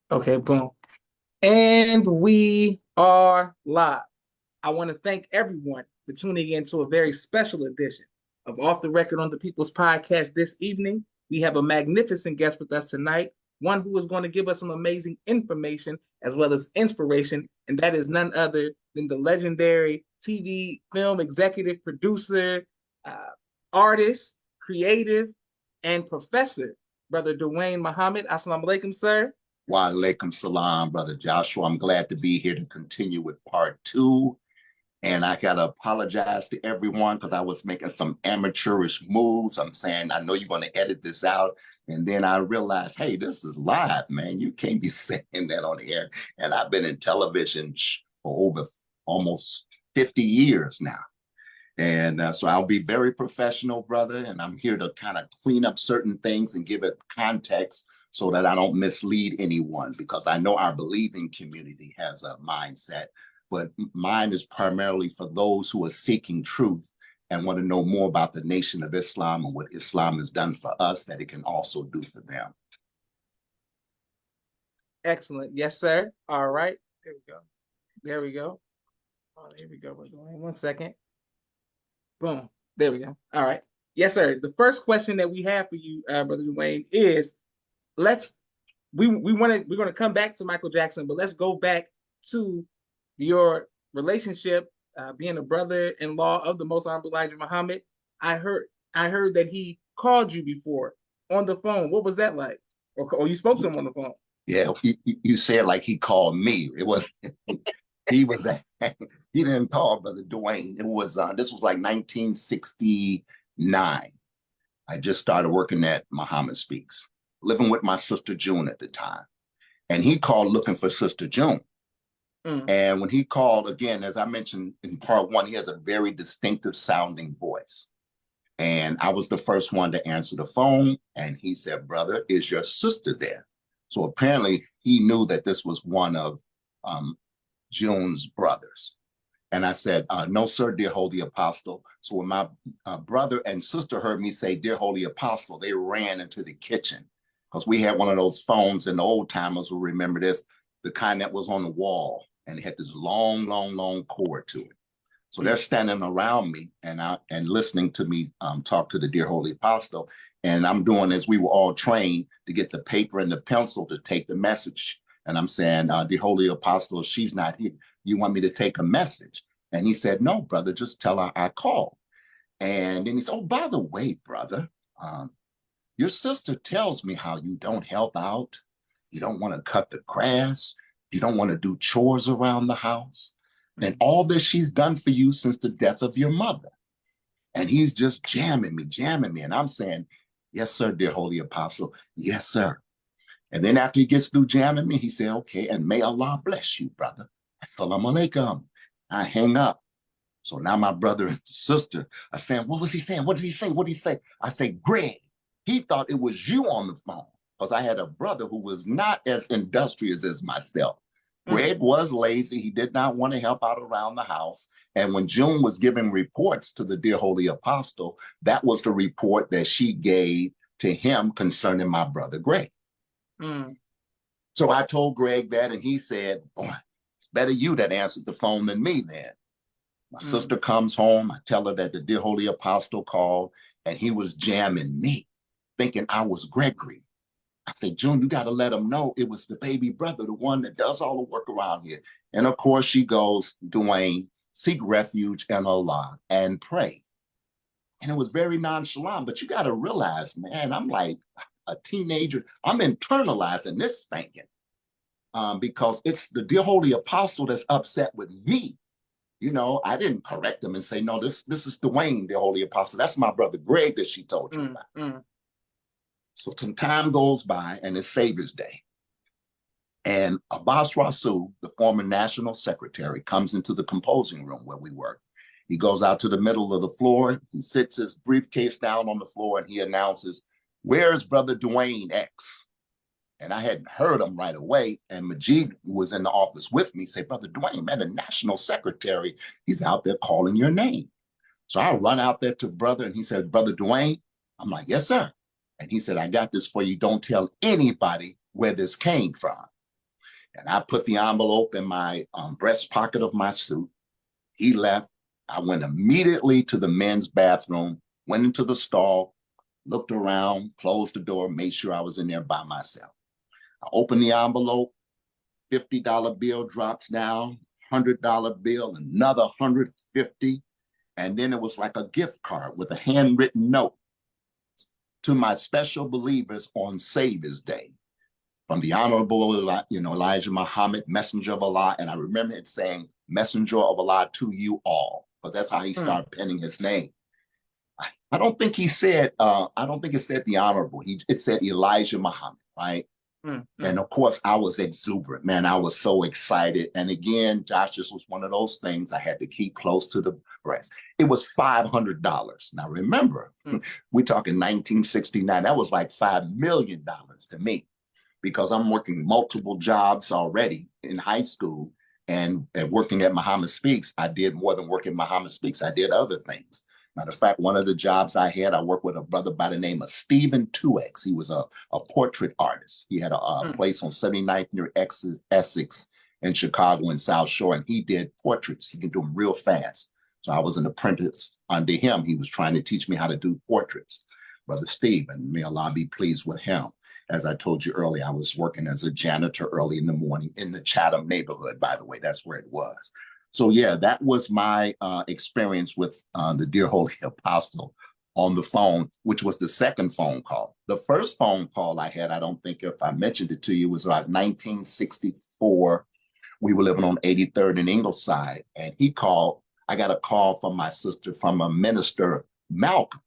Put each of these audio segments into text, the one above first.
Okay, boom. And we are live. I want to thank everyone for tuning in to a very special edition of Off the Record on the People's Podcast this evening. We have a magnificent guest with us tonight, one who is going to give us some amazing information as well as inspiration, and that is none other than the legendary TV film executive producer, uh, artist, creative, and professor, Brother Duane Muhammad. Assalamu alaikum, sir. Wa alaikum salam, Brother Joshua. I'm glad to be here to continue with part two. And I got to apologize to everyone because I was making some amateurish moves. I'm saying, I know you're going to edit this out. And then I realized, hey, this is live, man. You can't be saying that on the air. And I've been in television for over almost 50 years now. And so I'll be very professional, brother. And I'm here to kind of clean up certain things and give it context so that I don't mislead anyone, because I know our believing community has a mindset, but mine is primarily for those who are seeking truth and want to know more about the Nation of Islam and what Islam has done for us that it can also do for them. Excellent. Yes, sir. All right. There we go. There we go. Oh, here we go. We're going 1 second. Boom. There we go. All right. Yes, sir. The first question that we have for you, Brother Duane, is let's we're gonna come back to Michael Jackson, but let's go back to your relationship, being a brother-in-law of the Most Honorable Elijah Muhammad. I heard that he called you before on the phone. What was that like? Or you spoke to him on the phone? Yeah, you said like he called me. It was he was he didn't call Brother Duane. It was this was like 1969. I just started working at Muhammad Speaks, living with my sister June at the time. And he called looking for Sister June. And when he called, again, as I mentioned in part one, he has a very distinctive sounding voice. And I was the first one to answer the phone. And he said, brother, is your sister there? So apparently he knew that this was one of June's brothers. And I said, no, sir, dear Holy Apostle. So when my brother and sister heard me say, dear Holy Apostle, they ran into the kitchen, because we had one of those phones, and the old timers will remember this, the kind that was on the wall, and it had this long, long, long cord to it. So they're standing around me and listening to me talk to the dear Holy Apostle. And I'm doing as we were all trained to get the paper and the pencil to take the message. And I'm saying, the Holy Apostle, she's not here. You want me to take a message? And he said, no, brother, just tell her I called. And then he said, oh, by the way, brother, your sister tells me how you don't help out. You don't want to cut the grass. You don't want to do chores around the house. And all this she's done for you since the death of your mother. And he's just jamming me. And I'm saying, yes, sir, dear Holy Apostle. Yes, sir. And then after he gets through jamming me, he said, okay, and may Allah bless you, brother. Assalamu alaikum. I hang up. So now my brother and sister are saying, what was he saying? What did he say? What did he say? I say, Greg, he thought it was you on the phone, because I had a brother who was not as industrious as myself. Greg was lazy. He did not want to help out around the house. And when June was giving reports to the dear Holy Apostle, that was the report that she gave to him concerning my brother Greg. So I told Greg that, and he said, boy, it's better you that answered the phone than me then. My sister comes home. I tell her that the dear Holy Apostle called, and he was jamming me, thinking I was Gregory. I said, June, you got to let him know it was the baby brother, the one that does all the work around here. And of course, she goes, Duane, seek refuge in Allah and pray. And it was very nonchalant, but you got to realize, man, I'm like a teenager. I'm internalizing this spanking because it's the dear Holy Apostle that's upset with me. You know, I didn't correct him and say, no, this is Duane, the Holy Apostle. That's my brother Greg that she told you about. So some time goes by, and it's Savior's Day. And Abbas Rasul, the former national secretary, comes into the composing room where we work. He goes out to the middle of the floor. He sits his briefcase down on the floor, and he announces, where's Brother Duane X? And I hadn't heard him right away. And Majid, who was in the office with me, said, Brother Duane, man, the national secretary, he's out there calling your name. So I run out there to brother, and he said, Brother Duane? I'm like, yes, sir. And he said, I got this for you. Don't tell anybody where this came from. And I put the envelope in my breast pocket of my suit. He left. I went immediately to the men's bathroom, went into the stall, looked around, closed the door, made sure I was in there by myself. I opened the envelope, $50 bill drops down, $100 bill, another 150. And then it was like a gift card with a handwritten note to my special believers on Savior's Day from the Honorable, Elijah Muhammad, Messenger of Allah. And I remember it saying, Messenger of Allah to you all, because that's how he started penning his name. I don't think he said, I don't think it said the Honorable. It said Elijah Muhammad, right? And of course, I was exuberant, man. I was so excited. And again, Josh, this was one of those things I had to keep close to the breast. It was $500. Now, remember, we're talking 1969. That was like $5 million to me, because I'm working multiple jobs already in high school, and working at Muhammad Speaks. I did more than work at Muhammad Speaks. I did other things. Matter of fact, one of the jobs I had, I worked with a brother by the name of Stephen 2X. He was a portrait artist. He had a place on 79th near Essex in Chicago and South Shore, and he did portraits. He can do them real fast. So I was an apprentice under him. He was trying to teach me how to do portraits. Brother Steve, and may Allah be pleased with him. As I told you earlier, I was working as a janitor early in the morning in the Chatham neighborhood, by the way. That's where it was. So yeah, that was my experience with the dear Holy Apostle on the phone, which was the second phone call. The first phone call I had, I don't think if I mentioned it to you, was about 1964. We were living on 83rd and Ingleside, and he called. I got a call from my sister from a minister, Malcolm.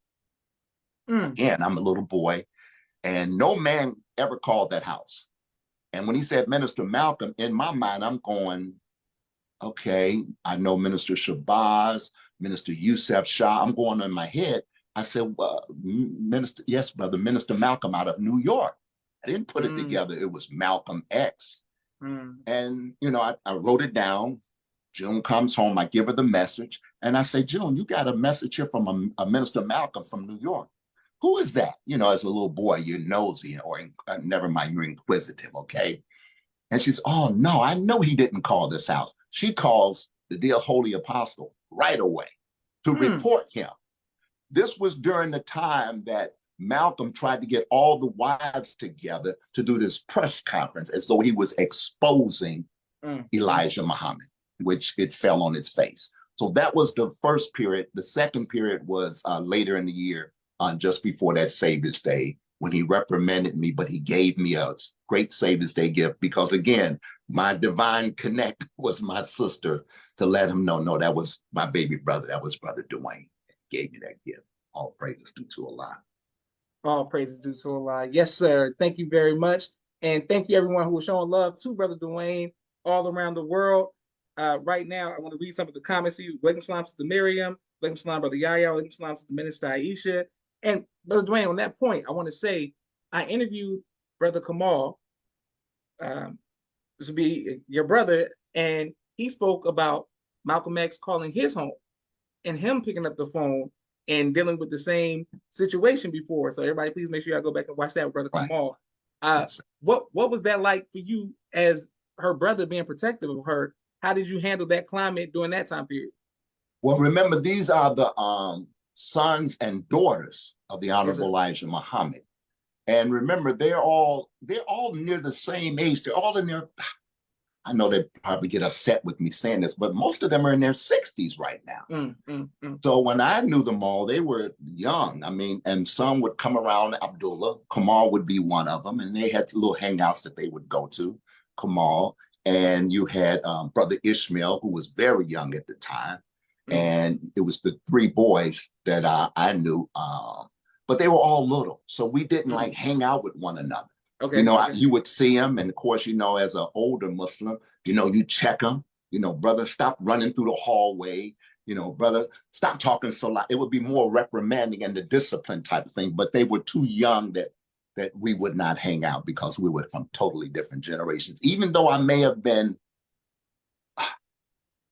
Again, I'm a little boy, and no man ever called that house. And when he said Minister Malcolm, in my mind, I'm going, okay, I know Minister Shabazz, Minister Yusef Shah. I'm going in my head. I said, well, Minister, yes, brother, Minister Malcolm out of New York. I didn't put it together. It was Malcolm X. And, I wrote it down. June comes home. I give her the message. And I say, June, you got a message here from a Minister Malcolm from New York. Who is that? As a little boy, you're nosy, or never mind, you're inquisitive, okay? And she's, oh, no, I know he didn't call this house. She calls the dear Holy Apostle right away to report him. This was during the time that Malcolm tried to get all the wives together to do this press conference as though he was exposing Elijah Muhammad, which it fell on its face. So that was the first period. The second period was later in the year, just before that Savior's Day, when he reprimanded me, but he gave me a great Savior's Day gift, because again, my divine connect was my sister, to let him know, no, that was my baby brother. That was Brother Duane. Gave me that gift. All praises due to Allah. All praises due to Allah. Yes, sir. Thank you very much. And thank you everyone who was showing love to Brother Duane all around the world. Right now, I want to read some of the comments to you. Walaikum salam, Sister Miriam. Walaikum salam, Brother Yahya. Walaikum salam, Sister Minister Aisha. And Brother Duane, on that point, I want to say, I interviewed Brother Kamal, this would be your brother, and he spoke about Malcolm X calling his home and him picking up the phone and dealing with the same situation before. So everybody, please make sure y'all go back and watch that with Brother Kamal. Yes. What was that like for you as her brother, being protective of her? How did you handle that climate during that time period? Well, remember, these are the sons and daughters of the Honorable Elijah Muhammad. And remember, they're all near the same age. They're all in their, I know they probably get upset with me saying this, but most of them are in their 60s right now. So when I knew them all, they were young. I mean, and some would come around Abdullah. Kamal would be one of them. And they had little hangouts that they would go to, Kamal. And you had Brother Ishmael, who was very young at the time. And it was the three boys that I knew, but they were all little. So we didn't like hang out with one another. Okay. You would see them. And of course, as an older Muslim, you check them, brother, stop running through the hallway, brother, stop talking so loud. It would be more reprimanding and the discipline type of thing. But they were too young that we would not hang out, because we were from totally different generations, even though I may have been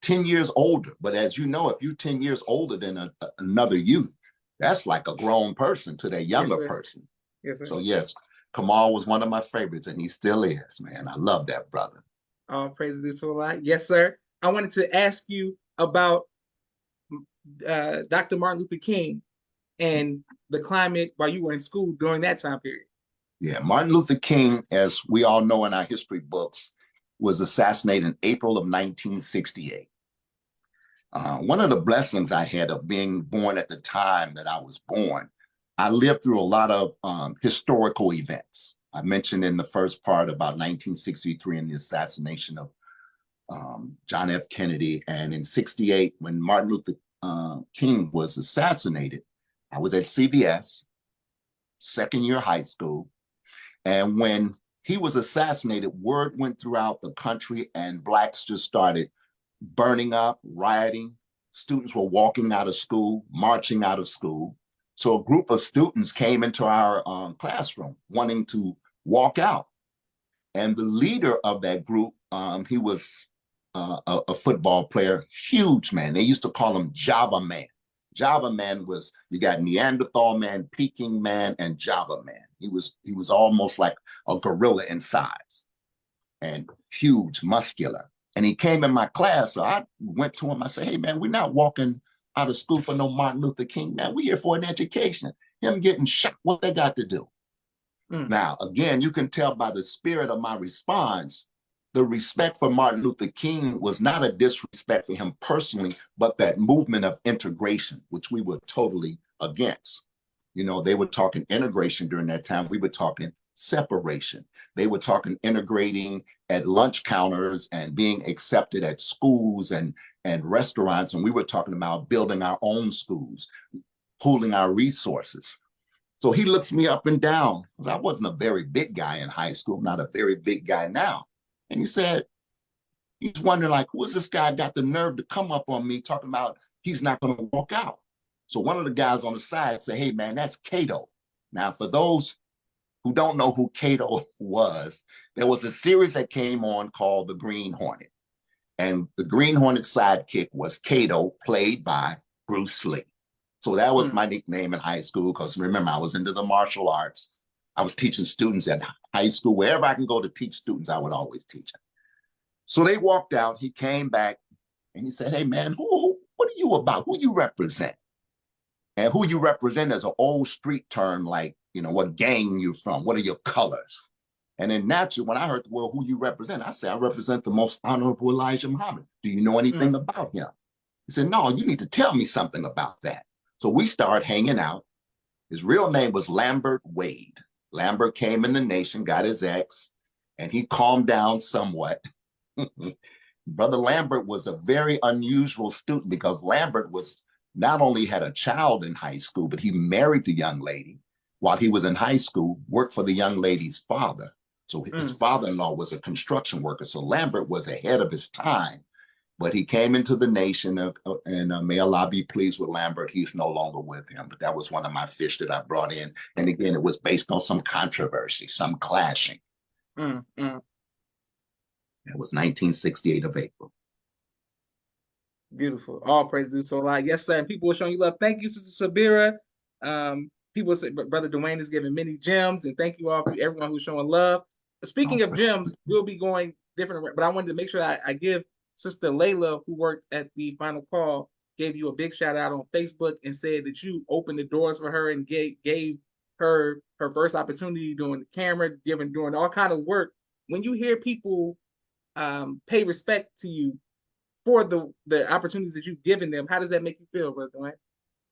10 years older. But as you know, if you're 10 years older than another youth, that's like a grown person to that younger person. Yes, so yes, Kamal was one of my favorites, and he still is, man. I love that brother. All praise to Allah. Yes, sir. I wanted to ask you about Dr. Martin Luther King and the climate while you were in school during that time period. Yeah, Martin Luther King, as we all know in our history books, was assassinated in April of 1968. One of the blessings I had of being born at the time that I was born, I lived through a lot of historical events. I mentioned in the first part about 1963 and the assassination of John F. Kennedy. And in 68, when Martin Luther King was assassinated, I was at CBS, second year high school. And when he was assassinated, word went throughout the country and Blacks just started burning up, rioting. Students were walking out of school, marching out of school. So a group of students came into our classroom wanting to walk out. And the leader of that group, he was a football player, huge man. They used to call him Java Man. Java Man was, you got Neanderthal Man, Peking Man, and Java Man. He was almost like a gorilla in size and huge, muscular. And he came in my class, so I went to him. I said, hey, man, we're not walking out of school for no Martin Luther King, man. We're here for an education. Him getting shot, what they got to do? Now, again, you can tell by the spirit of my response, the respect for Martin Luther King was not a disrespect for him personally, but that movement of integration, which we were totally against. You know, they were talking integration during that time. We were talking separation. They were talking integrating at lunch counters and being accepted at schools and restaurants. And we were talking about building our own schools, pooling our resources. So he looks me up and down, because I wasn't a very big guy in high school, not a very big guy now. And he said, he's wondering, like, who is this guy got the nerve to come up on me talking about he's not going to walk out? So one of the guys on the side said, hey, man, that's Cato. Now, for those who don't know who Cato was, there was a series that came on called The Green Hornet. And the Green Hornet sidekick was Cato, played by Bruce Lee. So that was my nickname in high school, because remember, I was into the martial arts. I was teaching students at high school. Wherever I can go to teach students, I would always teach them. So they walked out. He came back and he said, hey, man, what are you about? Who you represent? And who you represent is an old street term, like, you know, what gang you from? What are your colors? And then naturally, when I heard the word who you represent, I said, I represent the most honorable Elijah Muhammad. Do you know anything about him? He said, no, you need to tell me something about that. So we started hanging out. His real name was Lambert Wade. Lambert came in the nation, got his ex, and he calmed down somewhat. Brother Lambert was a very unusual student, because Lambert was not only had a child in high school, but he married the young lady while he was in high school, worked for the young lady's father. So his father-in-law was a construction worker. So Lambert was ahead of his time. But he came into the nation, and may Allah be pleased with Lambert. He's no longer with him. But that was one of my fish that I brought in. And again, it was based on some controversy, some clashing. It was 1968 of April. Beautiful. All praise due to Allah. Yes, sir. And people are showing you love. Thank you, Sister Sabira. People say Brother Duane is giving many gems. And thank you all for everyone who's showing love. Speaking of gems, we'll be going different. But I wanted to make sure I give Sister Layla, who worked at the final call, gave you a big shout out on Facebook and said that you opened the doors for her and gave her her first opportunity doing the camera, doing all kind of work. When you hear people pay respect to you for the opportunities that you've given them, how does that make you feel, Brother Duane?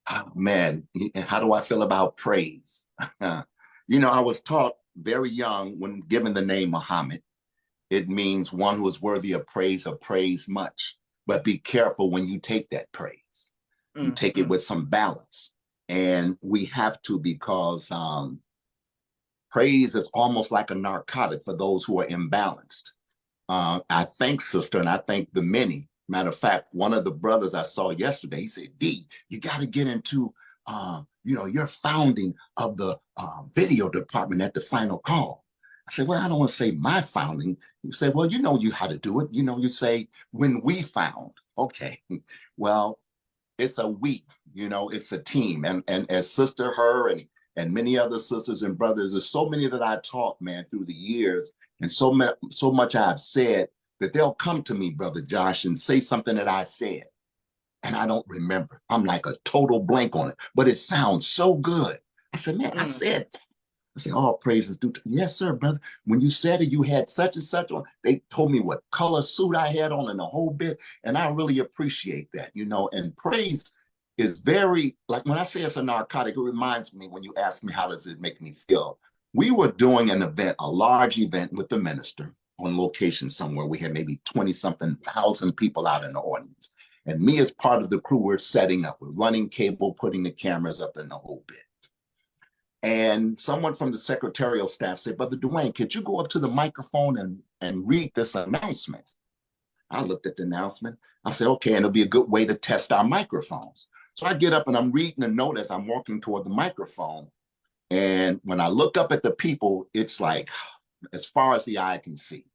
Oh, man, how do I feel about praise? You know, I was taught very young, when given the name Muhammad, it means one who is worthy of praise much. But be careful when you take that praise. You take it with some balance. And we have to, because praise is almost like a narcotic for those who are imbalanced. I thank sister, and I thank the many. Matter of fact, one of the brothers I saw yesterday, he said, D, you got to get into, your founding of the video department at the final call. I said, well, I don't want to say my founding. You say, well, you know how to do it. You know, you say, when we found. Okay, well, it's a we, it's a team. And as Sister Her and many other sisters and brothers, there's so many that I taught, man, through the years. And so much I've said, that they'll come to me, Brother Josh, and say something that I said, and I don't remember. I'm like a total blank on it, but it sounds so good. I said, man, I said, all praises due to, yes, sir, brother. When you said it, you had such and such on. They told me what color suit I had on and the whole bit. And I really appreciate that, you know, and praise is very, like when I say it's a narcotic, it reminds me when you ask me, how does it make me feel? We were doing an event, a large event with the minister on location somewhere. We had maybe 20 something thousand people out in the audience. And me as part of the crew, we're setting up, we're running cable, putting the cameras up and the whole bit. And someone from the secretarial staff said, Brother Duane, could you go up to the microphone and read this announcement? I looked at the announcement. I said, okay, and it'll be a good way to test our microphones. So I get up and I'm reading a note as I'm walking toward the microphone. And when I look up at the people, it's like as far as the eye can see.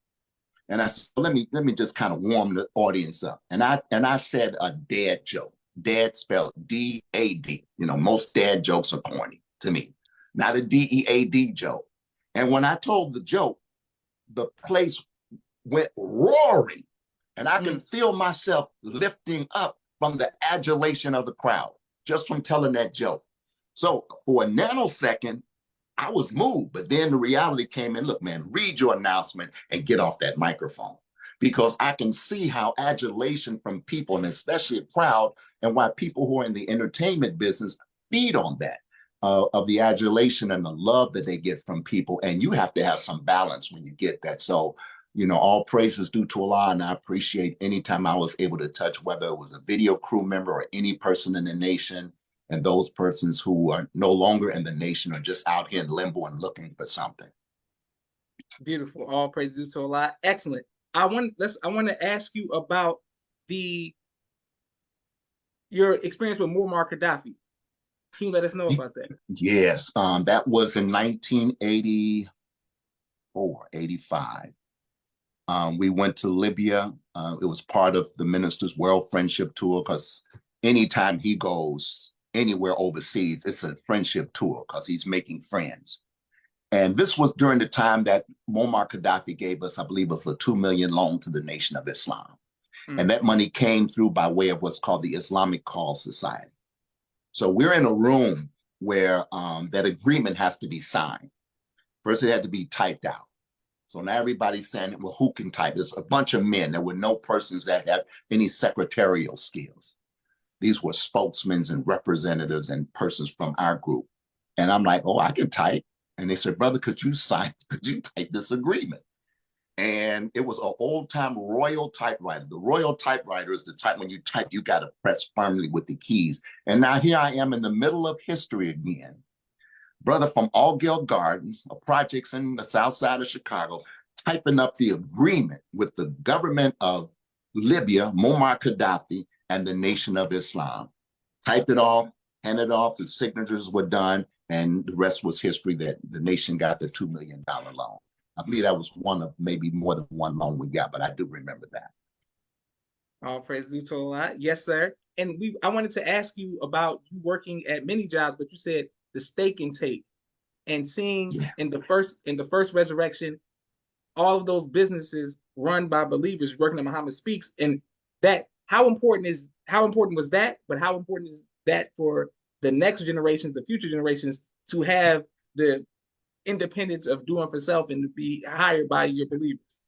And I said, let me just kind of warm the audience up. And I said a dad joke. Dad spelled D-A-D. You know, most dad jokes are corny to me. Not a D-E-A-D joke. And when I told the joke, the place went roaring. And I can feel myself lifting up from the adulation of the crowd, just from telling that joke. So for a nanosecond, I was moved, but then the reality came in. Look, man, read your announcement and get off that microphone, because I can see how adulation from people, and especially a crowd, and why people who are in the entertainment business feed on that, of the adulation and the love that they get from people. And you have to have some balance when you get that. So, you know, all praises due to Allah, and I appreciate any time I was able to touch, whether it was a video crew member or any person in the nation, and those persons who are no longer in the nation are just out here in limbo and looking for something. Beautiful. All praise due to Allah. Excellent. I want to ask you about your experience with Muammar Gaddafi. Can you let us know about that? Yes, that was in 1984, 85. We went to Libya. It was part of the minister's World Friendship Tour, because anytime he goes anywhere overseas, it's a friendship tour because he's making friends. And this was during the time that Muammar Gaddafi gave us, I believe it was a $2 million loan to the Nation of Islam. And that money came through by way of what's called the Islamic Cause Society. So we're in a room where that agreement has to be signed. First, it had to be typed out. So now everybody's saying, well, who can type? There's a bunch of men. There were no persons that have any secretarial skills. These were spokesmen and representatives and persons from our group. And I'm like, oh, I can type. And they said, brother, could you type this agreement? And it was an old-time Royal typewriter. The Royal typewriter is the type when you type, you got to press firmly with the keys. And now here I am in the middle of history again. Brother from Allgill Gardens, a projects in the south side of Chicago, typing up the agreement with the government of Libya, Muammar Gaddafi, and the Nation of Islam. Typed it off, handed it off, the signatures were done, and the rest was history that the nation got the $2 million loan. I believe that was one of maybe more than one loan we got, but I do remember that. All praise due to Allah. Yes, sir. And I wanted to ask you about you working at many jobs, but you said the steak and take, and seeing in the first resurrection, all of those businesses run by believers working at Muhammad Speaks, and that how important was that, but how important is that for the next generations, the future generations, to have the independence of doing for self and to be hired by your believers?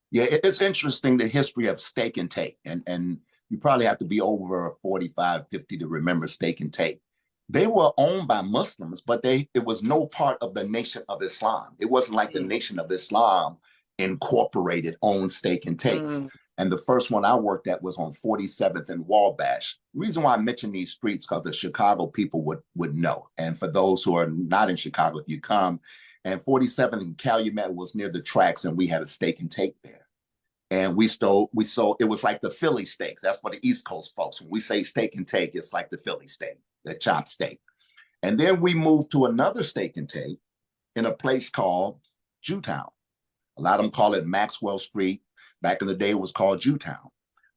Yeah, it's interesting, the history of steak and take, and you probably have to be over 45, 50 to remember steak and take. They were owned by Muslims, but it was no part of the Nation of Islam. It wasn't like the Nation of Islam incorporated owned steak and takes. And the first one I worked at was on 47th and Wabash. The reason why I mention these streets, because the Chicago people would know. And for those who are not in Chicago, if you come, and 47th and Calumet was near the tracks, and we had a steak and take there. And we sold, it was like the Philly steaks. That's for the East Coast folks. When we say steak and take, it's like the Philly steak, the chopped steak. And then we moved to another steak and take in a place called Jewtown. A lot of them call it Maxwell Street. Back in the day, it was called Jewtown,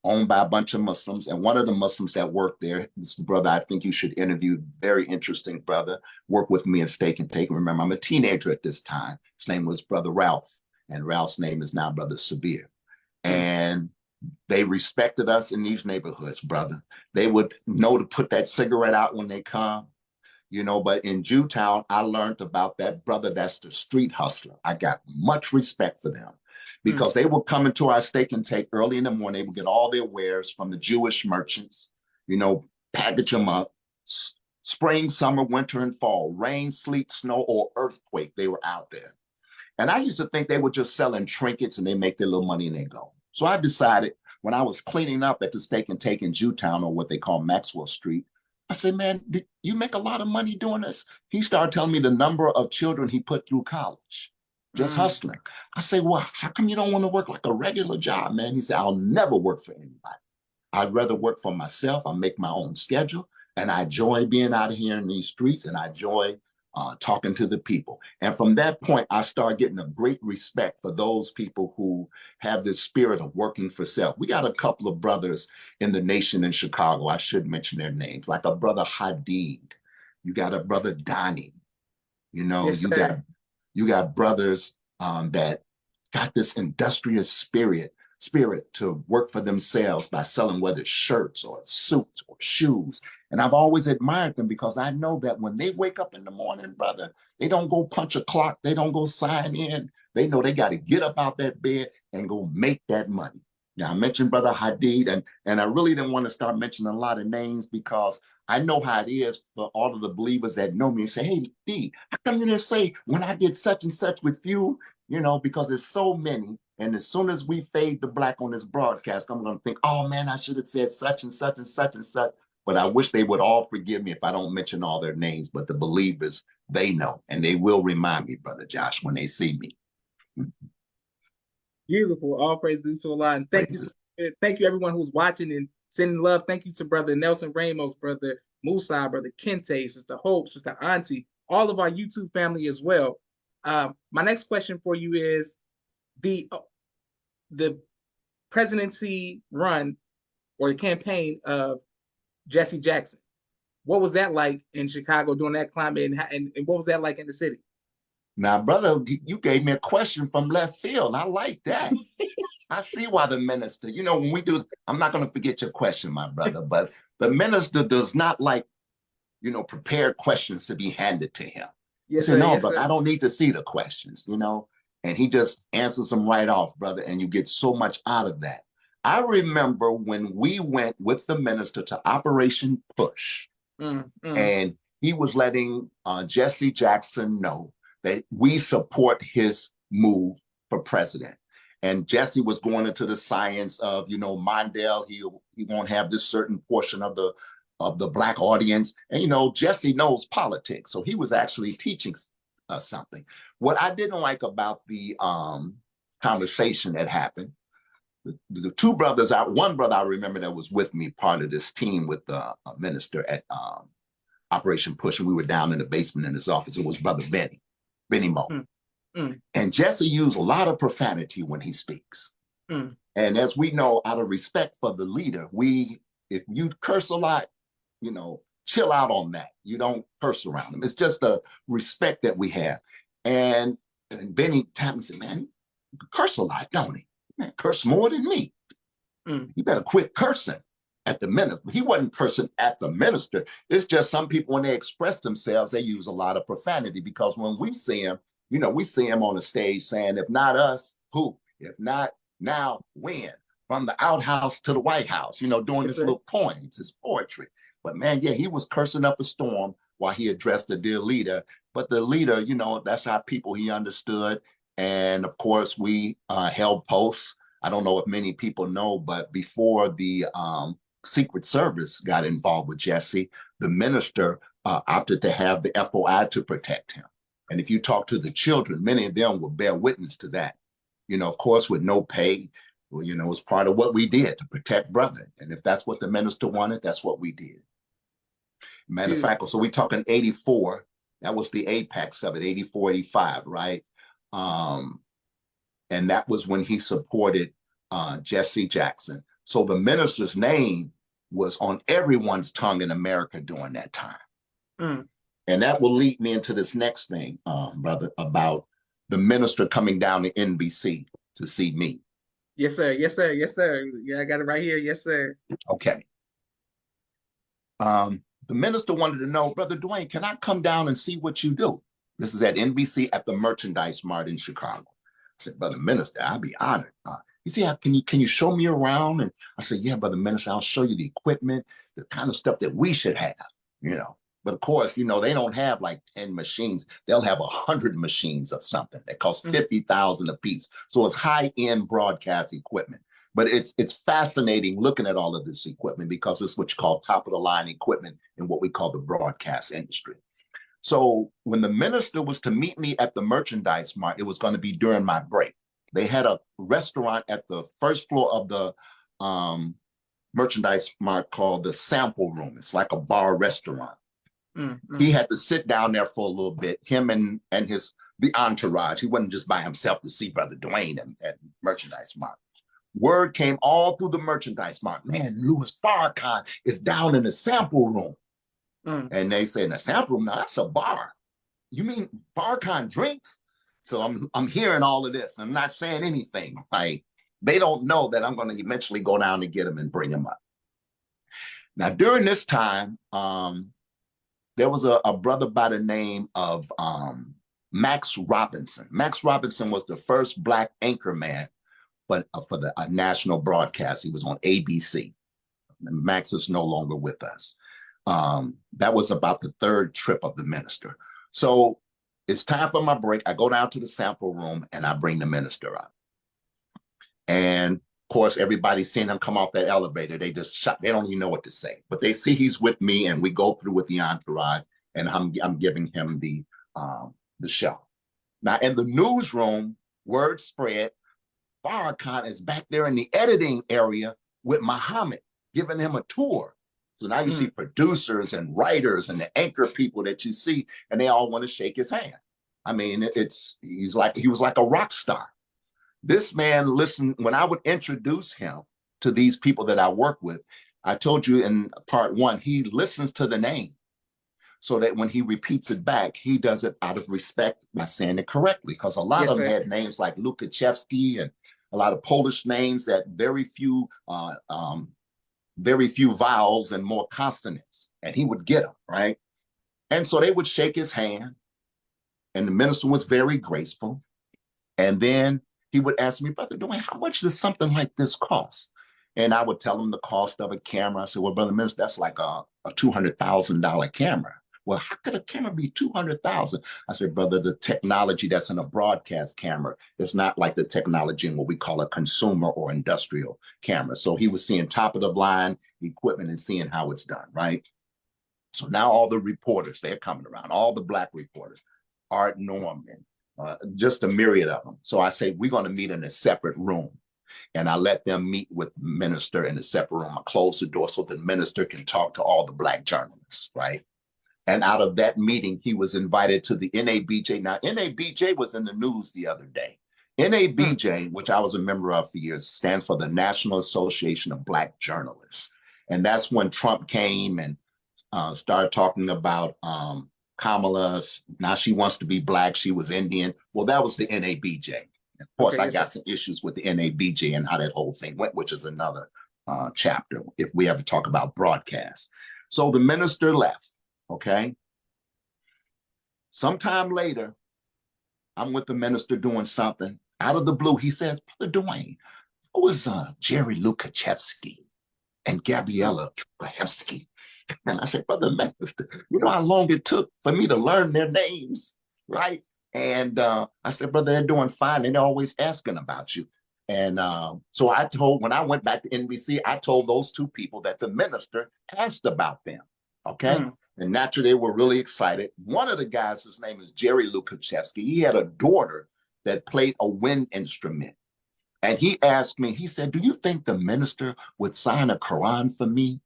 owned by a bunch of Muslims. And one of the Muslims that worked there, this brother I think you should interview, very interesting brother, worked with me in steak and take. Remember, I'm a teenager at this time. His name was Brother Ralph, and Ralph's name is now Brother Sabir. And they respected us in these neighborhoods, brother. They would know to put that cigarette out when they come, you know, but in Jewtown, I learned about that brother. That's the street hustler. I got much respect for them because they would come into our steak and take early in the morning. They would get all their wares from the Jewish merchants, you know, package them up. Spring, summer, winter, and fall, rain, sleet, snow, or earthquake, they were out there. And I used to think they were just selling trinkets and they make their little money and they go. So I decided when I was cleaning up at the steak and take in Jewtown, or what they call Maxwell Street, I said, man, you make a lot of money doing this? He started telling me the number of children he put through college, just hustling. I say, well, how come you don't want to work like a regular job, man? He said, I'll never work for anybody. I'd rather work for myself. I make my own schedule. And I enjoy being out here in these streets, and I enjoy talking to the people. And from that point, I started getting a great respect for those people who have this spirit of working for self. We got a couple of brothers in the nation in Chicago. I should mention their names, like a brother Hadid. You got a brother Donnie. You know, Yes, you got brothers that got this industrious spirit to work for themselves by selling, whether it's shirts or suits or shoes. And I've always admired them because I know that when they wake up in the morning, brother, they don't go punch a clock. They don't go sign in. They know they got to get up out that bed and go make that money. Now, I mentioned Brother Hadid, and I really didn't want to start mentioning a lot of names because I know how it is for all of the believers that know me and say, hey, D, how come you didn't say when I did such and such with you? You know, because there's so many. And as soon as we fade to black on this broadcast, I'm going to think, oh, man, I should have said such and such and such and such. But I wish they would all forgive me if I don't mention all their names. But the believers, they know, and they will remind me, Brother Josh, when they see me. Beautiful. All praise due to Allah. And thank you everyone who's watching and sending love. Thank you to Brother Nelson Ramos, Brother Musa, Brother Kente, Sister Hope, Sister Auntie, all of our YouTube family as well. My next question for you is the presidency run or the campaign of Jesse Jackson. What was that like in Chicago during that climate, and what was that like in the city? Now, brother, you gave me a question from left field. I like that. I see why the minister, you know, when we do, I'm not going to forget your question, my brother, but the minister does not like, you know, prepared questions to be handed to him. Yes, he said, no, yes, brother, sir. I don't need to see the questions, you know, and he just answers them right off, brother, and you get so much out of that. I remember when we went with the minister to Operation Push, and he was letting Jesse Jackson know that we support his move for president. And Jesse was going into the science of, you know, Mondale, he won't have this certain portion of the Black audience. And, you know, Jesse knows politics. So he was actually teaching us something. What I didn't like about the conversation that happened, the two brothers, one brother I remember that was with me, part of this team with the minister at Operation Push, and we were down in the basement in his office. It was Brother Benny Mo. And Jesse used a lot of profanity when he speaks. And as we know, out of respect for the leader, if you curse a lot, you know, chill out on that. You don't curse around him. It's just a respect that we have. And Benny tapped me and said, man, he curse a lot, don't he? Man, curse more than me. You better quit cursing at the minister. He wasn't cursing at the minister. It's just some people, when they express themselves, they use a lot of profanity, because when we see him, you know, we see him on the stage saying, if not us, who? If not now, when? From the outhouse to the White House, you know, doing this little poems, his poetry. But man, yeah, he was cursing up a storm while he addressed the dear leader. But the leader, you know, that's our people, he understood. And of course, we held posts. I don't know if many people know, but before the Secret Service got involved with Jesse, the minister opted to have the FOI to protect him. And if you talk to the children, many of them will bear witness to that. You know, of course, with no pay, well, you know, it was part of what we did to protect brother. And if that's what the minister wanted, that's what we did. Matter of fact, so we talking 84. That was the apex of it, 84, 85, right? And that was when he supported Jesse Jackson. So the minister's name was on everyone's tongue in America during that time. And that will lead me into this next thing, brother, about the minister coming down to NBC to see me. Yes, sir. Yes, sir. Yes, sir. Yeah, I got it right here. Yes, sir. Okay. The minister wanted to know, Brother Duane, can I come down and see what you do? This is at NBC at the Merchandise Mart in Chicago. I said, Brother Minister, I'd be honored. You see, can you show me around? And I said, yeah, Brother Minister, I'll show you the equipment, the kind of stuff that we should have, you know. But of course, you know, they don't have like 10 machines. They'll have 100 machines of something that costs 50,000 a piece. So it's high-end broadcast equipment. But it's fascinating looking at all of this equipment because it's what you call top of the line equipment in what we call the broadcast industry. So when the minister was to meet me at the Merchandise Mart, it was going to be during my break. They had a restaurant at the first floor of the Merchandise Mart called the Sample Room. It's like a bar restaurant. He had to sit down there for a little bit, him and the entourage. He wasn't just by himself to see Brother Duane at Merchandise Mart. Word came all through the Merchandise Mart. Man, Louis Farrakhan is down in the Sample Room. And they say, in the Sample Room, now that's a bar. You mean Farrakhan drinks? So I'm hearing all of this. I'm not saying anything. Like, they don't know that I'm going to eventually go down and get him and bring him up. Now, during this time, there was a brother by the name of Max Robinson. Max Robinson was the first Black anchor man for the national broadcast. He was on ABC. Max is no longer with us. That was about the third trip of the minister. So it's time for my break. I go down to the sample room and I bring the minister up. And of course, everybody's seeing him come off that elevator. They just shut. They don't even know what to say. But they see he's with me, and we go through with the entourage, and I'm giving him the show. Now in the newsroom, word spread. Farrakhan is back there in the editing area with Muhammad, giving him a tour. So now you see producers and writers and the anchor people that you see, and they all want to shake his hand. I mean, he was like a rock star. This man listened, when I would introduce him to these people that I work with, I told you in part one, he listens to the name so that when he repeats it back, he does it out of respect by saying it correctly. Because a lot of them had names like Lukaszewski and a lot of Polish names that very few vowels and more consonants, and he would get them, right? And so they would shake his hand, and the minister was very graceful. And then he would ask me, Brother Duane, how much does something like this cost? And I would tell him the cost of a camera. I said, well, Brother Minister, that's like a $200,000 camera. Well, how could a camera be $200,000? I said, brother, the technology that's in a broadcast camera is not like the technology in what we call a consumer or industrial camera. So he was seeing top of the line equipment and seeing how it's done, right? So now all the reporters, they're coming around, all the Black reporters, Art Norman, just a myriad of them. So I say, we're going to meet in a separate room. And I let them meet with the minister in a separate room. I close the door so the minister can talk to all the Black journalists, right? And out of that meeting, he was invited to the NABJ. Now, NABJ was in the news the other day. NABJ, which I was a member of for years, stands for the National Association of Black Journalists. And that's when Trump came and started talking about Kamala. Now she wants to be Black. She was Indian. Well, that was the NABJ. Of course, I got some issues with the NABJ and how that whole thing went, which is another chapter if we ever talk about broadcast. So the minister left, okay? Sometime later, I'm with the minister doing something. Out of the blue, he says, Brother Duane, who was Jerry Lukaszewski and Gabriella Trujevsky? And I said, Brother Minister, you know how long it took for me to learn their names, right? And I said, brother, they're doing fine. They're always asking about you. And so when I went back to NBC, I told those two people that the minister asked about them, okay? And naturally, they were really excited. One of the guys, his name is Jerry Lukaszewski. He had a daughter that played a wind instrument. And he asked me, he said, do you think the minister would sign a Quran for me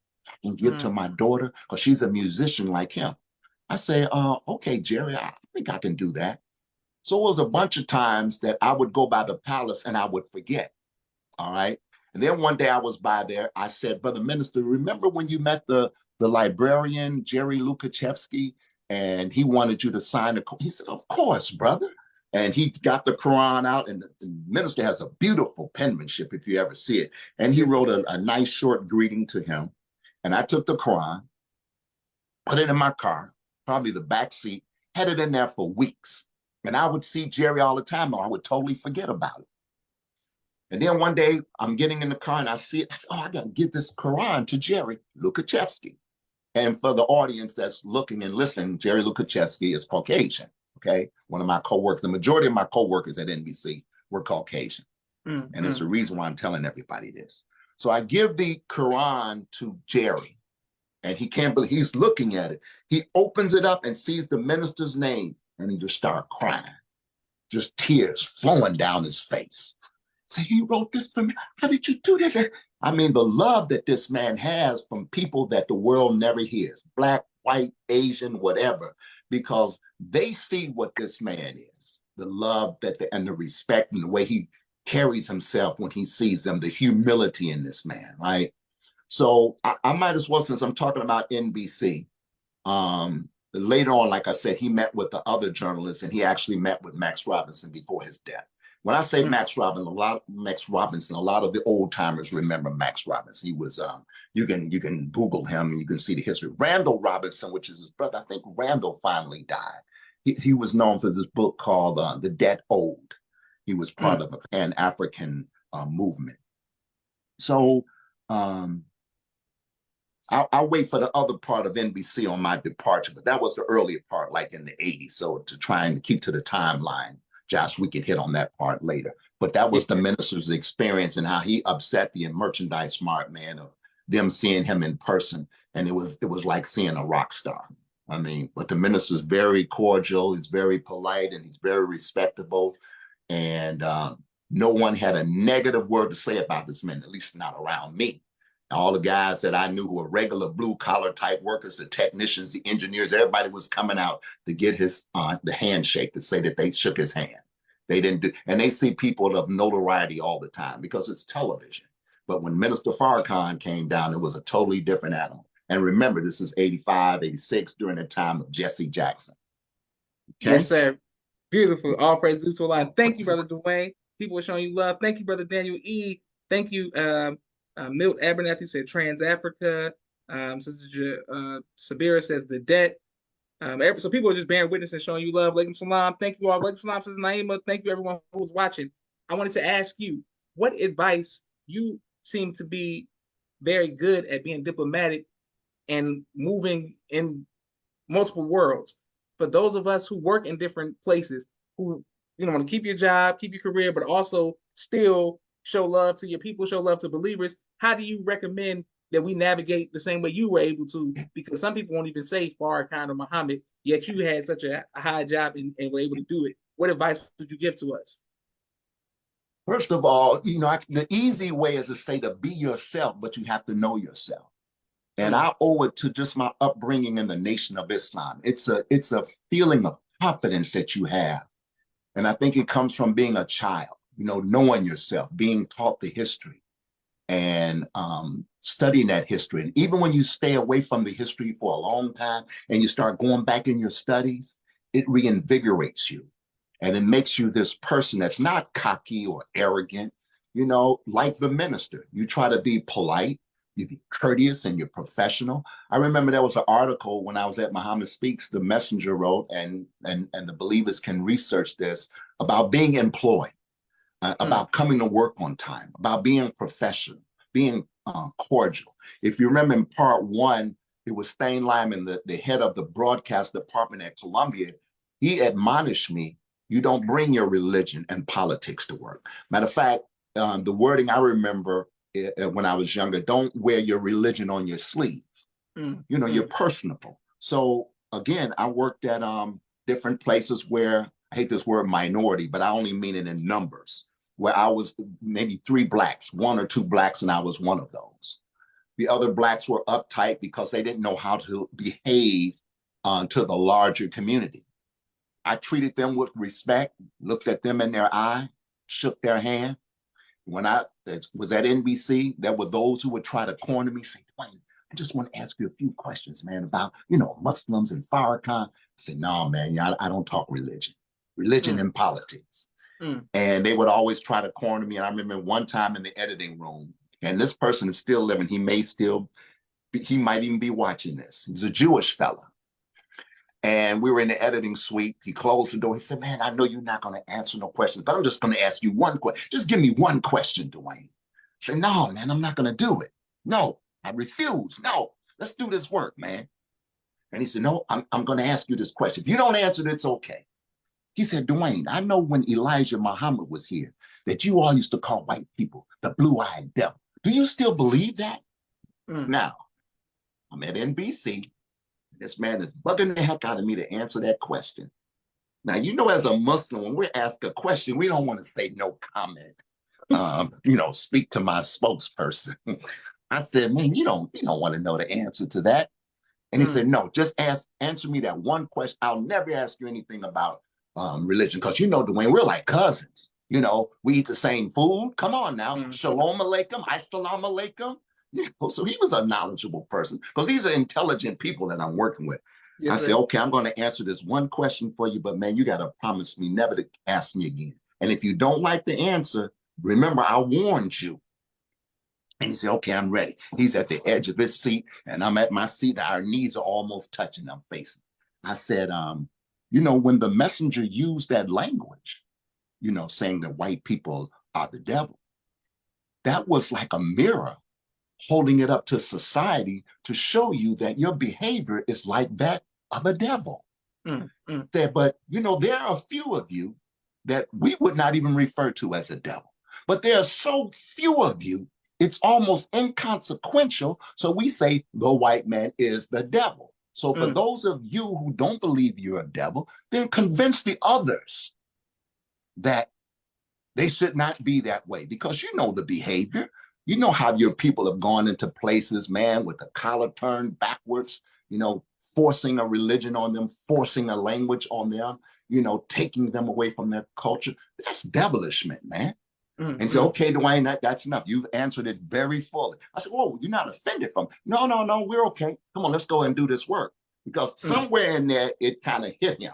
and give to my daughter? Because she's a musician like him. I say, okay, Jerry, I think I can do that. So it was a bunch of times that I would go by the palace and I would forget, all right? And then one day I was by there, I said, Brother Minister, remember when you met the librarian, Jerry Lukaszewski, and he wanted you to sign a, he said, of course, brother. And he got the Quran out, and the minister has a beautiful penmanship if you ever see it. And he wrote a nice short greeting to him. And I took the Quran, put it in my car, probably the back seat, had it in there for weeks. And I would see Jerry all the time, or I would totally forget about it. And then one day I'm getting in the car and I see it. I said, oh, I got to give this Quran to Jerry Lukachevsky. And for the audience that's looking and listening, Jerry Lukachevsky is Caucasian. Okay. One of my coworkers, the majority of my coworkers at NBC were Caucasian. And it's the reason why I'm telling everybody this. So I give the Quran to Jerry, and he can't believe, he's looking at it. He opens it up and sees the minister's name, and he just started crying, just tears flowing down his face. So he wrote this for me. How did you do this? I mean, the love that this man has from people that the world never hears, Black, white, Asian, whatever, because they see what this man is, the love and the respect and the way he carries himself when he sees them, the humility in this man, right? So I might as well, since I'm talking about NBC, later on, like I said, he met with the other journalists, and he actually met with Max Robinson before his death. When I say Max Robinson, a lot of the old timers remember Max Robinson. He was, you can Google him and you can see the history. Randall Robinson, which is his brother, I think Randall finally died. He was known for this book called The Debt Owed. He was part of a Pan-African movement. So I'll wait for the other part of NBC on my departure, but that was the earlier part, like in the 80s. So to try and keep to the timeline, Josh, we can hit on that part later. But that was the minister's experience and how he upset the merchandise smart man of them seeing him in person. And it was like seeing a rock star. I mean, but the minister's very cordial, he's very polite, and he's very respectable. And no one had a negative word to say about this man, at least not around me. All the guys that I knew who were regular blue collar type workers, the technicians, the engineers, everybody was coming out to get his the handshake, to say that they shook his hand. They didn't do, and they see people of notoriety all the time because it's television. But when Minister Farrakhan came down, it was a totally different animal. And remember, this is 85, 86, during the time of Jesse Jackson. Okay? Yes, sir. Beautiful. All praise due to Allah. Thank you, Brother Duane. People are showing you love. Thank you, Brother Daniel E. Thank you, Milt Abernathy said Trans-Africa. Sister Sabira says the debt. So people are just bearing witness and showing you love. Alaikum salam. Thank you all. Alaikum salam, Sister Naima. Thank you, everyone who was watching. I wanted to ask you, what advice, you seem to be very good at being diplomatic and moving in multiple worlds. For those of us who work in different places, who want to keep your job, keep your career, but also still show love to your people, show love to believers, how do you recommend that we navigate the same way you were able to? Because some people won't even say Farrakhan or Muhammad, yet you had such a high job and were able to do it. What advice would you give to us? First of all, the easy way is to say to be yourself, but you have to know yourself. And I owe it to just my upbringing in the Nation of Islam. It's a feeling of confidence that you have. And I think it comes from being a child, knowing yourself, being taught the history and studying that history. And even when you stay away from the history for a long time and you start going back in your studies, it reinvigorates you. And it makes you this person that's not cocky or arrogant, like the minister. You try to be polite. You be courteous and you're professional. I remember there was an article when I was at Muhammad Speaks, the Messenger wrote, and the believers can research this, about being employed, about coming to work on time, about being professional, being cordial. If you remember in part one, it was Thane Lyman, the head of the broadcast department at Columbia. He admonished me, you don't bring your religion and politics to work. Matter of fact, the wording I remember when I was younger, don't wear your religion on your sleeve. You're personable. So again, I worked at different places where, I hate this word minority, but I only mean it in numbers, where I was maybe 3 blacks, 1 or 2 blacks, and I was one of those. The other blacks were uptight because they didn't know how to behave to the larger community. I treated them with respect, looked at them in their eye, shook their hand. When I was at NBC, there were those who would try to corner me, say, Duane, I just want to ask you a few questions, man, about, Muslims and Farrakhan. I said, no, man, I don't talk religion. religion and politics. And they would always try to corner me. And I remember one time in the editing room, and this person is still living. He might even be watching this. He was a Jewish fella. And we were in the editing suite. He closed the door. He said, man, I know you're not going to answer no questions, but I'm just going to ask you one question. Just give me one question, Duane. I said, no, man, I'm not going to do it. No, I refuse. No, let's do this work, man. And he said, no, I'm going to ask you this question. If you don't answer it, it's okay. He said, Duane, I know when Elijah Muhammad was here that you all used to call white people the blue-eyed devil. Do you still believe that? Now, I'm at NBC. This man is bugging the heck out of me to answer that question. Now, you know, as a Muslim, when we're asked a question, we don't want to say no comment. Speak to my spokesperson. I said, man, you don't want to know the answer to that. And he said, no, just answer me that one question. I'll never ask you anything about religion, because Duane, we're like cousins. We eat the same food. Come on now. Shalom alaikum. Assalamu alaikum. So he was a knowledgeable person, because these are intelligent people that I'm working with. Yes, I said, okay, I'm going to answer this one question for you, but man, you got to promise me never to ask me again. And if you don't like the answer, remember, I warned you. And he said, okay, I'm ready. He's at the edge of his seat, and I'm at my seat. Our knees are almost touching. I'm facing. I said, when the messenger used that language, saying that white people are the devil, that was like a mirror holding it up to society to show you that your behavior is like that of a devil. But, there are a few of you that we would not even refer to as a devil. But there are so few of you, it's almost inconsequential. So we say the white man is the devil. So for those of you who don't believe you're a devil, then convince the others that they should not be that way, because you know the behavior. You know how your people have gone into places, man, with the collar turned backwards, forcing a religion on them, forcing a language on them, taking them away from their culture. That's devilishment, man. And say, okay, Duane, that's enough. You've answered it very fully. I said, whoa, you're not offended from it. No, we're okay. Come on, let's go and do this work. Because somewhere in there, it kind of hit him,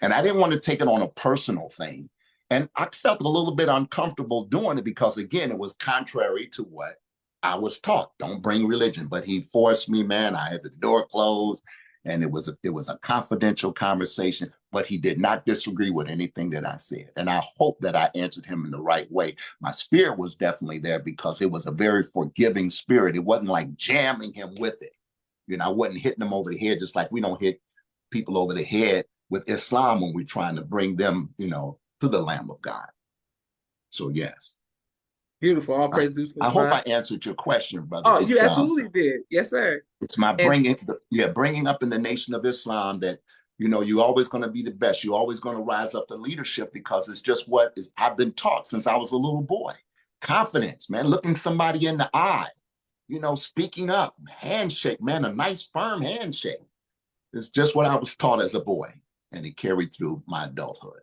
and I didn't want to take it on a personal thing. And I felt a little bit uncomfortable doing it because, again, it was contrary to what I was taught. Don't bring religion. But he forced me, man. I had the door closed, and it was a confidential conversation. But he did not disagree with anything that I said. And I hope that I answered him in the right way. My spirit was definitely there, because it was a very forgiving spirit. It wasn't like jamming him with it. I wasn't hitting him over the head, just like we don't hit people over the head with Islam when we're trying to bring them, to the Lamb of God. So yes. Beautiful. All praise to I hope I answered your question, brother. Oh, you absolutely did. Yes, sir. It's my bringing up in the Nation of Islam that, you're always going to be the best. You're always going to rise up to leadership, because it's just I've been taught since I was a little boy. Confidence, man, looking somebody in the eye, speaking up, handshake, man, a nice firm handshake. It's just what I was taught as a boy, and it carried through my adulthood.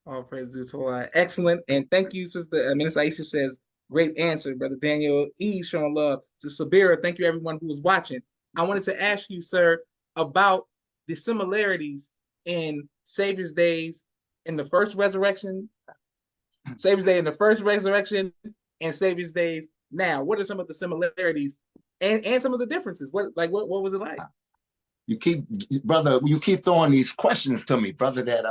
All praise due to Allah. Excellent. And thank you, Sister Minister Aisha says, great answer. Brother Daniel E. showing love. To Sabira, thank you everyone who was watching. I wanted to ask you, sir, about the similarities in Savior's days in the first resurrection, Savior's day in the first resurrection, and Savior's days now. What are some of the similarities and some of the differences? What was it like? You keep throwing these questions to me, brother, that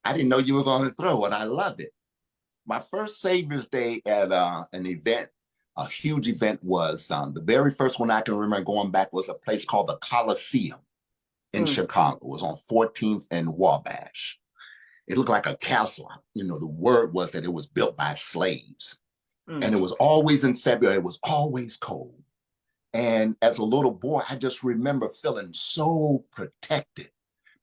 I didn't know you were going to throw, and I loved it. My first Savior's Day at an event, a huge event, was the very first one I can remember going back was a place called the Coliseum in Chicago. It was on 14th and Wabash. It looked like a castle. The word was that it was built by slaves. And it was always in February. It was always cold. And as a little boy, I just remember feeling so protected,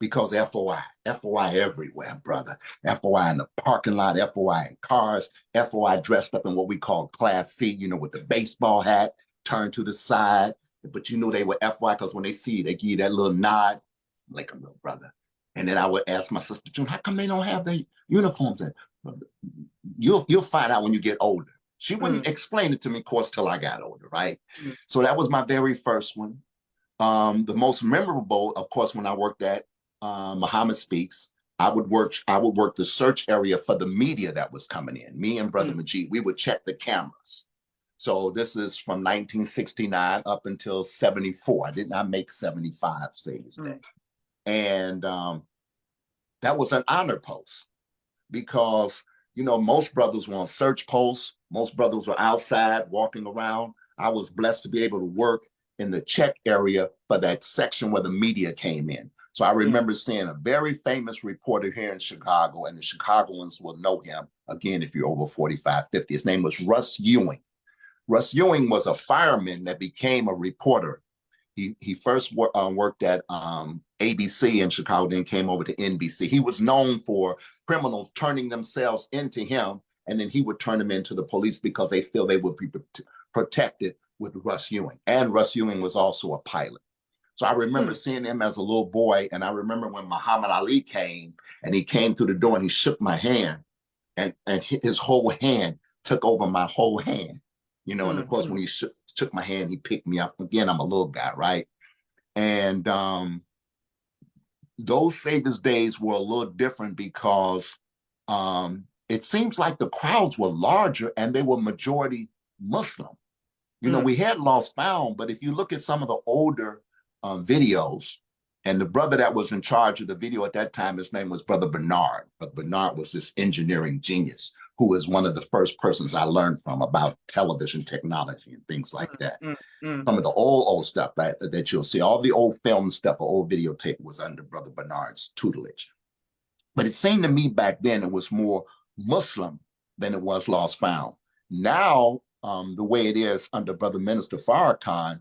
because FOI everywhere, brother. FOI in the parking lot, FOI in cars, FOI dressed up in what we call Class C, with the baseball hat turned to the side. But they were FOI because when they see you, they give you that little nod, like a little brother. And then I would ask my sister June, how come they don't have their uniforms in? You'll find out when you get older. She wouldn't explain it to me, of course, till I got older, right? So that was my very first one. The most memorable, of course, when I worked at Muhammad Speaks, I would work the search area for the media that was coming in. Me and Brother Majid, we would check the cameras. So this is from 1969 up until 74. I did not make 75 Savior's Day. And that was an honor post because, you know, most brothers were on search posts. Most brothers were outside walking around. I was blessed to be able to work in the check area for that section where the media came in. So I remember seeing a very famous reporter here in Chicago, and the Chicagoans will know him, again, if you're over 45, 50. His name was Russ Ewing. Russ Ewing was a fireman that became a reporter. He first worked at ABC in Chicago, then came over to NBC. He was known for criminals turning themselves into him, and then he would turn them into the police because they feel they would be protected with Russ Ewing. And Russ Ewing was also a pilot. So I remember seeing him as a little boy, and I remember when Muhammad Ali came, and he came through the door and he shook my hand, and his whole hand took over my whole hand, you know. And of course, when he shook my hand, he picked me up. Again, I'm a little guy, right? And those Savior's Days were a little different because it seems like the crowds were larger and they were majority Muslim. You know, we had Lost Found, but if you look at some of the older videos, and the brother that was in charge of the video at that time, his name was Brother Bernard. But Bernard was this engineering genius who was one of the first persons I learned from about television technology and things like that. Some of the old stuff that you'll see, all the old film stuff or old videotape was under Brother Bernard's tutelage. But it seemed to me back then it was more Muslim than it was Lost Found. Now, the way it is under Brother Minister Farrakhan,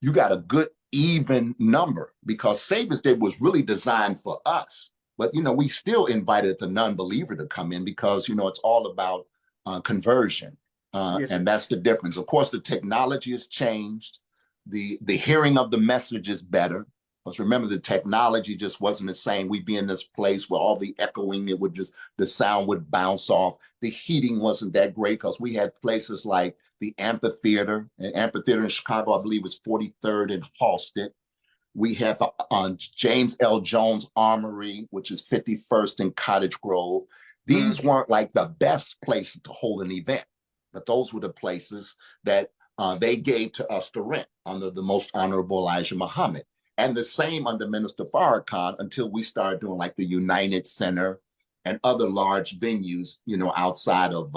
you got a good even number because Savior's Day was really designed for us. But, you know, we still invited the non-believer to come in because, you know, it's all about conversion. And that's the difference. Of course, the technology has changed. The hearing of the message is better. Because remember, the technology just wasn't the same. We'd be in this place where all the echoing, the sound would bounce off. The heating wasn't that great because we had places like the amphitheater. An amphitheater in Chicago, I believe, was 43rd and Halsted. We have James L. Jones Armory, which is 51st and Cottage Grove. These weren't like the best places to hold an event, but those were the places that they gave to us to rent under the Most Honorable Elijah Muhammad. And the same under Minister Farrakhan until we started doing like the United Center and other large venues, you know, outside of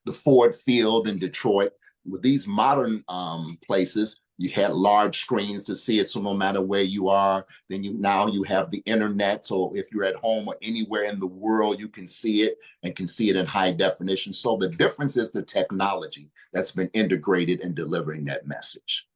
the Ford Field in Detroit. With these modern places, you had large screens to see it. So no matter where you are, then now you have the internet. So if you're at home or anywhere in the world, you can see it and can see it in high definition. So the difference is the technology that's been integrated in delivering that message.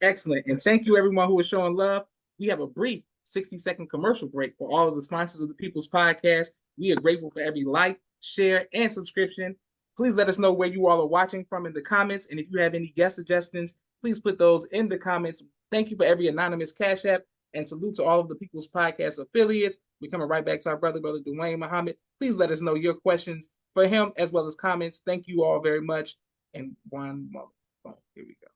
Excellent. And thank you everyone who is showing love. We have a brief 60-second commercial break for all of the sponsors of the People's Podcast. We are grateful for every like, share, and subscription. Please let us know where you all are watching from in the comments. And if you have any guest suggestions, please put those in the comments. Thank you for every anonymous Cash App, and salute to all of the People's Podcast affiliates. We're coming right back to our brother Duane Muhammad. Please let us know your questions for him as well as comments. Thank you all very much. And one moment. Oh, here we go.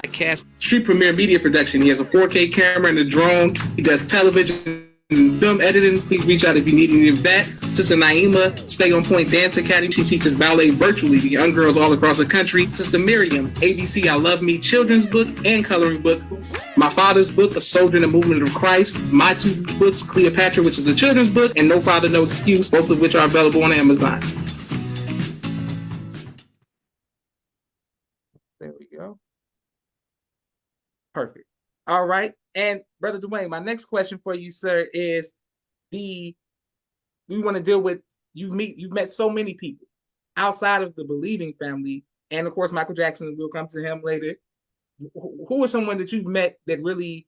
Podcast Street Premiere Media Production. He has a 4K camera and a drone. He does television and film editing. Please reach out if you need any of that. Sister Naima, Stay on Point Dance Academy. She teaches ballet virtually to young girls all across the country. Sister Miriam, ABC I Love Me children's book and coloring book. My father's book, A Soldier in the Movement of Christ. My two books, Cleopatra, which is a children's book, and No Father, No Excuse, both of which are available on Amazon. There we go. Perfect. All right. And Brother Duane, my next question for you, sir, is we want to deal with you've met so many people outside of the believing family, and of course Michael Jackson, we'll come to him later. Who is someone that you've met that really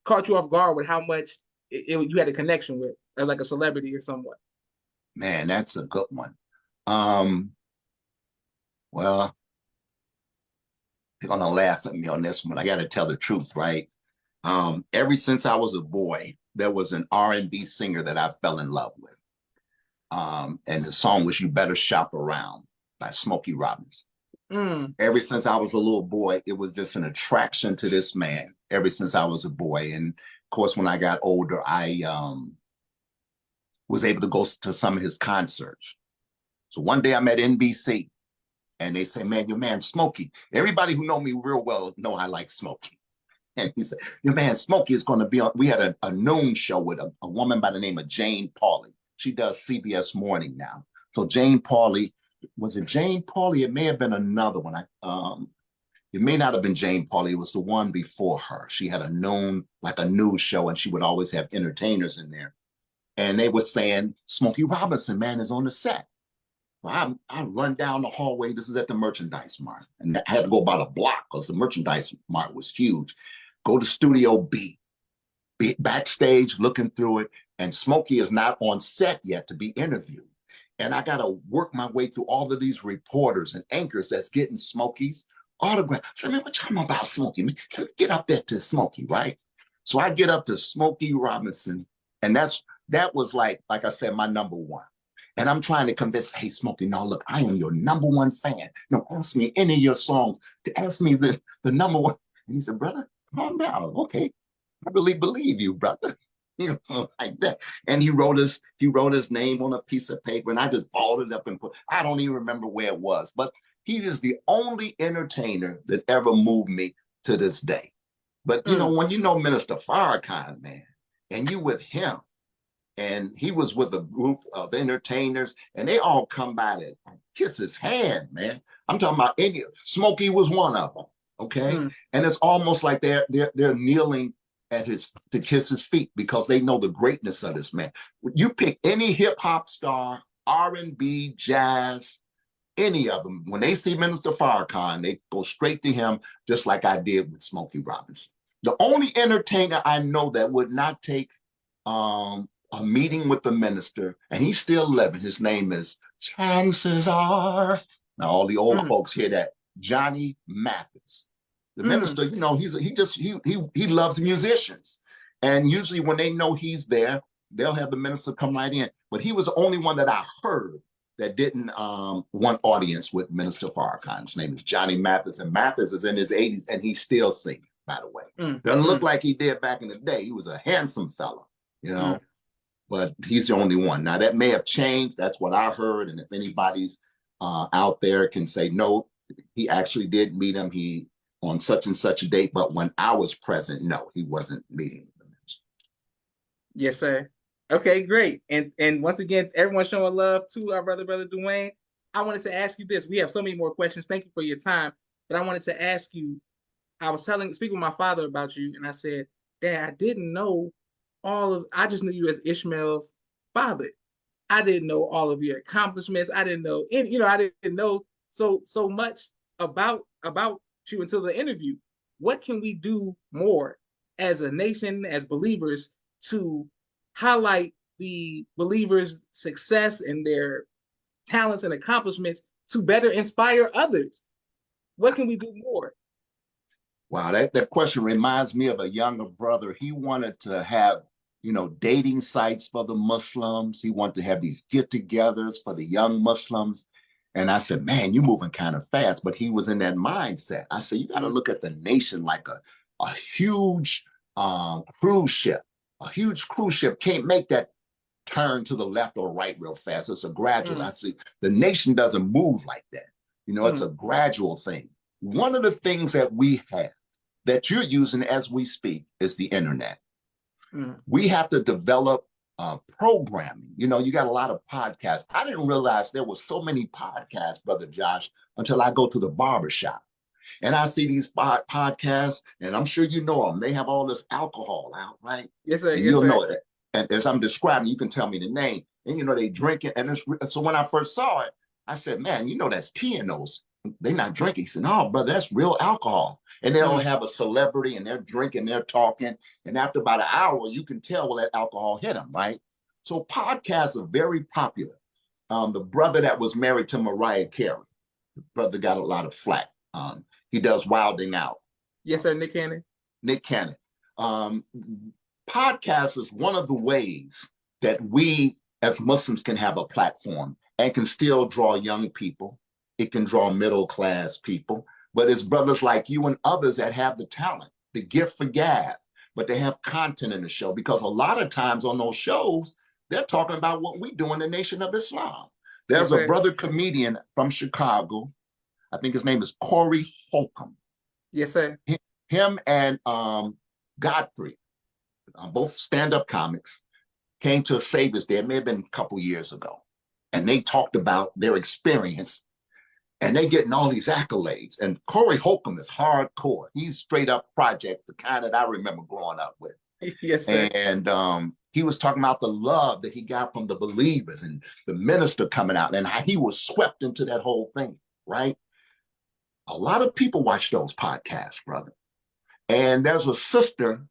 caught you off guard with how much you had a connection with, or like a celebrity or someone? Man, that's a good one. Well, they're gonna laugh at me on this one. I got to tell the truth, right? Ever since I was a boy, there was an R&B singer that I fell in love with. And the song was You Better Shop Around by Smokey Robinson. Ever since I was a little boy, it was just an attraction to this man ever since I was a boy. And of course, when I got older, I was able to go to some of his concerts. So one day I'm at NBC and they say, man, your man Smokey. Everybody who know me real well know I like Smokey. And he said, your man Smokey is going to be on. We had a noon show with a woman by the name of Jane Pauley. She does CBS Morning now. So Jane Pauley, was it Jane Pauley? It may have been another one. It may not have been Jane Pauley. It was the one before her. She had a noon, like a news show, and she would always have entertainers in there. And they were saying, Smokey Robinson, man, is on the set. Well, I run down the hallway. This is at the Merchandise Mart. And I had to go about a block because the Merchandise Mart was huge. Go to Studio B, backstage, looking through it. And Smokey is not on set yet to be interviewed. And I got to work my way through all of these reporters and anchors that's getting Smokey's autograph. I said, man, what you talking about Smokey? Man, can we get up there to Smokey, right? So I get up to Smokey Robinson. And that was like I said, my number one. And I'm trying to convince, hey, Smokey, no, look, I am your number one fan. No, ask me any of your songs. To ask me the number one. And he said, brother, calm down. Okay. I really believe you, brother. You know, like that. And he wrote his name on a piece of paper, and I just balled it up and I don't even remember where it was. But he is the only entertainer that ever moved me to this day. But you know, when you know Minister Farrakhan, man, and you with him, and he was with a group of entertainers, and they all come by to kiss his hand, man. I'm talking about Smokey was one of them, okay? And it's almost like they're kneeling at to kiss his feet because they know the greatness of this man. You pick any hip hop star, R&B, jazz, any of them, when they see Minister Farrakhan, they go straight to him, just like I did with Smokey Robinson. The only entertainer I know that would not take a meeting with the minister, and he's still living. His name is Chances Are. Now all the old folks hear that. Johnny Mathis. The minister, you know, he loves musicians, and usually when they know he's there, they'll have the minister come right in. But he was the only one that I heard that didn't want audience with Minister Farrakhan. His name is Johnny Mathis, and Mathis is in his 80s, and he's still singing. By the way, doesn't look like he did back in the day. He was a handsome fella, you know. But he's the only one. Now, that may have changed. That's what I heard. And if anybody's out there can say, no, he actually did meet him. He on such and such a date. But when I was present, no, he wasn't meeting with the minister. Yes, sir. Okay, great. And once again, everyone showing love to our brother Duane. I wanted to ask you this. We have so many more questions. Thank you for your time. But I wanted to ask you, I was speaking with my father about you, and I said, Dad, I didn't know I just knew you as Ishmael's father. I didn't know all of your accomplishments. I didn't know I didn't know so much about you until the interview. What can we do more as a nation, as believers, to highlight the believers' success and their talents and accomplishments to better inspire others? What can we do more? Wow, that question reminds me of a younger brother. He wanted to have, you know, dating sites for the Muslims. He wanted to have these get-togethers for the young Muslims. And I said, man, you're moving kind of fast. But he was in that mindset. I said, you got to look at the nation like a huge cruise ship. A huge cruise ship can't make that turn to the left or right real fast. It's a gradual. I see the nation doesn't move like that. You know, it's a gradual thing. One of the things that we have that you're using as we speak is the internet. We have to develop programming. You know, you got a lot of podcasts. I didn't realize there were so many podcasts, Brother Josh, until I go to the barbershop. And I see these podcasts, and I'm sure you know them. They have all this alcohol out, right? Yes, sir. And you'll know it. And as I'm describing, you can tell me the name. And, you know, they drink it. And so when I first saw it, I said, man, you know, that's tea in those. They're not drinking. He said, no, brother, that's real alcohol. And they'll have a celebrity, and they're drinking, they're talking. And after about an hour, you can tell where that alcohol hit them, right? So podcasts are very popular. The brother that was married to Mariah Carey, the brother got a lot of flack. He does Wilding Out. Yes, sir, Nick Cannon. Nick Cannon. Podcast is one of the ways that we as Muslims can have a platform and can still draw young people It can draw middle class people, but it's brothers like you and others that have the talent, the gift for gab, but they have content in the show, because a lot of times on those shows, they're talking about what we do in the Nation of Islam. Yes, There's a sir. brother comedian from Chicago. I think his name is Corey Holcomb. Yes, sir. Him and Godfrey, both stand-up comics, came to a Savior's Day. It may have been a couple years ago. And they talked about their experience, and they getting all these accolades. And Corey Holcomb is hardcore. He's straight up projects, the kind that I remember growing up with. Yes, sir. And he was talking about the love that he got from the believers and the minister coming out, and how he was swept into that whole thing, right? A lot of people watch those podcasts, brother. And there's a sister,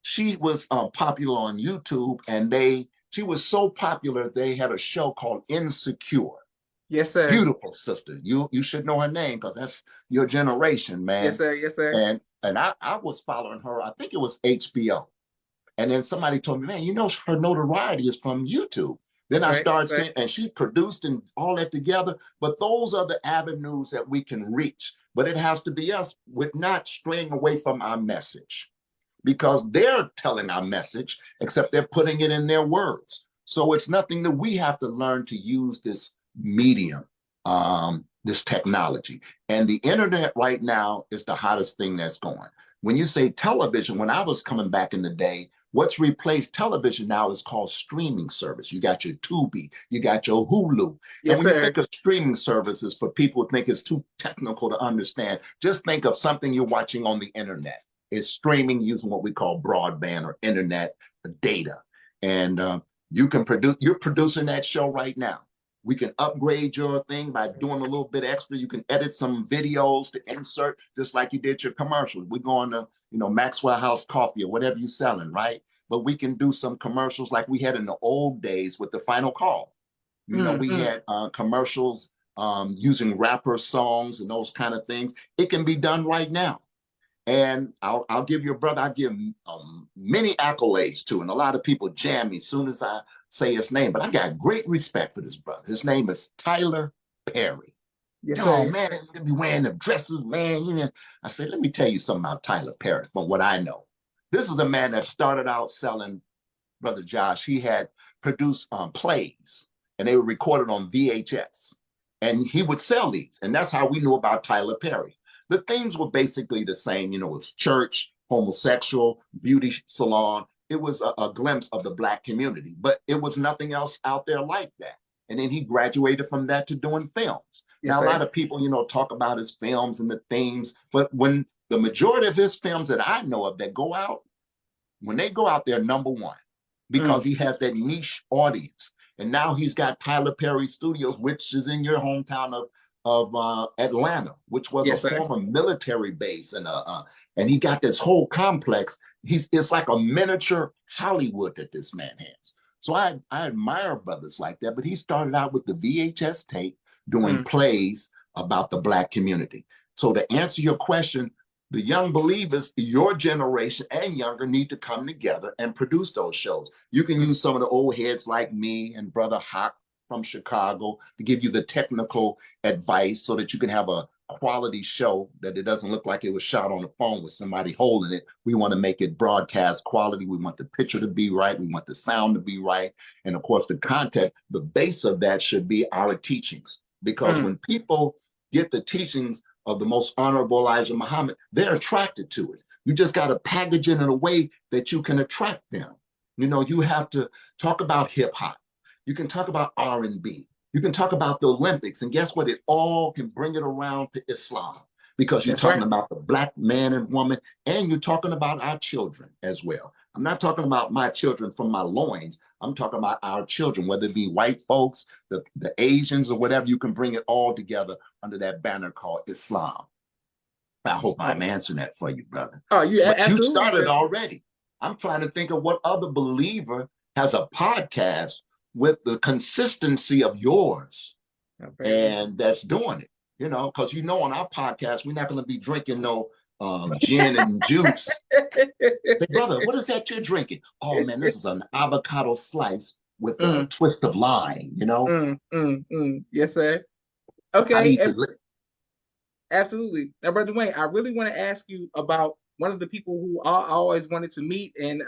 she was popular on YouTube, and she was so popular, they had a show called Insecure. Yes, sir. Beautiful sister. You should know her name, because that's your generation, man. Yes, sir. Yes, sir. And I was following her. I think it was HBO. And then somebody told me, man, you know, her notoriety is from YouTube. Then I started seeing, and she produced and all that together. But those are the avenues that we can reach. But it has to be us with not straying away from our message, because they're telling our message, except they're putting it in their words. So it's nothing that we have to learn to use this medium, this technology. And the internet right now is the hottest thing that's going. When you say television, when I was coming back in the day, what's replaced television now is called streaming service. You got your Tubi, you got your Hulu. Yes, and when sir. you think of streaming services, for people who think it's too technical to understand, just think of something you're watching on the internet. It's streaming using what we call broadband or internet data. And you're producing that show right now. We can upgrade your thing by doing a little bit extra. You can edit some videos to insert, just like you did your commercials. We're going to, Maxwell House Coffee or whatever you're selling, right? But we can do some commercials like we had in the old days with the Final Call. We had commercials using rapper songs and those kind of things. It can be done right now. And I'll give your brother, I give many accolades to, and a lot of people jam me as soon as I say his name, but I got great respect for this brother. His name is Tyler Perry. Yes, oh, man, they be wearing the dresses, man. I said, let me tell you something about Tyler Perry from what I know. This is a man that started out selling, Brother Josh, he had produced plays, and they were recorded on VHS. And he would sell these, and that's how we knew about Tyler Perry. The themes were basically the same. It was church, homosexual, beauty salon. It was a glimpse of the Black community, but it was nothing else out there like that. And then he graduated from that to doing films. Yes, now, a lot of people, talk about his films and the themes, but when the majority of his films that I know of that go out, when they go out, they're number one, because he has that niche audience. And now he's got Tyler Perry Studios, which is in your hometown of Atlanta, which was a former military base, and he got this whole complex. It's like a miniature Hollywood that this man has. So I admire brothers like that, but he started out with the VHS tape doing plays about the Black community. So to answer your question, the young believers, your generation and younger, need to come together and produce those shows. You can use some of the old heads like me and Brother Hawk from Chicago to give you the technical advice so that you can have a quality show, that it doesn't look like it was shot on the phone with somebody holding it. We want to make it broadcast quality. We want the picture to be right. We want the sound to be right. And of course, the content, the base of that should be our teachings. Because when people get the teachings of the most honorable Elijah Muhammad, they're attracted to it. You just got to package it in a way that you can attract them. You have to talk about hip hop. You can talk about R&B. You can talk about the Olympics. And guess what? It all can bring it around to Islam, because you're talking about the Black man and woman, and you're talking about our children as well. I'm not talking about my children from my loins. I'm talking about our children, whether it be white folks, the Asians, or whatever. You can bring it all together under that banner called Islam. I hope I'm answering that for you, brother. Oh, yeah, but you started already. I'm trying to think of what other believer has a podcast with the consistency of yours, and that's doing it, because on our podcast, we're not going to be drinking no gin and juice. Say, brother, what is that you're drinking? Oh man, this is an avocado slice with a twist of lime, Yes, sir. I Okay, need to live. absolutely. Now, Brother Duane, I really want to ask you about one of the people who I always wanted to meet. And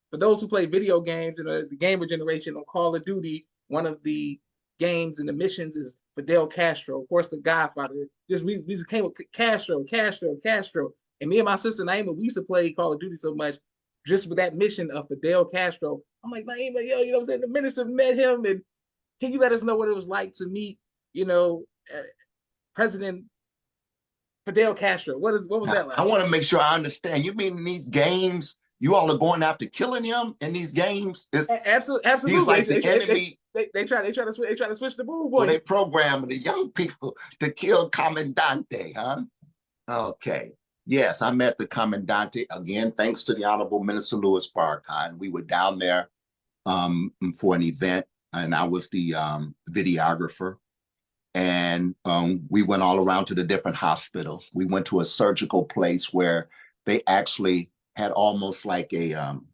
for those who play video games and the gamer generation on Call of Duty, one of the games and the missions is Fidel Castro, of course, the Godfather. Just we came with Castro, Castro, Castro. And me and my sister Naima, we used to play Call of Duty so much just with that mission of Fidel Castro. I'm like, Naima, yo, you know what I'm saying? The minister met him. And can you let us know what it was like to meet, you know, President Fidel Castro? What was Now, that I like? want to make sure I understand. You mean in these games, you all are going after killing him in these games? Absolutely, He's absolutely. like the enemy. They try to switch the move So on they you. program the young people to kill Commandante, huh? Okay. Yes, I met the Commandante again, thanks to the Honorable Minister Louis Farrakhan. We were down there for an event, and I was the videographer. And we went all around to the different hospitals. We went to a surgical place where they actually had almost like a, um,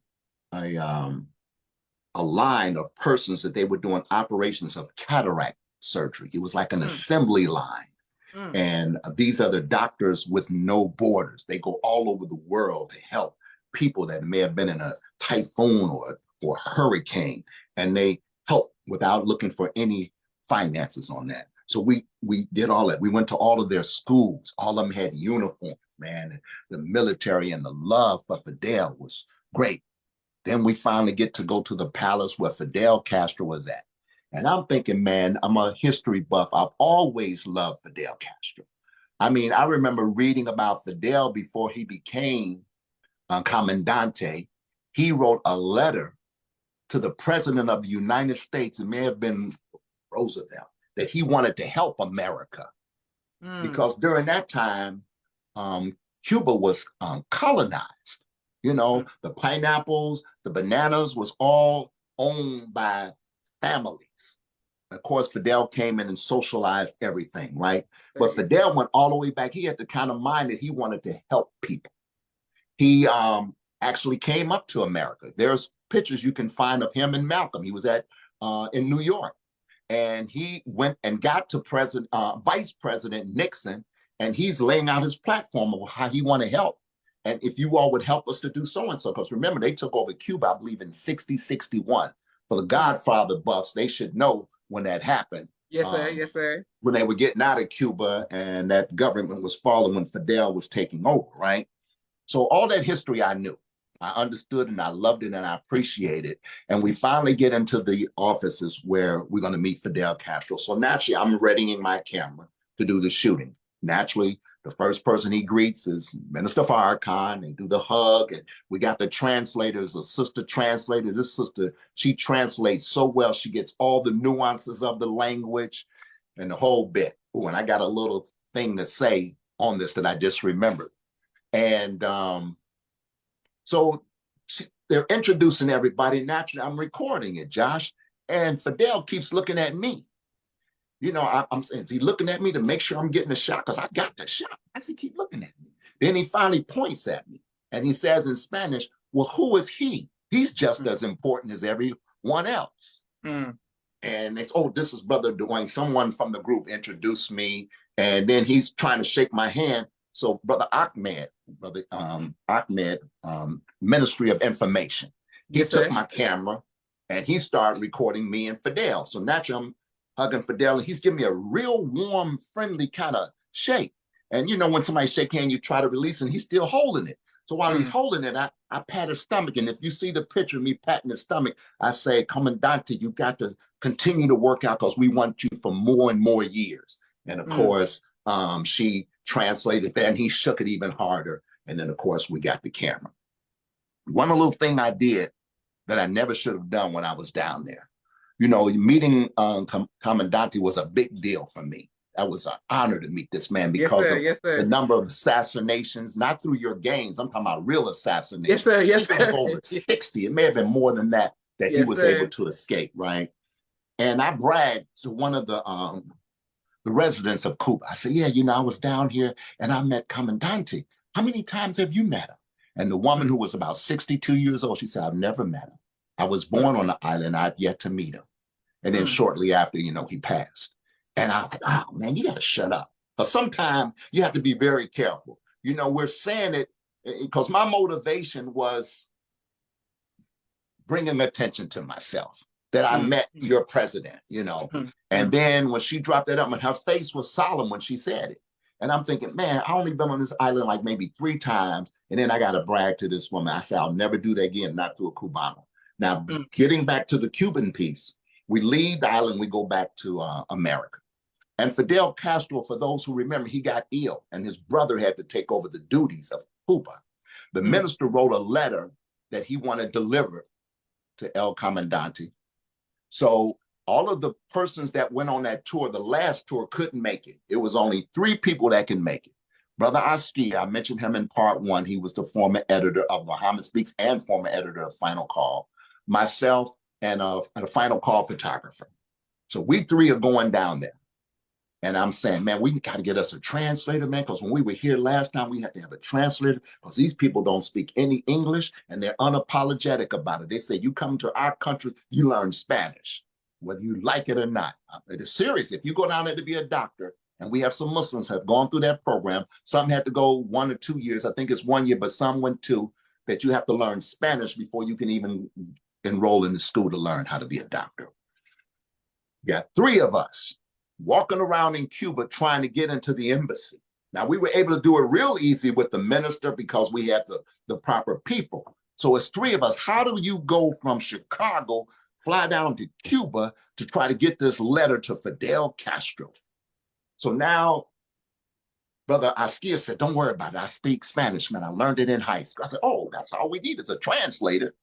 a line of persons that they were doing operations of cataract surgery. It was like an Mm, assembly line. mm, And these are the doctors with no borders. They go all over the world to help people that may have been in a typhoon or hurricane, and they help without looking for any finances on that. So we did all that. We went to all of their schools. All of them had uniforms, man. The military and the love for Fidel was great. Then we finally get to go to the palace where Fidel Castro was at. And I'm thinking, man, I'm a history buff. I've always loved Fidel Castro. I mean, I remember reading about Fidel before he became Commandante. He wrote a letter to the President of the United States, it may have been Roosevelt, that he wanted to help America. mm. Because during that time, Cuba was colonized. You know, Mm. the pineapples, the bananas was all owned by families. Of course, Fidel came in and socialized everything, right? But Yes, sir. Fidel went all the way back. He had the kind of mind that he wanted to help people. He actually came up to America. There's pictures you can find of him and Malcolm. He was at in New York, and he went and got to Vice President Nixon, and he's laying out his platform of how he want to help. And if you all would help us to do so and so, because remember, they took over Cuba, I believe, in 60, 61. For the Mm. Godfather buffs, they should know when that happened. Yes, sir. Yes, sir. When they were getting out of Cuba and that government was falling when Fidel was taking over, right? So all that history I knew. I understood and I loved it and I appreciated it. And we finally get into the offices where we're going to meet Fidel Castro. So naturally, I'm readying my camera to do the shooting. Naturally, the first person he greets is Minister Farrakhan. They do the hug, and we got the translators, a sister translator. This sister, she translates so well. She gets all the nuances of the language and the whole bit. Ooh, and I got a little thing to say on this that I just remembered. And so they're introducing everybody. Naturally, I'm recording it, Josh. And Fidel keeps looking at me. You know, I'm saying, is he looking at me to make sure I'm getting the shot? Because I got the shot. I said, keep looking at me. Then he finally points at me and he says in Spanish, well, who is he? He's just Mm. as important as everyone else. Mm. And it's, oh, this is Brother Duane. Someone from the group introduced me. And then he's trying to shake my hand. So Brother Ahmed, Ministry of Information, he Yes, took sir. my camera and he started recording me and Fidel. So naturally I'm hugging Fidel and he's giving me a real warm, friendly kind of shake. And you know, when somebody shake hand, you try to release and he's still holding it. So while he's Mm. holding it, I pat his stomach. And if you see the picture of me patting his stomach, I say, Commandante, you got to continue to work out because we want you for more and more years. And of Mm. course, she translated that and he shook it even harder. And then, of course, we got the camera. One little thing I did that I never should have done when I was down there. You know, meeting Commandante was a big deal for me. That was an honor to meet this man Yes, because sir. of Yes, the sir. number of assassinations, not through your games. I'm talking about real Yes, assassinations. sir. I Yes, think it was sir. over 60. It may have been more than that he Yes, was able sir. to escape, right? And I bragged to one of the residents of Cuba. I said, yeah, you know, I was down here and I met Commandante. How many times have you met him? And the woman Mm. who was about 62 years old, she said, I've never met him. I was Mm. born on the island. I've yet to meet him. And then Mm. shortly after, you know, he passed. And I'm like, oh man, you got to shut up. Because sometimes you have to be very careful. You know, we're saying it because my motivation was bringing attention to myself that I met your president, you know. And then when she dropped that up, and her face was solemn when she said it. And I'm thinking, man, I only been on this island like maybe 3 times. And then I got to brag to this woman. I said, I'll never do that again, not to a Cubano. Now, getting back to the Cuban piece, we leave the island, we go back to America. And Fidel Castro, for those who remember, he got ill and his brother had to take over the duties of Cuba. The minister wrote a letter that he wanted delivered to El Comandante. So all of the persons that went on that tour, the last tour, couldn't make it. It was only 3 people that can make it. Brother Askia, I mentioned him in part 1. He was the former editor of Muhammad Speaks and former editor of Final Call. Myself and a Final Call photographer. So we 3 are going down there. And I'm saying, man, we got to get us a translator, man, because when we were here last time, we had to have a translator because these people don't speak any English and they're unapologetic about it. They say, you come to our country, you learn Spanish, whether you like it or not. It is serious. If you go down there to be a doctor, and we have some Muslims have gone through that program, some had to go 1 or 2 years. I think it's 1 year, but some went 2, that you have to learn Spanish before you can even enroll in the school to learn how to be a doctor. You got 3 of us walking around in Cuba trying to get into the embassy. Now, we were able to do it real easy with the minister because we had the proper people. So it's 3 of us. How do you go from Chicago, fly down to Cuba to try to get this letter to Fidel Castro? So now, Brother Askia said, don't worry about it. I speak Spanish, man. I learned it in high school. I said, oh, that's all we need is a translator.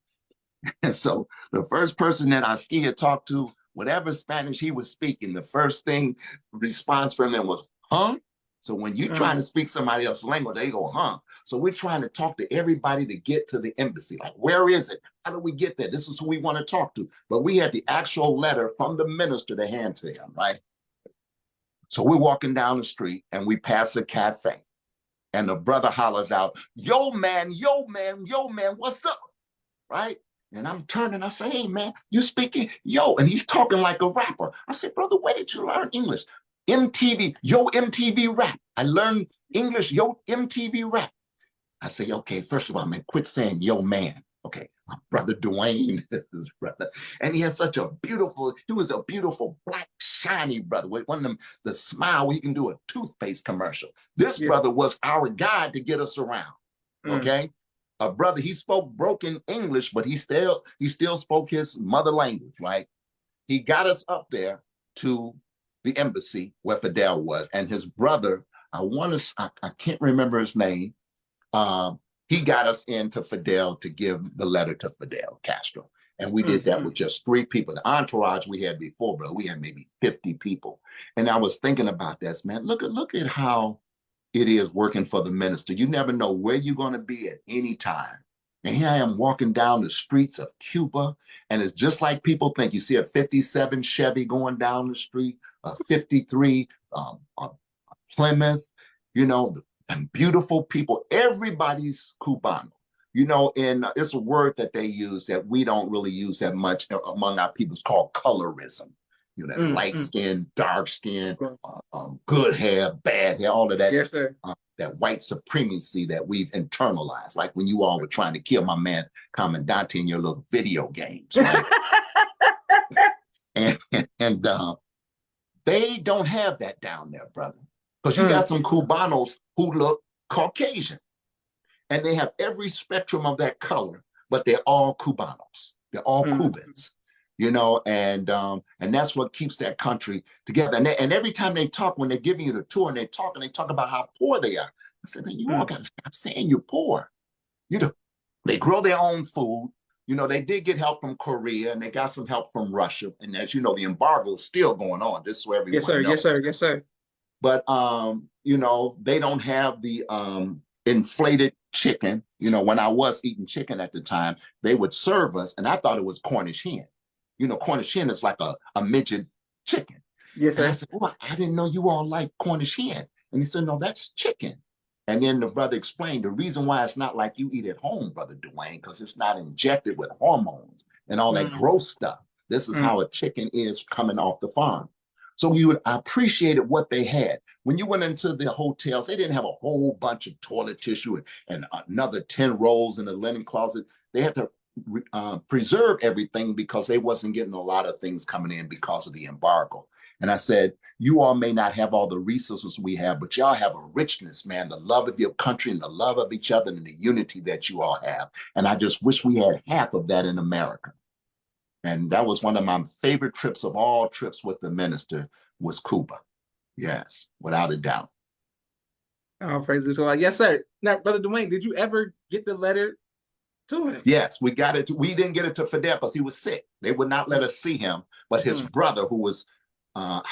And so the first person that Askia talked to, whatever Spanish he was speaking, the first thing response from them was, huh? So when you're trying to speak somebody else's language, they go, huh? So we're trying to talk to everybody to get to the embassy. Like, where is it? How do we get there? This is who we want to talk to. But we had the actual letter from the minister to hand to him, right? So we're walking down the street and we pass a cafe. And the brother hollers out, yo, man, what's up? Right? And I'm turning, I say, hey, man, you speaking? Yo, and he's talking like a rapper. I said, brother, where did you learn English? MTV, yo, MTV rap. I learned English, yo, MTV rap. I say, okay, first of all, man, quit saying yo, man. Okay, my brother Duane, his brother. And he had such a beautiful, he was a beautiful black, shiny brother with one of them, the smile where he can do a toothpaste commercial. This brother was our guide to get us around, okay? A brother, he spoke broken English, but he still spoke his mother language, right? He got us up there to the embassy where Fidel was, and his brother, I can't remember his name. He got us into Fidel to give the letter to Fidel Castro. And we did that with just 3 people. The entourage we had before, bro, we had maybe 50 people. And I was thinking about this, man. Look at how it is working for the minister. You never know where you're going to be at any time. And here I am walking down the streets of Cuba, and it's just like people think. You see a 57 Chevy going down the street, a 53 a Plymouth, you know, and beautiful people. Everybody's Cubano. You know, and it's a word that they use that we don't really use that much among our people. It's called colorism. You know, light skin, dark skin, good hair, bad hair, all of that. Yes, sir. That white supremacy that we've internalized, like when you all were trying to kill my man Commandante in your little video games, right? and they don't have that down there, brother. Because you got some Cubanos who look Caucasian. And they have every spectrum of that color, but they're all Cubanos. They're all Cubans. You know, and that's what keeps that country together. And every time they talk, when they're giving you the tour and they talk about how poor they are. I said, man, you all got to stop saying you're poor. You know, they grow their own food. You know, they did get help from Korea and they got some help from Russia. And as you know, the embargo is still going on. This is where everyone knows. Yes, sir. But, you know, they don't have the inflated chicken. You know, when I was eating chicken at the time, they would serve us, and I thought it was Cornish hen. You know, Cornish hen is like a midget chicken. Yes, sir. And I said, well, I didn't know you all like Cornish hen. And he said, no, that's chicken. And then the brother explained the reason why it's not like you eat at home, Brother Duane, because it's not injected with hormones and all that gross stuff. This is how a chicken is coming off the farm. So I appreciated what they had. When you went into the hotels, they didn't have a whole bunch of toilet tissue and another 10 rolls in the linen closet. They had to preserve everything because they wasn't getting a lot of things coming in because of the embargo. And I said, you all may not have all the resources we have, but y'all have a richness, man, the love of your country and the love of each other and the unity that you all have. And I just wish we had half of that in America. And that was one of my favorite trips of all trips with the minister was Cuba. Yes, without a doubt. Oh, praise the Lord. Yes, sir. Now, Brother Duane, did you ever get the letter to him? Yes, we got it. We didn't get it to Fidel because he was sick. They would not let us see him. But his brother, who was, I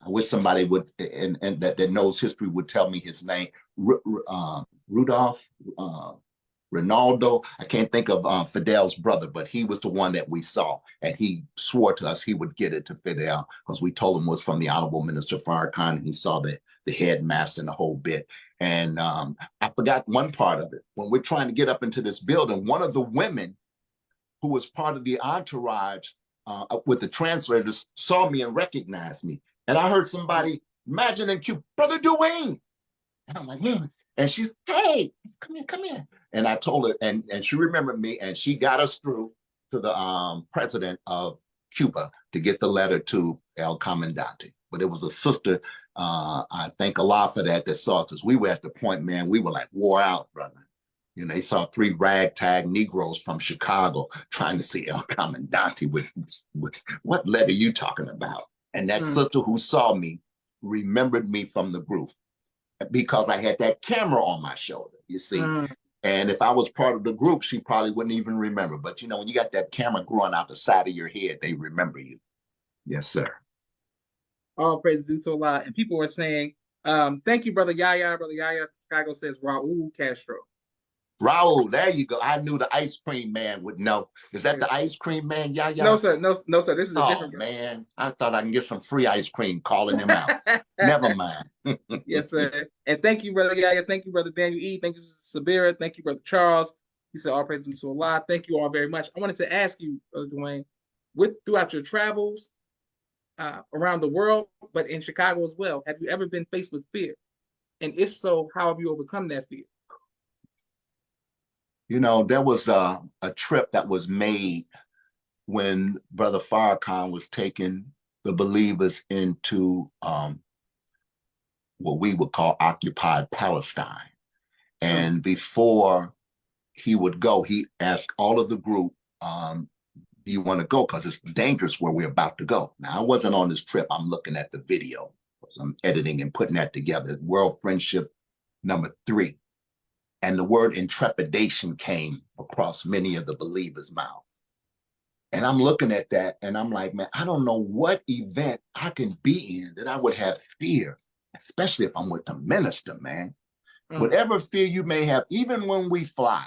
wish somebody would, and that knows history would tell me his name, Rudolph, Ronaldo. I can't think of Fidel's brother, but he was the one that we saw. And he swore to us he would get it to Fidel because we told him it was from the Honorable Minister Farrakhan, and he saw the headmaster and the whole bit. And I forgot one part of it. When we're trying to get up into this building, one of the women who was part of the entourage with the translators saw me and recognized me. And I heard somebody, imagine in Cuba, Brother Duane. And I'm like, and she's, hey, come here. And I told her, and she remembered me, and she got us through to the president of Cuba to get the letter to El Comandante. But it was a sister, I thank Allah for that saw us. We were at the point, man, we were like wore out, brother. You know, they saw 3 ragtag Negroes from Chicago trying to see El Comandante with what letter you talking about? And that sister who saw me remembered me from the group because I had that camera on my shoulder, you see. And if I was part of the group, she probably wouldn't even remember. But, you know, when you got that camera growing out the side of your head, they remember you. Yes, sir. All praise due to Allah. And people were saying, thank you, Brother Yaya. Brother Yaya from Chicago says Raul Castro. Raul, there you go. I knew the ice cream man would know. Is that the ice cream man, Yaya? No, sir. No, sir. This is a different guy. Man. I thought I can get some free ice cream calling him out. Never mind. Yes, sir. And thank you, Brother Yaya. Thank you, Brother Daniel E. Thank you, Sabira. Thank you, Brother Charles. He said, all praise to Allah. Thank you all very much. I wanted to ask you, Brother Duane, throughout your travels around the world, but in Chicago as well, have you ever been faced with fear? And if so, how have you overcome that fear? You know, there was a trip that was made when Brother Farrakhan was taking the believers into what we would call occupied Palestine. And before he would go, he asked all of the group, do you want to go? Because it's dangerous where we're about to go. Now, I wasn't on this trip. I'm looking at the video. I'm editing and putting that together. World Friendship #3. And the word intrepidation came across many of the believers' mouths. And I'm looking at that and I'm like, man, I don't know what event I can be in that I would have fear, especially if I'm with the minister, man. Whatever fear you may have, even when we fly,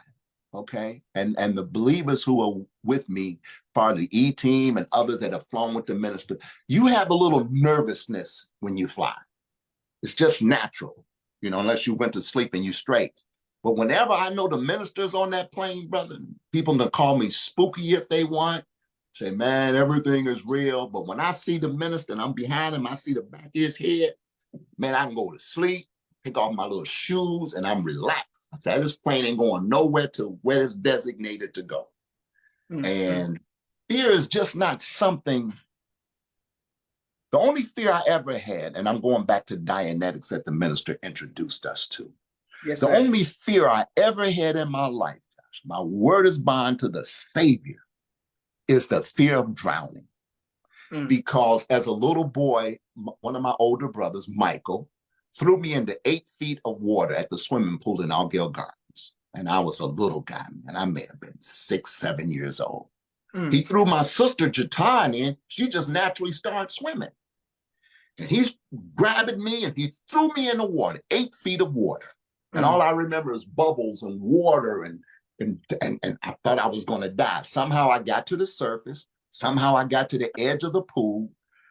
okay? And the believers who are with me, part of the E-team and others that have flown with the minister, you have a little nervousness when you fly. It's just natural, you know, unless you went to sleep and you straight. But whenever I know the minister's on that plane, brother, people can call me spooky if they want. Say, man, everything is real. But when I see the minister and I'm behind him, I see the back of his head, man, I can go to sleep, pick off my little shoes, and I'm relaxed. I say, this plane ain't going nowhere to where it's designated to go. And fear is just not something. The only fear I ever had, and I'm going back to Dianetics that the minister introduced us to. Yes, the sir. only fear I ever had in my life, Josh, my word is bond to the Savior, is the fear of drowning. Because as a little boy, one of my older brothers, Michael, threw me into 8 feet of water at the swimming pool in Argyle Gardens. And I was a little guy, and I may have been 6, 7 years old. He threw my sister Jatan in. She just naturally started swimming. And he's grabbing me and he threw me in the water, 8 feet of water. And all I remember is bubbles and water, and I thought I was going to die. Somehow I got to the surface. Somehow I got to the edge of the pool.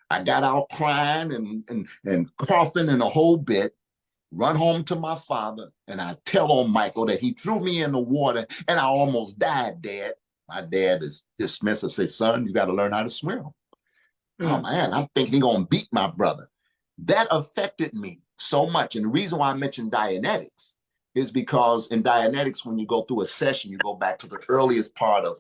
I got out crying and coughing and a whole bit, run home to my father, and I tell on Michael that he threw me in the water and I almost died, Dad. My dad is dismissive, say, son, you got to learn how to swim. Oh man, I think he gonna beat my brother. That affected me so much. And the reason why I mentioned Dianetics is because in Dianetics, when you go through a session, you go back to the earliest part of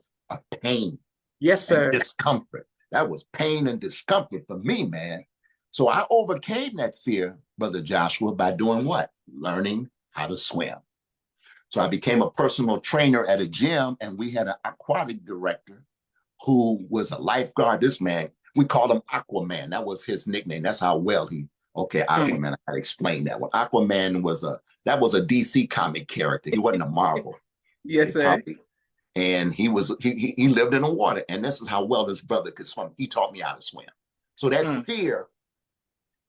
pain Yes, and sir. discomfort. That was pain and discomfort for me, man. So I overcame that fear, Brother Joshua, by doing what? Learning how to swim. So I became a personal trainer at a gym, and we had an aquatic director who was a lifeguard. This man, we called him Aquaman. That was his nickname. That's how well okay, Aquaman, I gotta explain that one. Aquaman was a DC comic character. He wasn't a Marvel. Yes, sir. And he lived in the water. And this is how well this brother could swim. He taught me how to swim. So that fear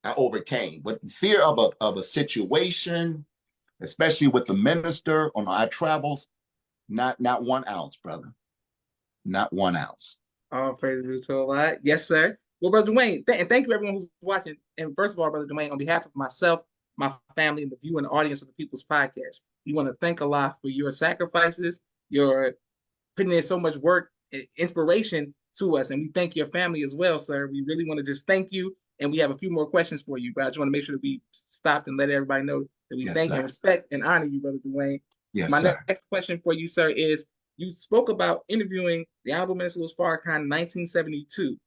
I overcame. But fear of a situation, especially with the minister on our travels, not 1 ounce, brother. Not 1 ounce. All praise to Allah. Yes, sir. Well, Brother Duane, and thank you everyone who's watching. And first of all, Brother Duane, on behalf of myself, my family, and the viewing audience of the People's Podcast, we want to thank Allah for your sacrifices, your putting in so much work and inspiration to us. And we thank your family as well, sir. We really want to just thank you. And we have a few more questions for you, but I just want to make sure that we stopped and let everybody know that we thank and respect and honor you, Brother Duane. Yes, my sir. Next question for you, sir, is you spoke about interviewing the Honorable Minister Louis Farrakhan in 1972.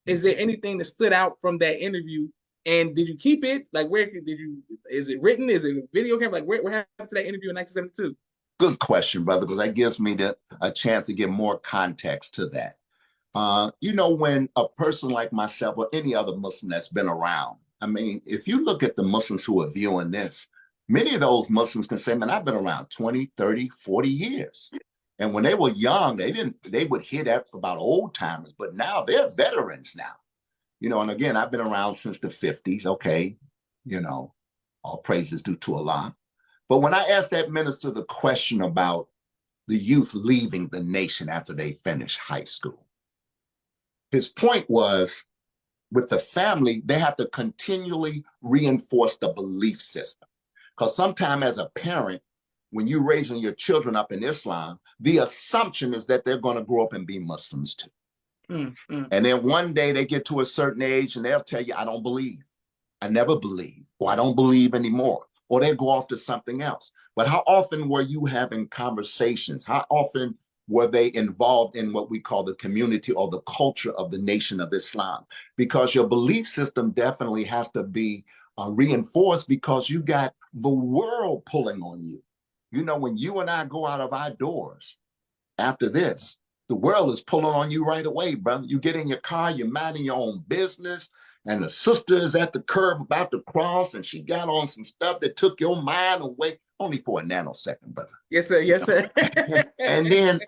Is there anything that stood out from that interview? And did you keep it? Like, where did you? Is it written? Is it a video camera? Like, what happened to that interview in 1972? Good question, brother, because that gives me a chance to give more context to that. When a person like myself or any other Muslim that's been around, I mean, if you look at the Muslims who are viewing this, many of those Muslims can say, man, I've been around 20, 30, 40 years. And when they were young, they would hear that about old timers, but now they're veterans now. And again, I've been around since the 50s. Okay. All praises due to Allah. But when I asked that minister the question about the youth leaving the nation after they finish high school, his point was, with the family, they have to continually reinforce the belief system. Because sometimes as a parent, when you're raising your children up in Islam, the assumption is that they're going to grow up and be Muslims too. And then one day they get to a certain age and they'll tell you, I don't believe. I never believed, or I don't believe anymore. Or they go off to something else. But how often were you having conversations? How often were they involved in what we call the community or the culture of the Nation of Islam? Because your belief system definitely has to be reinforced, because you got the world pulling on you. When you and I go out of our doors after this, the world is pulling on you right away, brother. You get in your car, you're minding your own business, and the sister is at the curb about to cross, and she got on some stuff that took your mind away, only for a nanosecond, brother. Yes, sir. Yes, sir. And then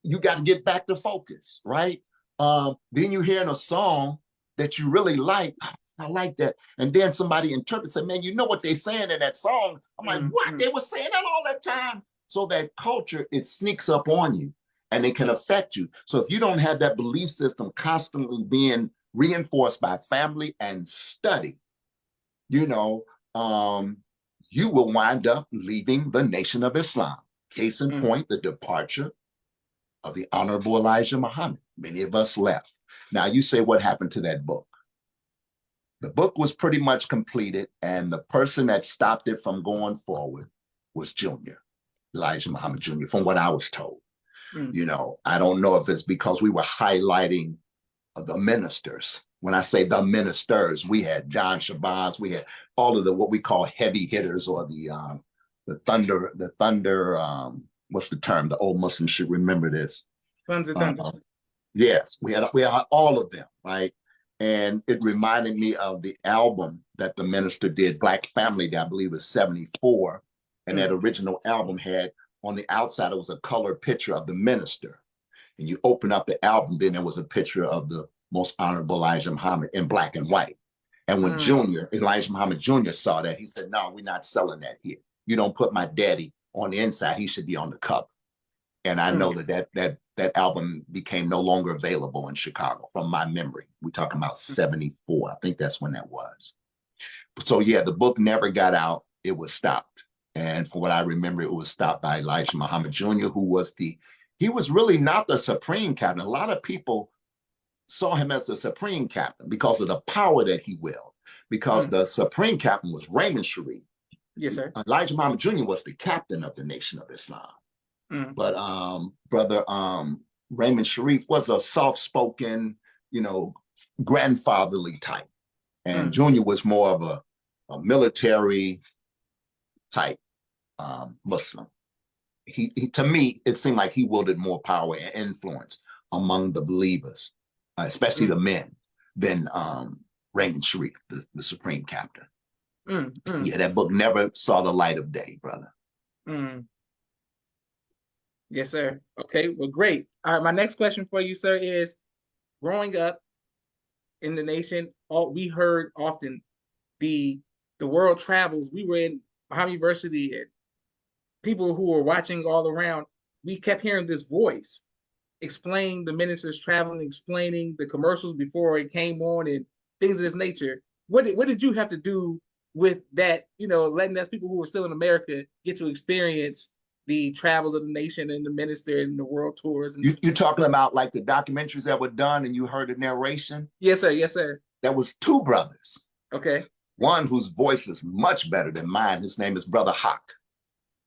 you got to get back to focus, right? Then you're hearing a song that you really like. I like that. And then somebody interprets it, man, you know what they're saying in that song. I'm like, what? They were saying that all that time. So that culture, it sneaks up on you and it can affect you. So if you don't have that belief system constantly being reinforced by family and study, you will wind up leaving the Nation of Islam. Case in point, the departure of the Honorable Elijah Muhammad. Many of us left. Now you say, what happened to that book? The book was pretty much completed, and the person that stopped it from going forward was Elijah Muhammad Jr., from what I was told. I don't know if it's because we were highlighting the ministers. When I say the ministers, we had John Shabazz, we had all of the what we call heavy hitters, or the thunder. What's the term? The old Muslims should remember this. Sons of Thunder. Yes, we had all of them, right? And it reminded me of the album that the minister did, Black Family Day, I believe it was 74. And that original album had, on the outside, it was a color picture of the minister. And you open up the album, then there was a picture of the Most Honorable Elijah Muhammad in black and white. And when Elijah Muhammad Jr. saw that, he said, no, we're not selling that here. You don't put my daddy on the inside, he should be on the cover. And I know that album became no longer available in Chicago, from my memory. We're talking about 74. I think that's when that was. So yeah, the book never got out. It was stopped. And from what I remember, it was stopped by Elijah Muhammad Jr., he was really not the supreme captain. A lot of people saw him as the supreme captain because of the power that he wielded. Because the supreme captain was Raymond Sharif. Yes, sir. Elijah Muhammad Jr. was the captain of the Nation of Islam. But brother Raymond Sharif was a soft-spoken, grandfatherly type. And Junior was more of a military type Muslim. He to me, it seemed like he wielded more power and influence among the believers, especially the men, than Raymond Sharif, the supreme captain. Yeah, that book never saw the light of day, brother. Yes, sir. Okay, well, great. All right, my next question for you, sir, is growing up in the nation, we heard often the world travels. We were in Muhammad University, and people who were watching all around, we kept hearing this voice explaining the ministers traveling, explaining the commercials before it came on, and things of this nature. What did you have to do with that? Letting us people who were still in America get to experience the travels of the nation and the minister and the world tours. And you're talking about like the documentaries that were done and you heard the narration? Yes, sir. Yes, sir. There was two brothers. Okay. One whose voice is much better than mine. His name is Brother Hawk.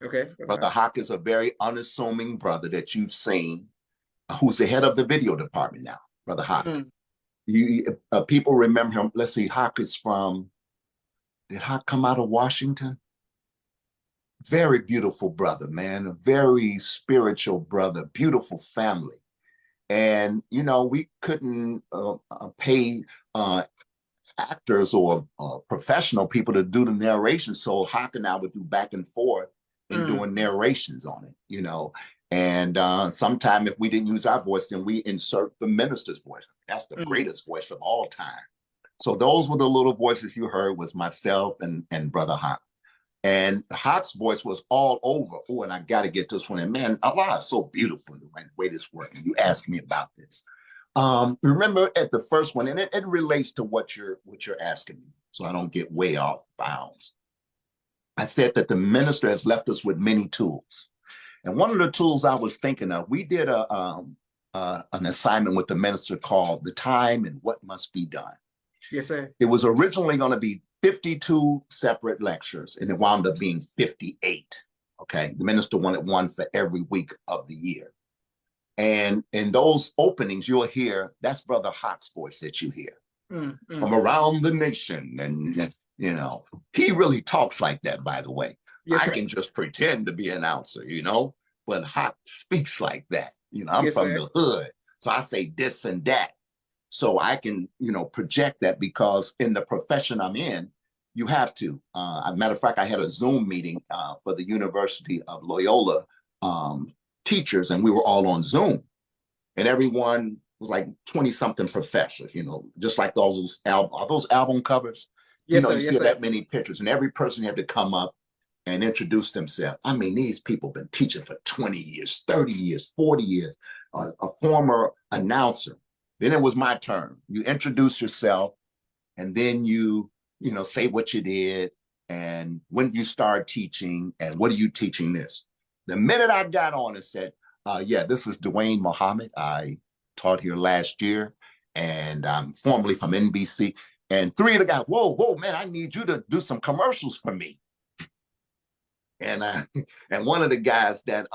Okay. Brother Hawk is a very unassuming brother that you've seen, who's the head of the video department now, Brother Hawk. People remember him. Let's see, Hawk is from, did Hawk come out of Washington? Very beautiful brother, man, a very spiritual brother, beautiful family. And, we couldn't pay actors or professional people to do the narration. So Hawk and I would do back and forth and doing narrations on it, And sometime if we didn't use our voice, then we insert the minister's voice. That's the greatest voice of all time. So those were the little voices you heard, was myself and Brother Hawk. And Hawk's voice was all over. Oh, and I got to get this one. And man, Allah is so beautiful the way this works. You asked me about this. Remember at the first one, and it relates to what you're asking me, so I don't get way off bounds. I said that the minister has left us with many tools. And one of the tools I was thinking of, we did an assignment with the minister called The Time and What Must Be Done. Yes, sir. It was originally going to be 52 separate lectures, and it wound up being 58. Okay. The minister wanted one for every week of the year. And in those openings, you'll hear, that's Brother Hawk's voice that you hear. From around the nation. And, he really talks like that, by the way. Yes, I can just pretend to be an announcer, but Hawk speaks like that. I'm from the hood. So I say this and that. So I can, project that, because in the profession I'm in, you have to. As a matter of fact, I had a Zoom meeting for the University of Loyola teachers, and we were all on Zoom. And everyone was like 20-something professors, just like all those album covers. Yes, you see that many pictures, and every person had to come up and introduce themselves. I mean, these people have been teaching for 20 years, 30 years, 40 years, a former announcer. Then it was my turn. You introduce yourself, and then you say what you did, and when you start teaching, and what are you teaching this? The minute I got on and said, this is Duane Muhammad. I taught here last year, and I'm formerly from NBC. And three of the guys, whoa, man, I need you to do some commercials for me. And one of the guys that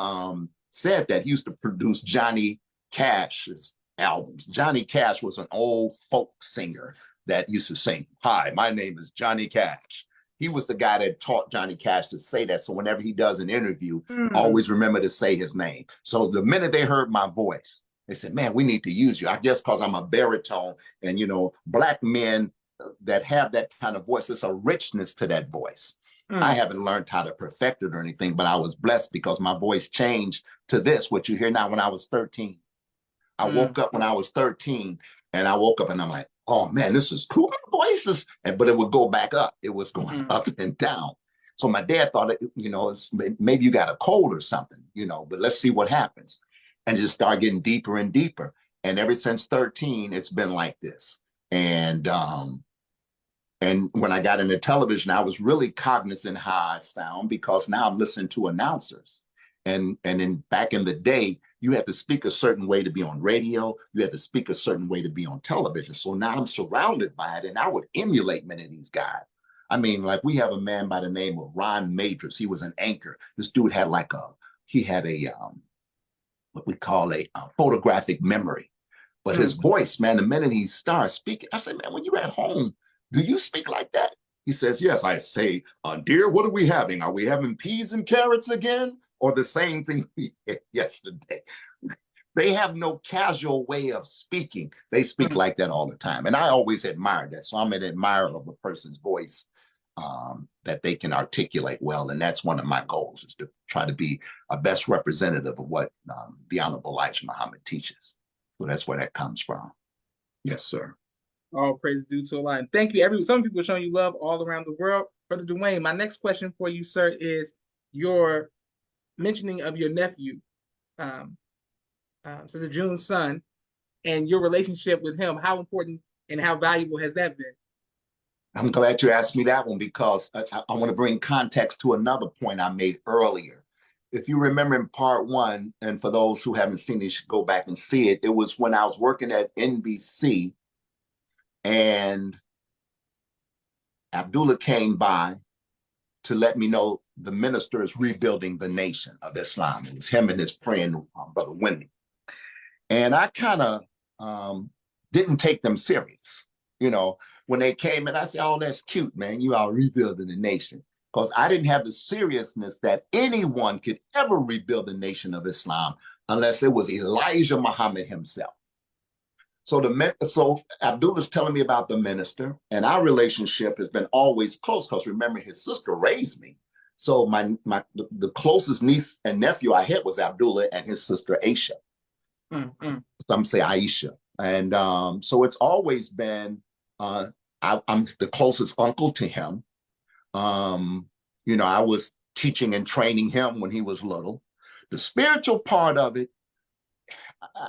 said that, he used to produce Johnny Cash's albums. Johnny Cash was an old folk singer that used to sing, "Hi, my name is Johnny Cash." He was the guy that taught Johnny Cash to say that. So whenever he does an interview, always remember to say his name. So the minute they heard my voice, they said, man, we need to use you. I guess because I'm a baritone, and, Black men that have that kind of voice, there's a richness to that voice. I haven't learned how to perfect it or anything, but I was blessed because my voice changed to this, what you hear now, when I was 13. I woke up when I was 13, and I woke up and I'm like, oh man, this is cool. My voice is, but it would go back up. It was going up and down. So my dad thought, maybe you got a cold or something, but let's see what happens. And just start getting deeper and deeper. And ever since 13, it's been like this. And when I got into television, I was really cognizant how I sound, because now I'm listening to announcers. And then back in the day, you had to speak a certain way to be on radio. You had to speak a certain way to be on television. So now I'm surrounded by it, and I would emulate many of these guys. I mean, like we have a man by the name of Ron Madras. He was an anchor. This dude had like he had a what we call a photographic memory. But his voice, man, the minute he starts speaking, I said, man, when you're at home, do you speak like that? He says, yes. I say, dear, what are we having? Are we having peas and carrots again? Or the same thing we had yesterday? They have no casual way of speaking. They speak like that all the time. And I always admire that. So I'm an admirer of a person's voice that they can articulate well. And that's one of my goals, is to try to be a best representative of what the Honorable Elijah Muhammad teaches. So that's where that comes from. Yes, sir. All praise due to Allah. And thank you, everyone. Some people are showing you love all around the world. Brother Duane, my next question for you, sir, is your mentioning of your nephew, Sister June's son, and your relationship with him. How important and how valuable has that been? I'm glad you asked me that one, because I want to bring context to another point I made earlier. If you remember in part one, and for those who haven't seen it, you should go back and see it. It was when I was working at NBC, and Abdullah came by to let me know the minister is rebuilding the nation of Islam. It was him and his friend, Brother Wendy. And I kind of didn't take them serious. You know, when they came in, I said, oh, that's cute, man. You are rebuilding the nation. Because I didn't have the seriousness that anyone could ever rebuild the nation of Islam unless it was Elijah Muhammad himself. So Abdullah's telling me about the minister, and our relationship has been always close, because remember, his sister raised me. So the closest niece and nephew I had was Abdullah and his sister Aisha. Some say Aisha. And so it's always been, I'm the closest uncle to him. You know, I was teaching and training him when he was little. The spiritual part of it,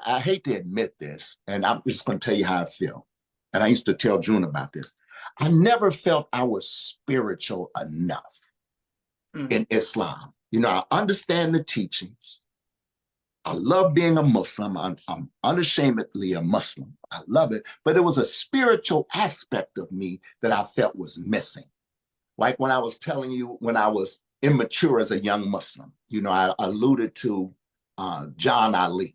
I hate to admit this, and I'm just going to tell you how I feel. And I used to tell June about this. I never felt I was spiritual enough in Islam. You know, I understand the teachings. I love being a Muslim. I'm unashamedly a Muslim. I love it. But it was a spiritual aspect of me that I felt was missing. Like when I was telling you, when I was immature as a young Muslim, you know, I alluded to John Ali.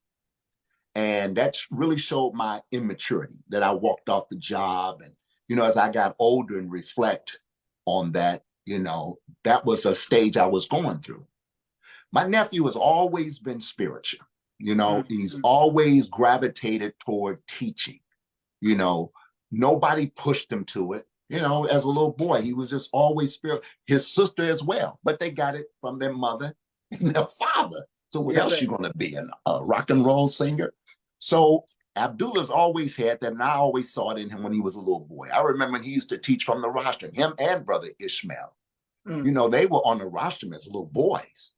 And that really showed my immaturity, that I walked off the job. And, you know, as I got older and reflect on that, you know, that was a stage I was going through. My nephew has always been spiritual. You know, he's always gravitated toward teaching. You know, nobody pushed him to it. You know, as a little boy, he was just always spiritual. His sister as well, but they got it from their mother and their father. So what else you going to be, a rock and roll singer? So Abdullah's always had that, and I always saw it in him when he was a little boy. I remember he used to teach from the rostrum, him and Brother Ishmael. You know, they were on the rostrum as little boys.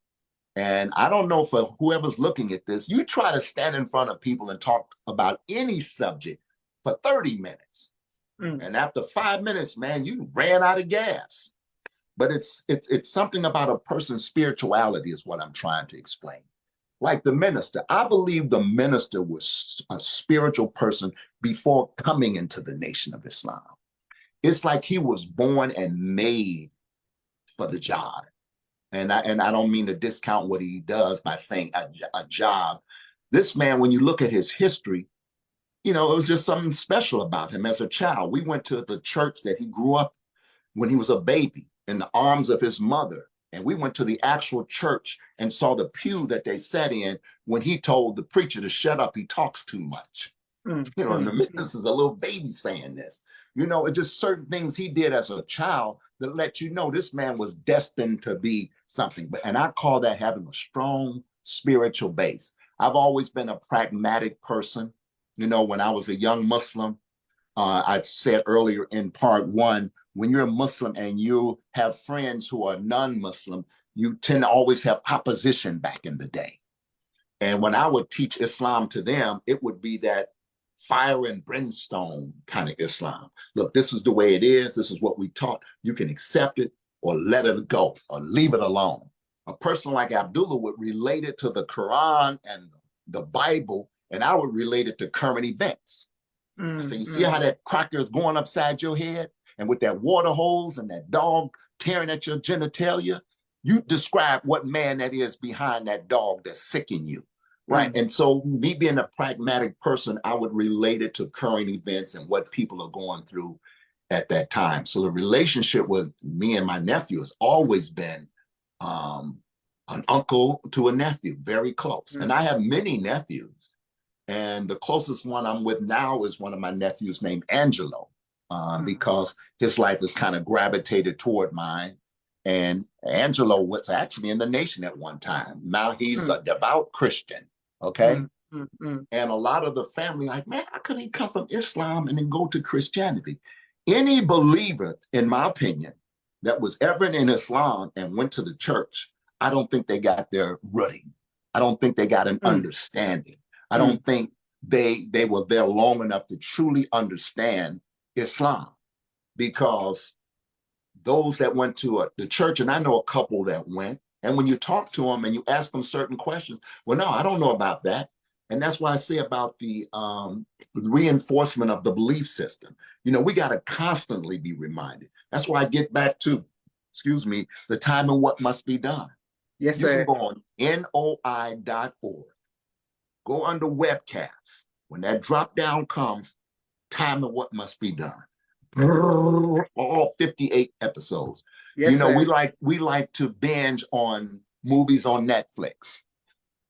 And I don't know, for whoever's looking at this, you try to stand in front of people and talk about any subject for 30 minutes. And after 5 minutes, man, you ran out of gas. But it's something about a person's spirituality is what I'm trying to explain. Like the minister, I believe the minister was a spiritual person before coming into the Nation of Islam. It's like he was born and made for the job. And I don't mean to discount what he does by saying a job. This man, when you look at his history, you know, it was just something special about him as a child. We went to the church that he grew up when he was a baby in the arms of his mother. And we went to the actual church and saw the pew that they sat in when he told the preacher to shut up, he talks too much. You know, and this is a little baby saying this. You know, it's just certain things he did as a child that let you know this man was destined to be something. And I call that having a strong spiritual base. I've always been a pragmatic person. You know, when I was a young Muslim, I said earlier in part one, when you're a Muslim and you have friends who are non-Muslim, you tend to always have opposition back in the day. And when I would teach Islam to them, it would be that fire and brimstone kind of Islam. Look, this is the way it is. This is what we taught. You can accept it or let it go or leave it alone. a person like Abdullah would relate it to the Quran and the Bible, and I would relate it to current events. So you see how that cracker is going upside your head, and with that water hose and that dog tearing at your genitalia, you describe what man that is behind that dog that's sicking you, right? And so me being a pragmatic person, I would relate it to current events and what people are going through at that time. So the relationship with me and my nephew has always been an uncle to a nephew, very close. And I have many nephews. And the closest one I'm with now is one of my nephews named Angelo, because his life has kind of gravitated toward mine. And Angelo was actually in the nation at one time. Now he's a devout Christian, okay? And a lot of the family like, man, how could he come from Islam and then go to Christianity? Any believer, in my opinion, that was ever in Islam and went to the church, I don't think they got their rooting. I don't think they got an understanding. I don't think they were there long enough to truly understand Islam, because those that went to the church, and I know a couple that went, and when you talk to them and you ask them certain questions, well, no, I don't know about that. And that's why I say about the reinforcement of the belief system. You know, we got to constantly be reminded. That's why I get back to, the time and what must be done. Yes, you sir. You can go on NOI.org. Go under webcasts. When that drop down comes, time and what must be done. All 58 episodes. Yes, you know, sir. we like to binge on movies on Netflix.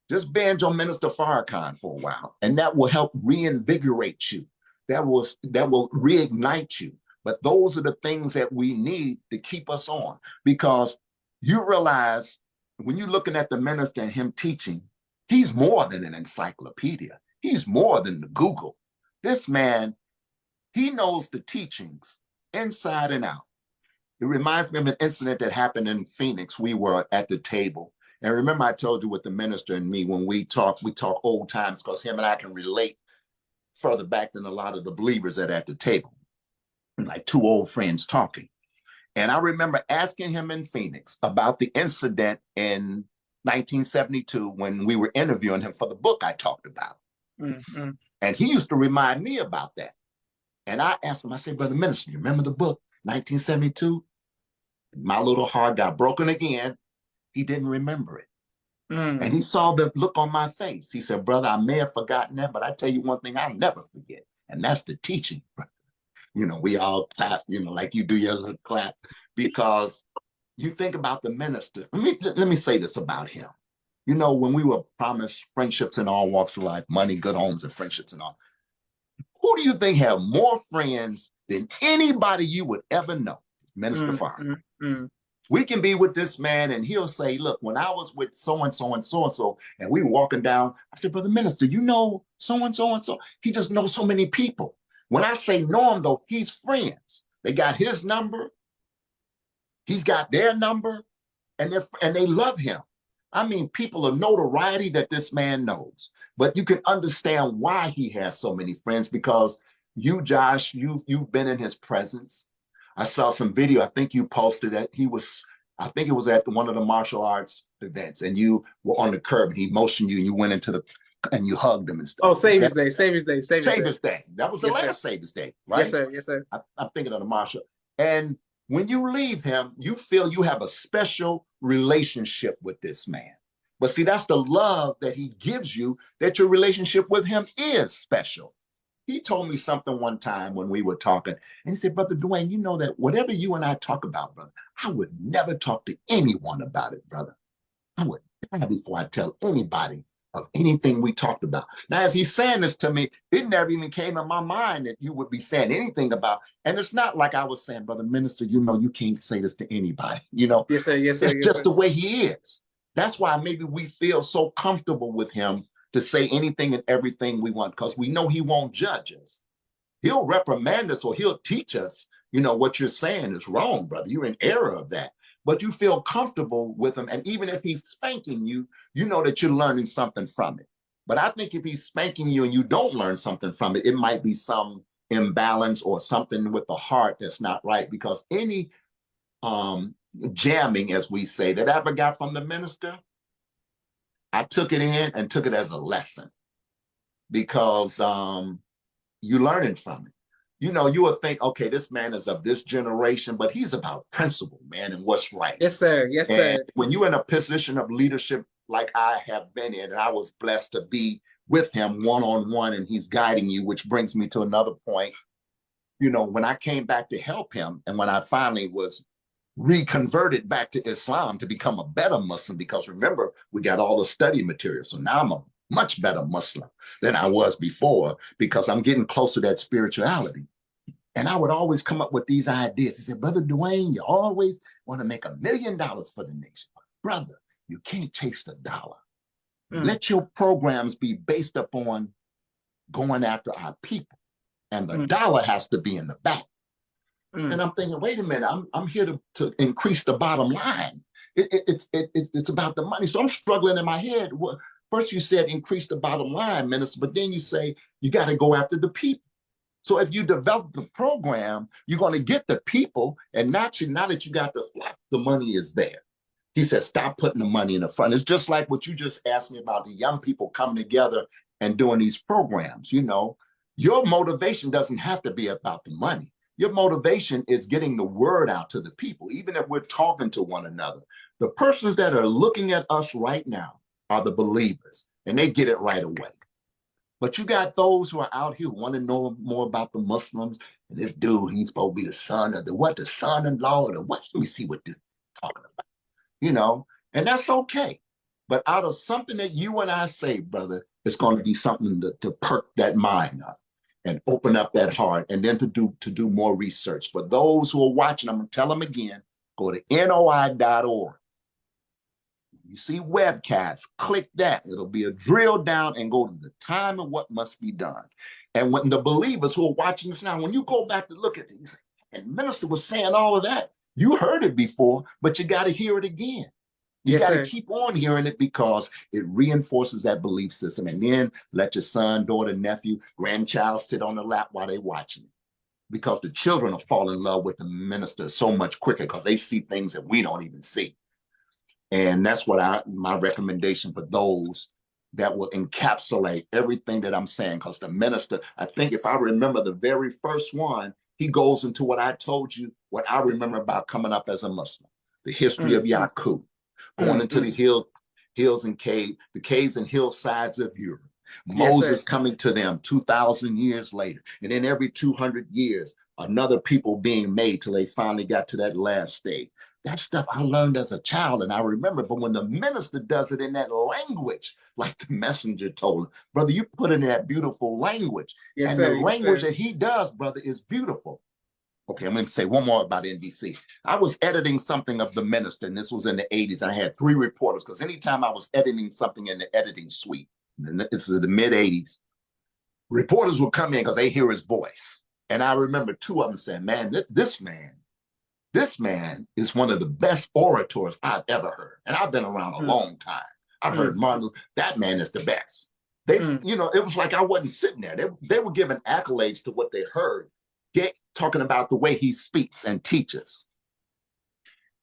Just binge on Minister Farrakhan for a while, and that will help reinvigorate you. That will reignite you. But those are the things that we need to keep us on, because you realize when you're looking at the minister and him teaching, he's more than an encyclopedia. He's more than the Google. This man, he knows the teachings inside and out. It reminds me of an incident that happened in Phoenix. We were at the table. And remember, I told you with the minister and me, when we talk old times, because him and I can relate further back than a lot of the believers that are at the table. Like two old friends talking. And I remember asking him in Phoenix about the incident in 1972 when we were interviewing him for the book I talked about. And he used to remind me about that. And I asked him, I said, Brother Minister, you remember the book, 1972? My little heart got broken again. He didn't remember it. And he saw the look on my face. He said, brother, I may have forgotten that, but I tell you one thing I'll never forget. And that's the teaching, brother. You know, we all clap, you know, like you do your little clap, because you think about the minister. Let me say this about him. You know, when we were promised friendships in all walks of life, money, good homes, and friendships and all, who do you think have more friends than anybody you would ever know? Minister Farrakhan. We can be with this man and he'll say, look, when I was with so-and-so and so-and-so, and we were walking down, I said, Brother Minister, you know so-and-so and so? He just knows so many people. When I say know him, though, he's friends. They got his number. He's got their number, and they love him. I mean, people of notoriety that this man knows. But you can understand why he has so many friends, because you, Josh, you've been in his presence. I saw some video. I think you posted that I think it was at one of the martial arts events, and you were on the curb and he motioned you and you went into and you hugged him and stuff. Oh, Savior's Day. That was the last Savior's Day, right? Yes, sir. Yes, sir. I'm thinking of the martial. And when you leave him, you feel you have a special relationship with this man. But see, that's the love that he gives you, that your relationship with him is special. He told me something one time when we were talking, and he said, Brother Duane, you know that whatever you and I talk about, brother, I would never talk to anyone about it, brother. I would die before I tell anybody of anything we talked about. Now, as he's saying this to me, it never even came in my mind that you would be saying anything about, and it's not like I was saying, Brother Minister, you know, you can't say this to anybody, you know? Yes, sir. Yes, sir. It's just the way he is. That's why maybe we feel so comfortable with him to say anything and everything we want, because we know he won't judge us. He'll reprimand us or he'll teach us, you know, what you're saying is wrong, brother. You're in error of that. But you feel comfortable with him. And even if he's spanking you, you know that you're learning something from it. But I think if he's spanking you and you don't learn something from it, it might be some imbalance or something with the heart that's not right, because any jamming, as we say, that I ever got from the minister, I took it in and took it as a lesson, because you're learning from it. You know, you would think, okay, this man is of this generation, but he's about principle, man, and what's right. Yes, sir. Yes, and sir. When you're in a position of leadership like I have been in, and I was blessed to be with him one-on-one, and he's guiding you, which brings me to another point. You know, when I came back to help him, and when I finally was reconverted back to Islam to become a better Muslim, because remember, we got all the study material. So now I'm a much better Muslim than I was before, because I'm getting closer to that spirituality. And I would always come up with these ideas. He said, Brother Duane, you always want to make $1 million for the nation. Brother, you can't chase the dollar. Let your programs be based upon going after our people. And the dollar has to be in the back. And I'm thinking, wait a minute, I'm here to increase the bottom line. It's about the money. So I'm struggling in my head. Well, first you said increase the bottom line, minister, but then you say you got to go after the people. So if you develop the program, you're going to get the people, and now that you got the flock, the money is there. He said, stop putting the money in the front. It's just like what you just asked me about, the young people coming together and doing these programs. You know, your motivation doesn't have to be about the money. Your motivation is getting the word out to the people, even if we're talking to one another. The persons that are looking at us right now are the believers, and they get it right away. But you got those who are out here who want to know more about the Muslims, and this dude, he's supposed to be the son of the son-in-law, or the what? Let me see what they're talking about. You know, and that's okay. But out of something that you and I say, brother, it's going to be something to perk that mind up and open up that heart, and then to do more research. For those who are watching, I'm going to tell them again, go to noi.org. You see webcasts, click that. It'll be a drill down and go to the time and what must be done. And when the believers who are watching this now, when you go back to look at it, you say, and minister was saying all of that. You heard it before, but you got to hear it again. You got to keep on hearing it, because it reinforces that belief system. And then let your son, daughter, nephew, grandchild sit on the lap while they're watching it. Because the children will fall in love with the minister so much quicker, because they see things that we don't even see. And that's what my recommendation for those that will encapsulate everything that I'm saying. Because the minister, I think if I remember the very first one, he goes into what I told you, what I remember about coming up as a Muslim, the history of Yaqub, going into the hills and the caves and hillsides of Europe. Moses coming to them 2,000 years later. And then every 200 years, another people being made till they finally got to that last stage. That stuff I learned as a child, and I remember. But when the minister does it in that language, like the messenger told him, brother, you put in that beautiful language. And the language that he does, brother, is beautiful. Okay, I'm going to say one more about NBC. I was editing something of the minister, and this was in the 80s, and I had 3 reporters, because anytime I was editing something in the editing suite, and this is the mid-80s, reporters would come in because they hear his voice. And I remember 2 of them saying, man, this man is one of the best orators I've ever heard. And I've been around a long time. I've heard Martin, that man is the best. They, you know, it was like I wasn't sitting there. They were giving accolades to what they heard, talking about the way he speaks and teaches.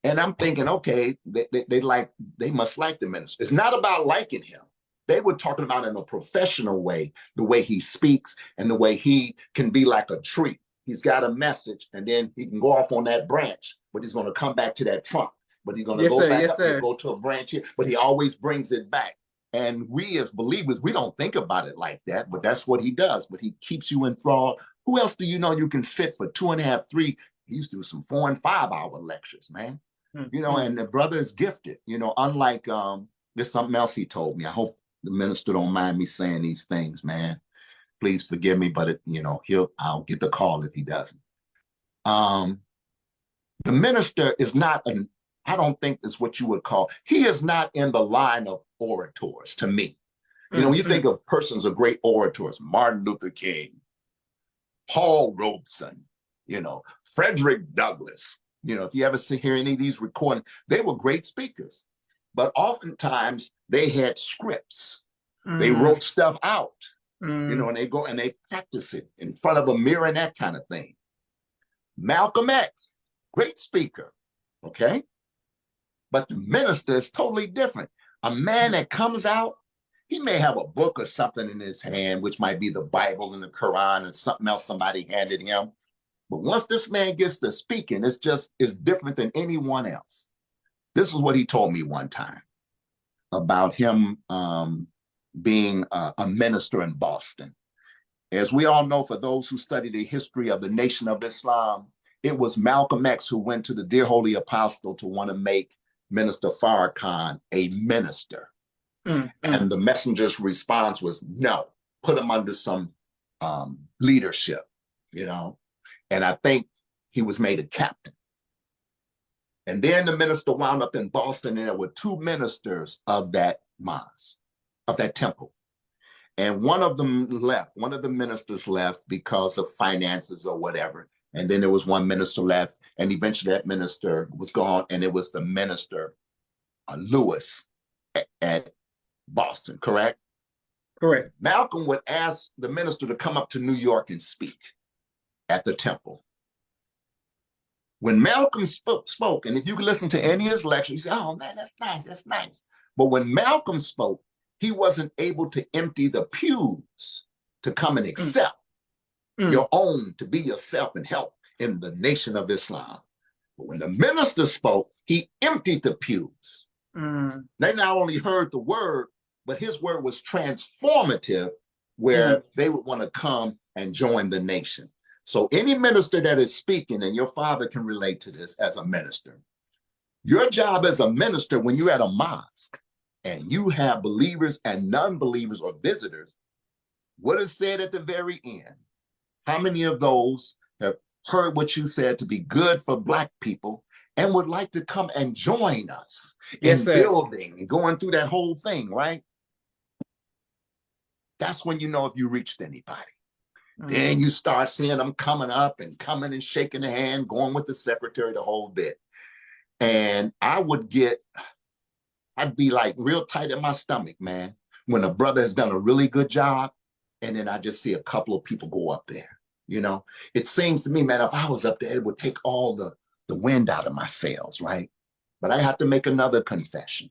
And I'm thinking, okay, they must like the minister. It's not about liking him. They were talking about in a professional way, the way he speaks and the way he can be like a tree. He's got a message, and then he can go off on that branch, but he's going to come back to that trunk. But he's going to go back up and go to a branch here, but he always brings it back. And we as believers, we don't think about it like that, but that's what he does. But he keeps you enthralled. Who else do you know you can fit for 2.5, 3? He used to do some 4 and 5 hour lectures, man. You know, and the brother is gifted, you know, unlike, there's something else he told me. I hope the minister don't mind me saying these things, man. Please forgive me, but I'll get the call if he doesn't. The minister is not I don't think it's what you would call, he is not in the line of orators to me. You know, when you think of persons of great orators, Martin Luther King, Paul Robeson, you know, Frederick Douglass, you know, if you ever hear any of these recordings, they were great speakers, but oftentimes they had scripts. They wrote stuff out. You know, and they go and they practice it in front of a mirror and that kind of thing. Malcolm X, great speaker, okay? But the minister is totally different. A man that comes out, he may have a book or something in his hand, which might be the Bible and the Quran and something else somebody handed him. But once this man gets to speaking, it's different than anyone else. This is what he told me one time about him being a minister in Boston. As we all know, for those who study the history of the Nation of Islam, it was Malcolm X who went to the dear holy apostle to want to make Minister Farrakhan a minister. And the messenger's response was, no, put him under some leadership, you know. And I think he was made a captain. And then the minister wound up in Boston, and there were two ministers of that mosque, of that temple. And one of them left. One of the ministers left because of finances or whatever. And then there was one minister left, and eventually that minister was gone, and it was the minister, Lewis, at Boston, correct? Correct. Malcolm would ask the minister to come up to New York and speak at the temple. When Malcolm spoke, and if you can listen to any of his lectures, you say, oh man, that's nice, that's nice. But when Malcolm spoke, he wasn't able to empty the pews to come and accept your own, to be yourself and help in the Nation of Islam. But when the minister spoke, he emptied the pews. They not only heard the word, but his word was transformative, where they would want to come and join the nation. So any minister that is speaking, and your father can relate to this as a minister, your job as a minister when you're at a mosque and you have believers and non-believers or visitors, what is said at the very end? How many of those have heard what you said to be good for Black people and would like to come and join us in building and going through that whole thing, right? That's when you know if you reached anybody. Then you start seeing them coming up and coming and shaking the hand, going with the secretary, the whole bit. And I'd be like real tight in my stomach, man, when a brother has done a really good job, and then I just see a couple of people go up there. You know, it seems to me, man, if I was up there, it would take all the wind out of my sails, right? But I have to make another confession.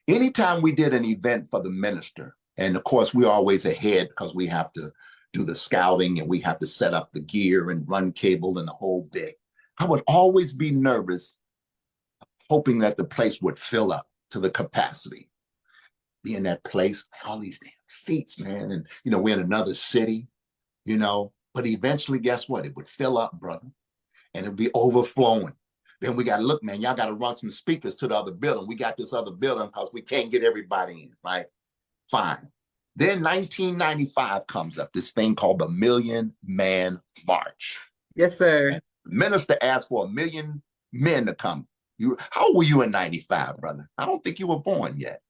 Anytime we did an event for the minister, and of course, we're always ahead because we have to do the scouting and we have to set up the gear and run cable and the whole bit, I would always be nervous, hoping that the place would fill up to the capacity. Be in that place, all these damn seats, man. And, you know, we're in another city, you know, but eventually, guess what? It would fill up, brother, and it'd be overflowing. Then we got to look, man, y'all got to run some speakers to the other building. We got this other building because we can't get everybody in, right? Fine. Then 1995 comes up, this thing called the Million Man March. Yes, sir. And the minister asked for 1 million men to come. How old were you in 95, brother? I don't think you were born yet.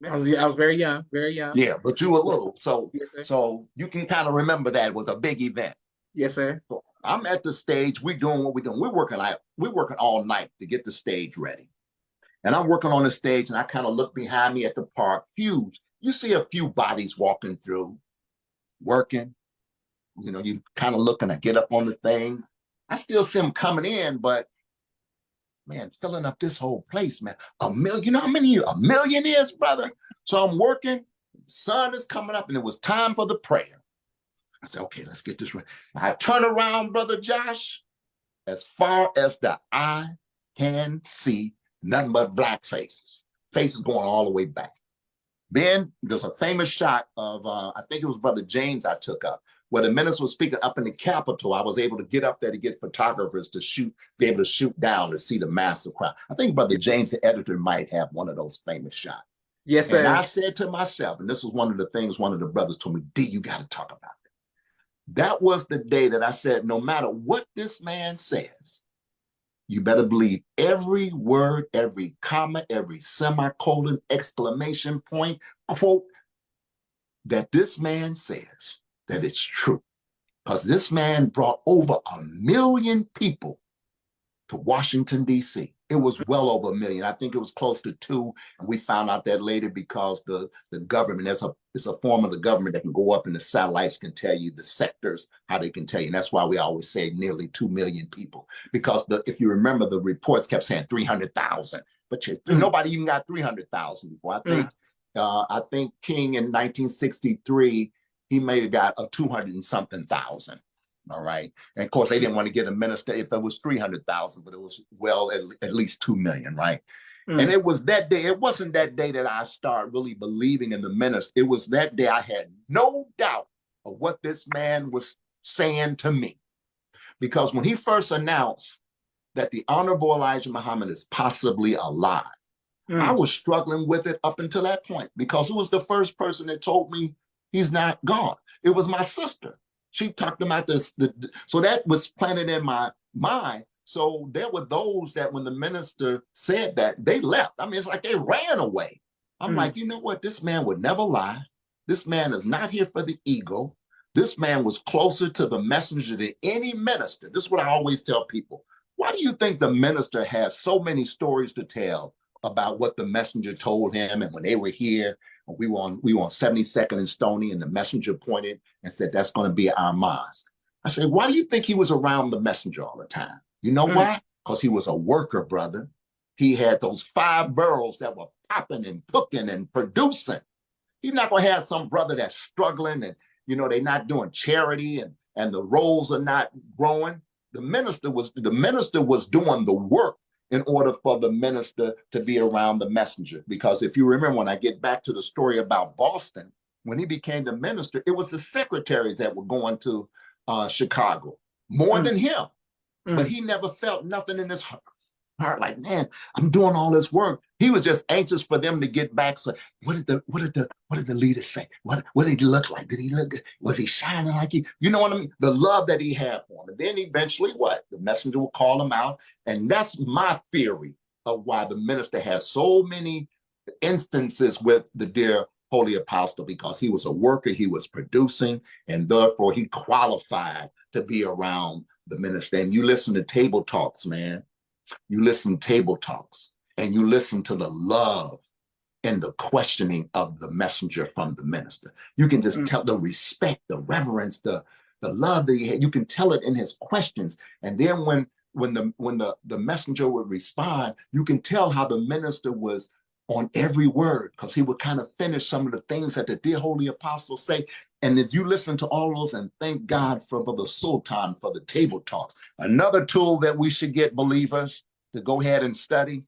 I was very young, very young. Yeah, but you were little. So, yes, so you can kind of remember that it was a big event. Yes, sir. So I'm at the stage, we're doing what we're doing. We're working all night to get the stage ready. And I'm working on the stage, and I kind of look behind me at the park, huge. You see a few bodies walking through, working. You know, you kind of looking to get up on the thing. I still see them coming in, but man, filling up this whole place, man. 1 million, you know how many 1 million is, brother? So I'm working, the sun is coming up, and it was time for the prayer. I said, okay, let's get this right. I turn around, brother Josh, as far as the eye can see, nothing but Black faces. Faces going all the way back. Then there's a famous shot of, I think it was Brother James I took up, where the minister was speaking up in the Capitol. I was able to get up there to get photographers to shoot, be able to shoot down to see the massive crowd. I think Brother James, the editor, might have one of those famous shots. Yes, sir. And I said to myself, and this was one of the things one of the brothers told me, D, you got to talk about that. That was the day that I said, no matter what this man says, you better believe every word, every comma, every semicolon, exclamation point, quote, that this man says, that it's true. Because this man brought over 1 million people to Washington, D.C. it was well over 1 million. I think it was close to 2, and we found out that later because the government, it's a form of the government that can go up, and the satellites can tell you the sectors, how they can tell you. And that's why we always say nearly 2 million people, because if you remember, the reports kept saying 300,000, but nobody even got 300,000 before. I think King in 1963, he may have got a 200 and something thousand. All right. And of course, they didn't want to get a minister if it was 300,000, but it was, well, at least 2 million. Right. And it was that day. It wasn't that day that I started really believing in the minister. It was that day I had no doubt of what this man was saying to me. Because when he first announced that the Honorable Elijah Muhammad is possibly alive, I was struggling with it up until that point, because it was the first person that told me he's not gone. It was my sister. She talked about this. So that was planted in my mind. So there were those that when the minister said that, they left. I mean, it's like they ran away. I'm like, you know what? This man would never lie. This man is not here for the ego. This man was closer to the messenger than any minister. This is what I always tell people. Why do you think the minister has so many stories to tell about what the messenger told him? And when they were here, we were on 72nd and Stony, and the messenger pointed and said, that's going to be our mosque. I said, why do you think he was around the messenger all the time? You know why? Because he was a worker, brother. He had those 5 barrels that were popping and cooking and producing. He's not going to have some brother that's struggling and, they're not doing charity and the rolls are not growing. The minister was doing the work in order for the minister to be around the messenger. Because if you remember, when I get back to the story about Boston, when he became the minister, it was the secretaries that were going to Chicago more than him. But he never felt nothing in his heart like, man, I'm doing all this work. He was just anxious for them to get back. So what did the leaders say? What did he look like? Did he look good? Was he shining like he? You know what I mean? The love that he had for him. And then eventually what? The messenger will call him out. And that's my theory of why the minister has so many instances with the dear Holy Apostle, because he was a worker, he was producing, and therefore he qualified to be around the minister. And you listen to table talks, man. You listen to table talks, and you listen to the love and the questioning of the messenger from the minister. You can just tell the respect, the reverence, the love that he had. You can tell it in his questions. And then when the messenger would respond, you can tell how the minister was on every word, because he would kind of finish some of the things that the dear Holy Apostle say. And as you listen to all those, and thank God for the Sultan for the table talks. Another tool that we should get believers to go ahead and study,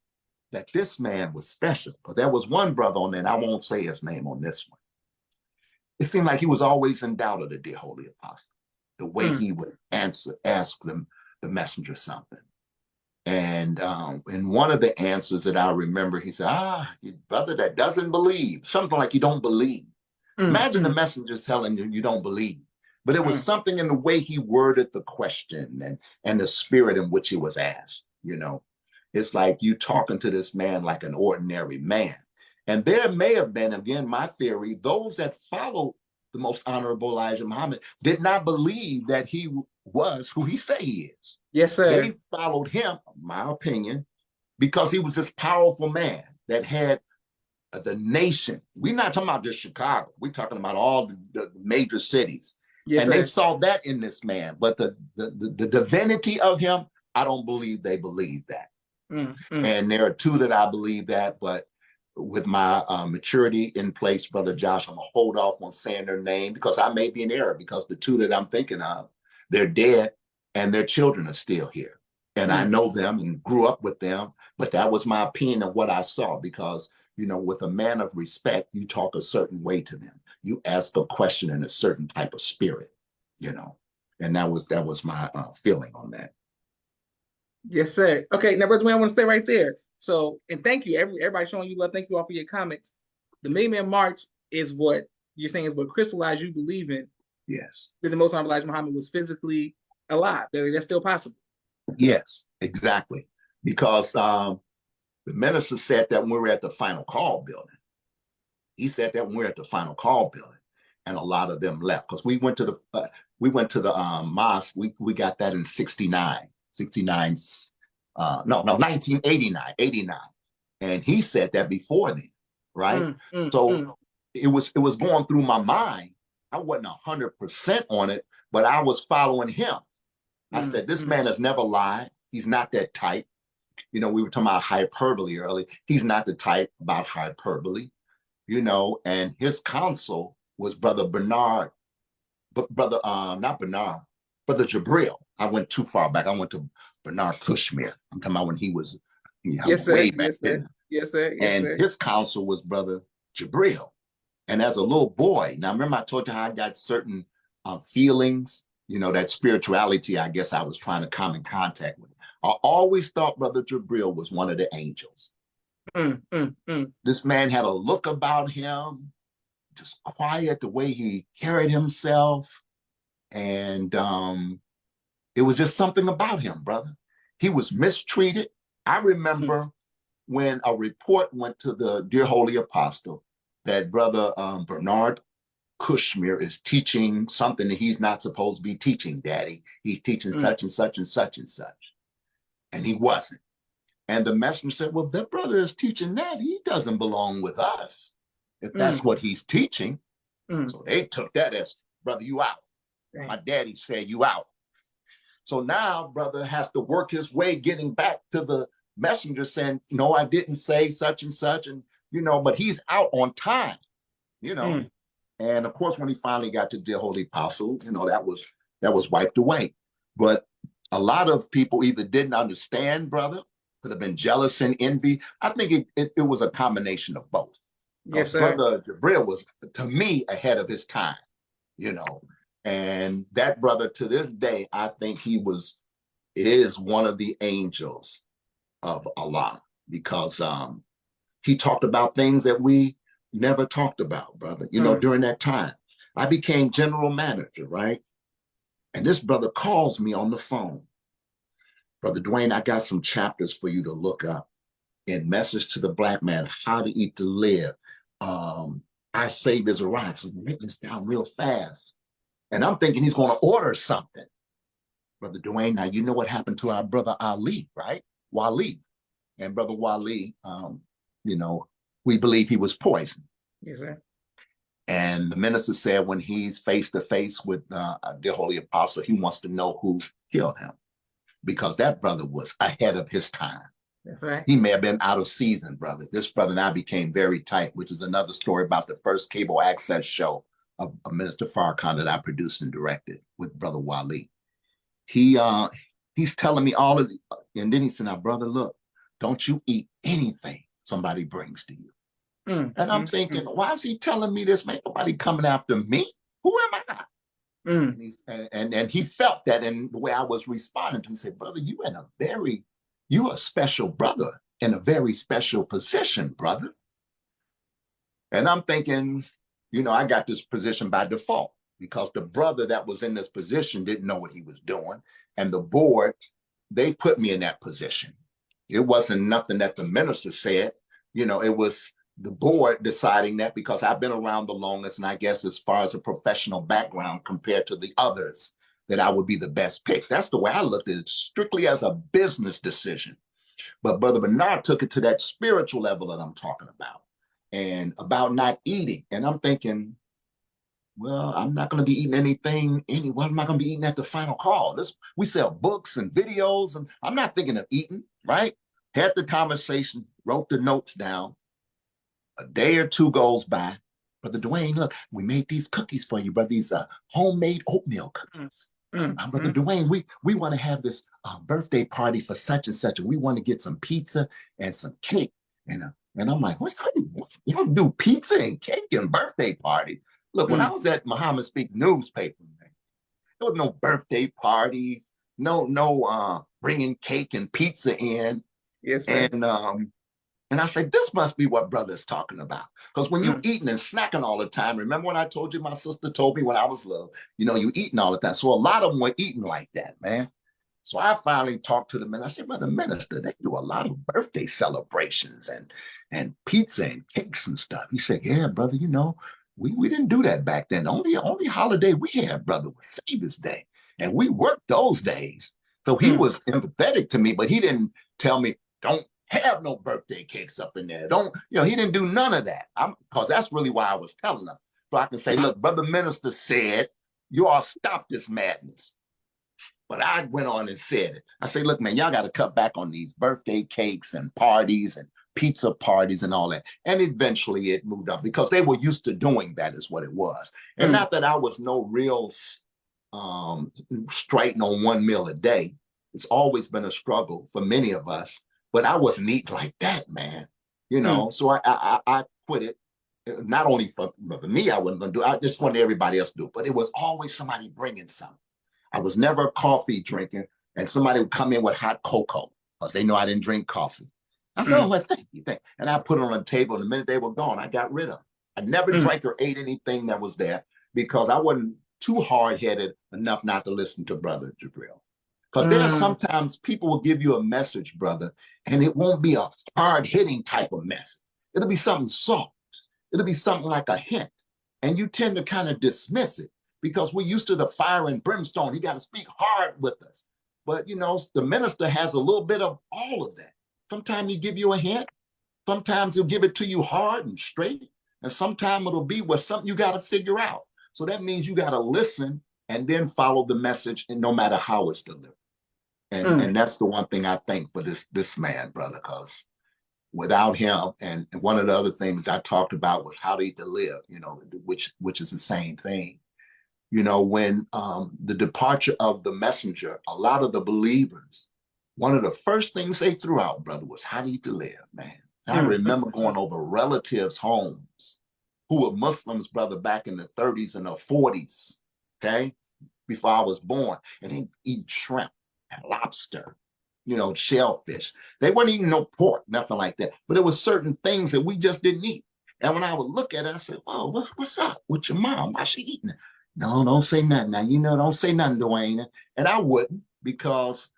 that this man was special. But there was one brother on there, and I won't say his name on this one. It seemed like he was always in doubt of the dear Holy Apostle, the way he would ask them, the messenger, something. And in one of the answers that I remember, he said, you brother that doesn't believe, something like you don't believe. Imagine the messenger telling you don't believe. But it was something in the way he worded the question and the spirit in which it was asked. It's like you talking to this man like an ordinary man. And there may have been, again, my theory, those that followed the most honorable Elijah Muhammad did not believe that he was who he said he is. Yes, sir. They followed him, in my opinion, because he was this powerful man that had the nation. We're not talking about just Chicago. We're talking about all the major cities. Yes, and they saw that in this man. But the divinity of him, I don't believe they believe that. And there are 2 that I believe that, but with my maturity in place, Brother Josh, I'm going to hold off on saying their name, because I may be in error, because the 2 that I'm thinking of, they're dead and their children are still here. And I know them and grew up with them, but that was my opinion of what I saw, because, with a man of respect, you talk a certain way to them. You ask a question in a certain type of spirit, and that was my feeling on that. Yes, sir. Okay, now, Brother Duane, I want to stay right there. So, and thank you. Everybody showing you love. Thank you all for your comments. The Million Man March is what you're saying is what crystallized you believe in. Yes. That the Most Honorable Elijah Muhammad was physically alive. That's still possible. Yes, exactly. Because the minister said that when we were at the Final Call building. He said that when we were at the Final Call building, and a lot of them left, because we went to the mosque. We got that in 69, no, 1989, 89. And he said that before then, right? So it was going through my mind. I wasn't 100% on it, but I was following him. I said, this man has never lied. He's not that type. You know, we were talking about hyperbole earlier. He's not the type about hyperbole, you know, and his counsel was Brother Bernard, not Bernard, Brother Jabril. I went too far back. I went to Bernard Kushmir. I'm talking about when he was yes, sir. way back Yes, sir. then. Yes, sir. Yes, and sir. His counsel was Brother Jabril. And as a little boy, now remember I told you how I got certain feelings, you know, that spirituality, I guess I was trying to come in contact with. I always thought Brother Jabril was one of the angels. This man had a look about him, just quiet, the way he carried himself. And it was just something about him, brother. He was mistreated. I remember when a report went to the dear Holy Apostle that Brother Bernard Kushmir is teaching something that he's not supposed to be teaching, Daddy. He's teaching such and such and such and such. And he wasn't. And the messenger said, well, if that brother is teaching that, he doesn't belong with us, if that's what he's teaching. So they took that as, brother, you out. My daddy said you out. So now brother has to work his way getting back to the messenger saying, no, I didn't say such and such. And, you know, but he's out on time, you know. And of course, when he finally got to the Holy Apostle, you know, that was wiped away. But a lot of people either didn't understand, brother, could have been jealous and envy. I think it was a combination of both. Yes, sir. Brother Jabril was, to me, ahead of his time, you know. And that brother, to this day, I think is one of the angels of Allah, because he talked about things that we never talked about, brother. You know, during that time, I became general manager, right? And this brother calls me on the phone. Brother Duane, I got some chapters for you to look up in Message to the Black Man, How to Eat to Live. Our Savior's Arrived. So I'm writing this down real fast. And I'm thinking he's going to order something. Brother Duane, now you know what happened to our brother Ali, right? Wali. And Brother Wali, you know, we believe he was poisoned. Yes, sir. And the minister said when he's face to face with the Holy Apostle, he wants to know who killed him, because that brother was ahead of his time. That's right. He may have been out of season, brother. This brother and I became very tight, which is another story about the first cable access show of Minister Farrakhan that I produced and directed with Brother Wali. He's telling me all of the, and then he said, now, brother, look, don't you eat anything somebody brings to you. And I'm thinking, why is he telling me this? Man, nobody coming after me. Who am I? And he felt that in the way I was responding to him. He said, brother, you a special brother in a very special position, brother. And I'm thinking, you know, I got this position by default because the brother that was in this position didn't know what he was doing. And the board, they put me in that position. It wasn't nothing that the minister said. You know, it was the board deciding that, because I've been around the longest, and I guess as far as a professional background compared to the others, that I would be the best pick. That's the way I looked at it, strictly as a business decision. But Brother Bernard took it to that spiritual level that I'm talking about, and about not eating. And I'm thinking, well, I'm not going to be eating anything. What am I going to be eating at the final call? We sell books and videos, and I'm not thinking of eating, right? Had the conversation, wrote the notes down. A day or two goes by. Brother Duane, look, we made these cookies for you, brother. These homemade oatmeal cookies. Brother Duane, we want to have this birthday party for such and such, and we want to get some pizza and some cake. And I'm like, what you do pizza and cake and birthday party? Look, when I was at Muhammad Speak newspaper, man, there was no birthday parties, no bringing cake and pizza in. Yes, sir. And I said, this must be what brother's talking about. Because when you're eating and snacking all the time, remember when I told you, my sister told me when I was little, you know, you eating all the time. So a lot of them were eating like that, man. So I finally talked to them and I said, Brother Minister, they do a lot of birthday celebrations and pizza and cakes and stuff. He said, yeah, brother, you know, we didn't do that back then. The only holiday we had, brother, was Savior's Day. And we worked those days. So he was empathetic to me, but he didn't tell me, don't have no birthday cakes up in there. Don't, he didn't do none of that. Because that's really why I was telling him. So I can say, look, Brother Minister said, you all stop this madness. But I went on and said it. I say, look, man, y'all got to cut back on these birthday cakes and parties and pizza parties and all that. And eventually it moved up because they were used to doing that is what it was. And not that I was no real striking on one meal a day. It's always been a struggle for many of us, but I wasn't eating like that, man. So I quit it. Not only for me, I wasn't going to do it. I just wanted everybody else to do it, but it was always somebody bringing something. I was never a coffee drinker, and somebody would come in with hot cocoa because they know I didn't drink coffee. I said, oh, well, thank you. And I put it on the table, and the minute they were gone, I got rid of them. I never drank or ate anything that was there because I wasn't too hard-headed enough not to listen to Brother Jabril. Because there are sometimes people will give you a message, brother, and it won't be a hard-hitting type of message. It'll be something soft. It'll be something like a hint, and you tend to kind of dismiss it. Because we're used to the fire and brimstone. He got to speak hard with us. But, the minister has a little bit of all of that. Sometimes he give you a hint. Sometimes he'll give it to you hard and straight. And sometimes it'll be with something you got to figure out. So that means you got to listen and then follow the message, and no matter how it's delivered. And that's the one thing I think for this man, brother, because without him, and one of the other things I talked about was how to live, which is the same thing. When the departure of the messenger, a lot of the believers, one of the first things they threw out, brother, was how do you live, man? I remember going over relatives' homes who were Muslims, brother, back in the 30s and the 40s, okay, before I was born, and they eat shrimp and lobster, shellfish. They weren't eating no pork, nothing like that. But there were certain things that we just didn't eat. And when I would look at it, I said, oh, what's up with your mom? Why she eating it? No, don't say nothing now. Don't say nothing, Duane. And I wouldn't, because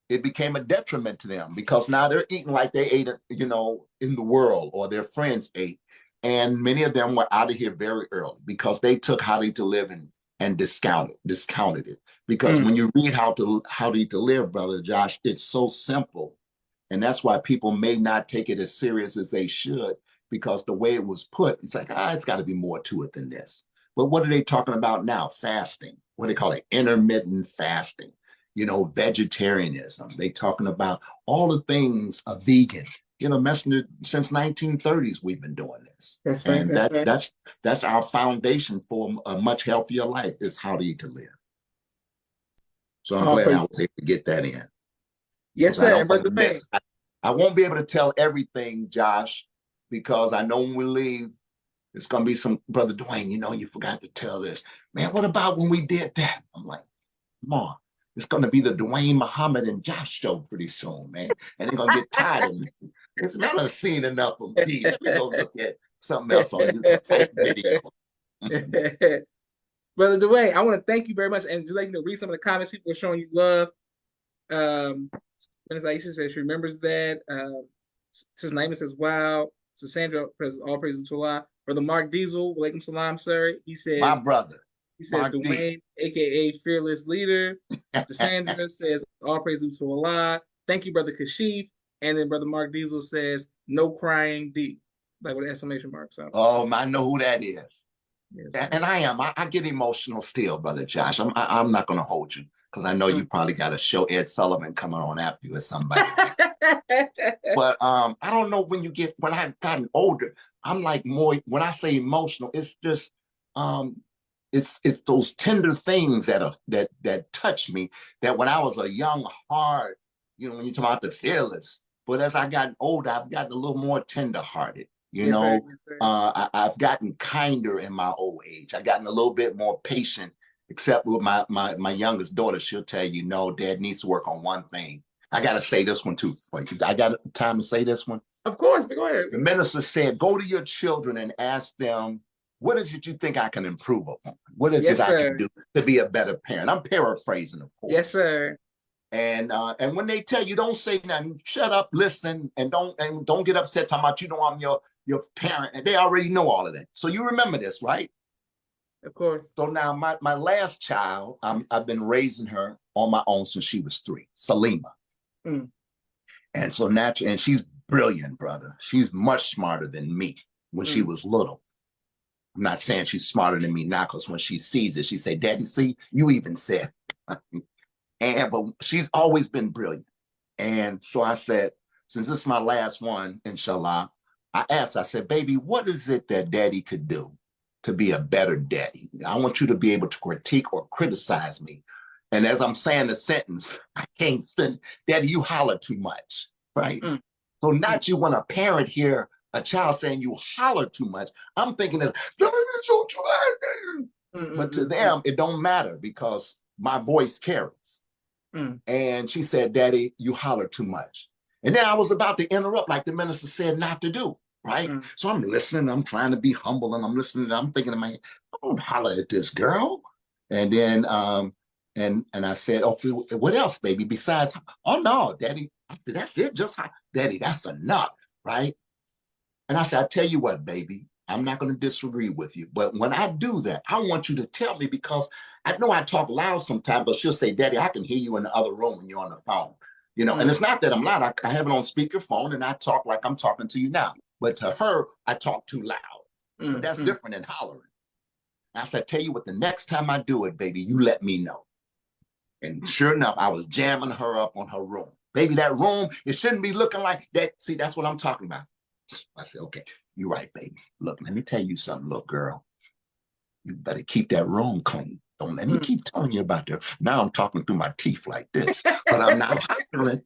it became a detriment to them, because now they're eating like they ate, in the world, or their friends ate. And many of them were out of here very early because they took how to live and discounted it. Because when you read how to live, brother Josh, it's so simple. And that's why people may not take it as serious as they should, because the way it was put, it's like, it's got to be more to it than this. But what are they talking about now? Fasting. What do they call it? Intermittent fasting. Vegetarianism. They talking about all the things a vegan. Messenger, since 1930s, we've been doing this. That's right. And that's our foundation for a much healthier life, is how to eat to live. So I'm glad I was able to get that in. Yes, sir. I won't be able to tell everything, Josh, because I know when we leave, it's going to be some, Brother Duane, you forgot to tell this. Man, what about when we did that? I'm like, come on. It's going to be the Duane Muhammad and Josh show pretty soon, man. And they're going to get tired of me. It's not seen enough of me. We go look at something else on YouTube, fake video. Brother Duane, I want to thank you very much. And just read some of the comments. People are showing you love. Ms. Aisha says she remembers that. Sis Naima says, wow. So Sandra, all praise to Allah. Brother Mark Diesel, walaikum salam, sir. He says, my brother. He says, Mark Duane, aka Fearless Leader. Sister Sandra says, all praise to Allah. Thank you, Brother Kashif. And then Brother Mark Diesel says, no crying D. Like with an exclamation mark. So. Oh, I know who that is. Yes, and I get emotional still, Brother Josh. I'm not going to hold you, because I know you probably got a show, Ed Sullivan, coming on after you or somebody. But I don't know, when I've gotten older, I'm like more, when I say emotional, it's just, it's those tender things that touch me, that when I was a young heart, when you talk about the fearless, but as I gotten older, I've gotten a little more tender-hearted. Yes, sir. I've gotten kinder in my old age. I've gotten a little bit more patient, except with my youngest daughter. She'll tell you, no, Dad needs to work on one thing. I got to say this one too. I got time to say this one? Of course, go ahead. The minister said, go to your children and ask them, what is it you think I can improve upon? What is it I can do to be a better parent? I'm paraphrasing, of course. Yes, sir. And when they tell you, don't say nothing, shut up, listen, and don't get upset talking about, I'm your parent, and they already know all of that. So you remember this, right? Of course. So now my last child, I've been raising her on my own since she was 3, Salima. Mm. And so naturally, and she's brilliant, brother. She's much smarter than me when she was little. I'm not saying she's smarter than me now, because when she sees it, she say, Daddy, see, you even said. But she's always been brilliant. And so I said, since this is my last one, inshallah, I asked, I said, baby, what is it that Daddy could do to be a better daddy? I want you to be able to critique or criticize me. And as I'm saying the sentence, I can't finish. Daddy, you holler too much, right? So not you when a parent hear a child saying you holler too much, I'm thinking that, but to them, it don't matter because my voice carries. And she said, Daddy, you holler too much. And then I was about to interrupt, like the minister said not to do, right? So I'm listening, I'm trying to be humble, and I'm listening, I'm thinking in my head, I don't holler at this girl. And then, and I said, okay, what else, baby, besides, oh no, Daddy, that's it, just, Daddy, that's enough, right? And I said, I tell you what, baby, I'm not going to disagree with you, but when I do that, I want you to tell me, because I know I talk loud sometimes, but she'll say, Daddy, I can hear you in the other room when you're on the phone. You know, and it's not that I'm loud. I have it on speakerphone and I talk like I'm talking to you now. But to her, I talk too loud. But that's different than hollering. And I said, tell you what, the next time I do it, baby, you let me know. And sure enough, I was jamming her up on her room. Baby, that room, it shouldn't be looking like that. See, that's what I'm talking about. I said, okay, you're right, baby. Look, let me tell you something, little girl. You better keep that room clean. Don't let me keep telling you about that. Now I'm talking through my teeth like this, but I'm not hollering.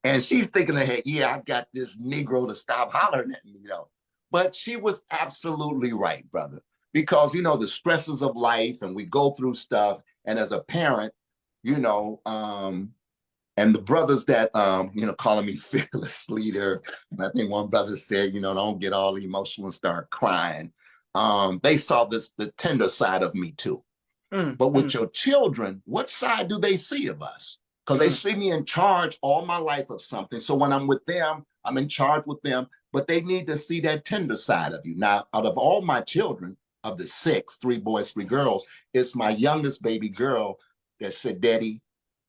And she's thinking ahead, yeah, I got this Negro to stop hollering at me, you know. But she was absolutely right, brother, because, you know, the stresses of life and we go through stuff. And as a parent, you know, and the brothers that, you know, calling me fearless leader. And I think one brother said, you know, don't get all emotional and start crying. They saw the tender side of me too. But with your children, what side do they see of us? Because they see me in charge all my life of something. So when I'm with them, I'm in charge with them, but they need to see that tender side of you. Now, out of all my children, of the 6, 3 boys, 3 girls, it's my youngest baby girl that said, Daddy,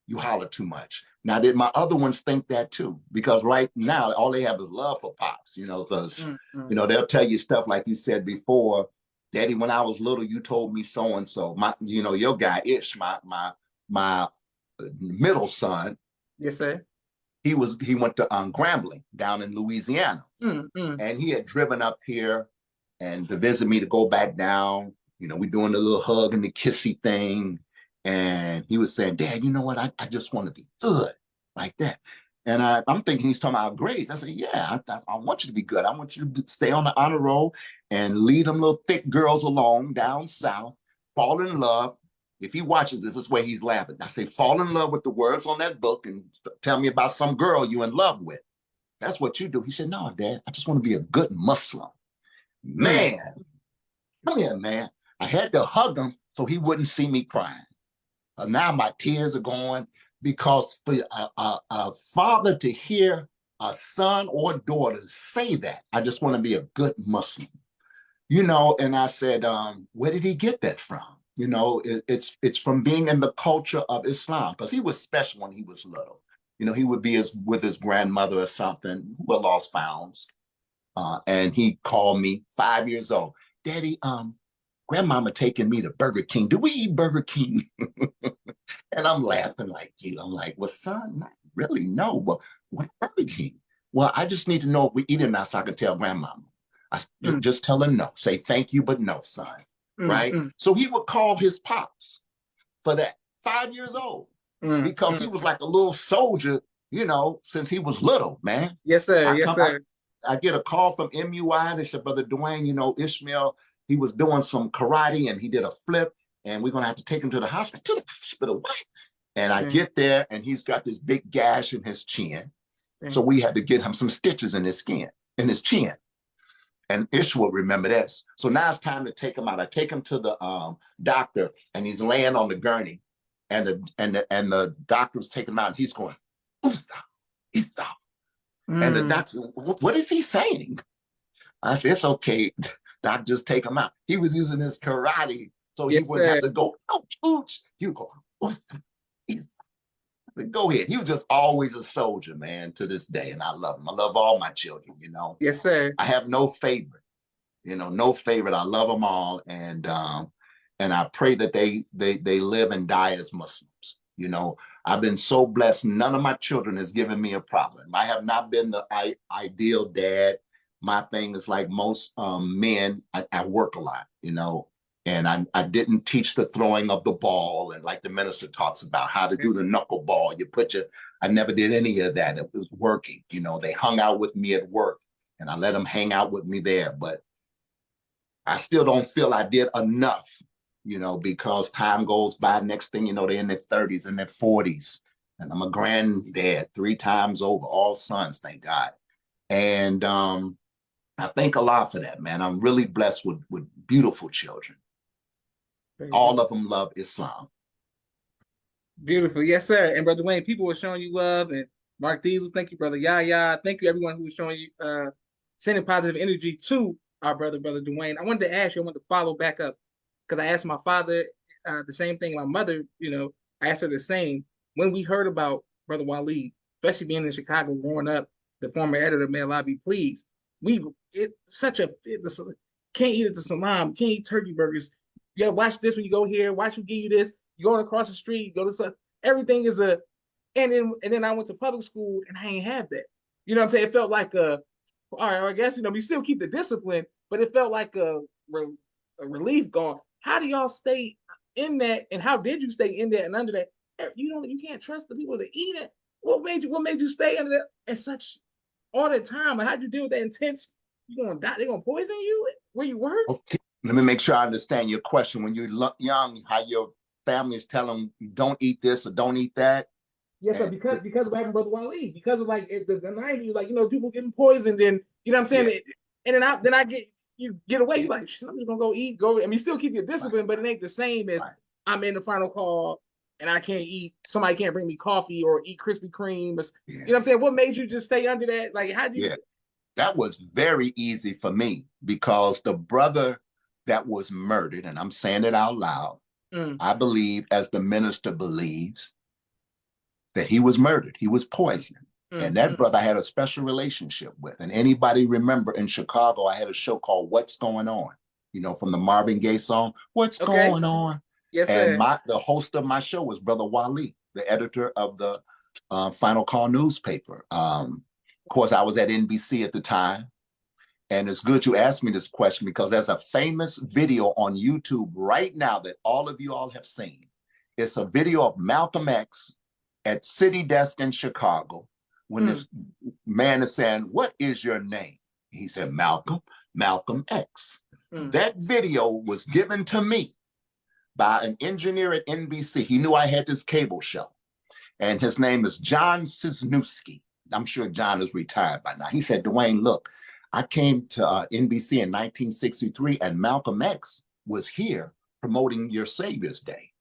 you holler too much. Now, did my other ones think that too? Because right now, all they have is love for Pops, you know, because, you know, they'll tell you stuff like you said before, Daddy, when I was little, you told me so-and-so. My, you know, your guy, Ish, my middle son. Yes, sir. He went to Grambling down in Louisiana. And he had driven up here and to visit me to go back down. You know, we doing the little hug and the kissy thing. And he was saying, Dad, you know what? I just want to be good like that. And I'm thinking he's talking about grades. I said, yeah, I want you to be good. I want you to stay on the honor roll and lead them little thick girls along down south, fall in love. If he watches this way he's laughing. I say, fall in love with the words on that book and tell me about some girl you in love with. That's what you do. He said, no, Dad, I just want to be a good Muslim. Man, come here, man. I had to hug him so he wouldn't see me crying. Now my tears are going because for a father to hear a son or daughter say that, I just want to be a good Muslim, you know. And I said, where did he get that from? You know, it's from being in the culture of Islam, because he was special when he was little. You know, he would be with his grandmother or something, who had lost founds, and he called me 5 years old, Daddy, Grandmama taking me to Burger King. Do we eat Burger King? And I'm laughing like you. I'm like, well, son, not really, no. But what Burger King? Well, I just need to know if we eat it or not so I can tell Grandmama. Just tell her no. Say thank you, but no, son. Right? So he would call his pops for that. 5 years old. Because he was like a little soldier, you know, since he was little, man. Yes, sir. Yes, sir. I get a call from MUI. They said, Brother Duane, you know, Ishmael, he was doing some karate and he did a flip, and we're going to have to take him to the hospital. To the hospital, what? And I get there, and he's got this big gash in his chin. So we had to get him some stitches in his skin, in his chin. And Ish will remember this. So now it's time to take him out. I take him to the doctor, and he's laying on the gurney, and the doctor's taking him out, and he's going, Usa, Isa. And the doctor, what is he saying? I said, it's okay. Doc, just take him out. He was using his karate, so he wouldn't have to go, ouch, ouch. He would go, Go ahead. He was just always a soldier, man, to this day. And I love him. I love all my children, you know. Yes, sir. I have no favorite, you know, no favorite. I love them all. And I pray that they live and die as Muslims. You know, I've been so blessed. None of my children has given me a problem. I have not been the ideal dad. My thing is like most men, I work a lot, you know, and I didn't teach the throwing of the ball. And like the minister talks about how to do the knuckleball, I never did any of that. It was working. You know, they hung out with me at work and I let them hang out with me there. But I still don't feel I did enough, you know, because time goes by. Next thing you know, they're in their 30s and their 40s. And I'm a granddad 3 times over, all sons, thank God. And I thank Allah for that, man. I'm really blessed with beautiful children. All of them love Islam. Beautiful. Yes, sir. And Brother Duane, people were showing you love. And Mark Diesel, thank you, Brother Yaya. Thank you, everyone who was showing you, sending positive energy to our Brother Duane. I wanted to ask you, I wanted to follow back up because I asked my father the same thing. My mother, you know, I asked her the same. When we heard about Brother Waleed, especially being in Chicago growing up, the former editor, may Allah be pleased, can't eat at the salam, can't eat turkey burgers. You gotta watch this when you go here, watch who give you this. You're going across the street, go to everything is and then I went to public school and I ain't have that. You know what I'm saying? It felt like all right, I guess, you know, we still keep the discipline, but it felt like a relief going. How do y'all stay in that? And how did you stay in that and under that? You can't trust the people to eat it. What made you stay under that at such all the time? And how'd you deal with that intense? You're gonna die, they're gonna poison you where you work? Okay. Let me make sure I understand your question. When you're young, how your families tell them don't eat this or don't eat that. Yes, sir, because of what happened, Brother Waleed, because of like the 90s, like, you know, people getting poisoned, and you know what I'm saying? Yeah. And then you get away, you're like, I'm just gonna go eat, I mean, still keep your discipline, but it ain't the same as I'm in the final call and I can't eat, somebody can't bring me coffee or eat Krispy Kreme. You know what I'm saying? What made you just stay under that? Like, how'd you? Yeah, that was very easy for me because the brother that was murdered, and I'm saying it out loud, I believe, as the minister believes, that he was murdered. He was poisoned. And that brother I had a special relationship with. And anybody remember in Chicago, I had a show called What's Going On? You know, from the Marvin Gaye song, What's Going On? Yes, and sir. The host of my show was Brother Waleed, the editor of the Final Call newspaper. Of course, I was at NBC at the time. And it's good you asked me this question because there's a famous video on YouTube right now that all of you all have seen. It's a video of Malcolm X at City Desk in Chicago when this man is saying, what is your name? He said, Malcolm X. That video was given to me by an engineer at NBC. He knew I had this cable show. And his name is John Cisnewski. I'm sure John is retired by now. He said, Duane, look, I came to NBC in 1963 and Malcolm X was here promoting your Savior's Day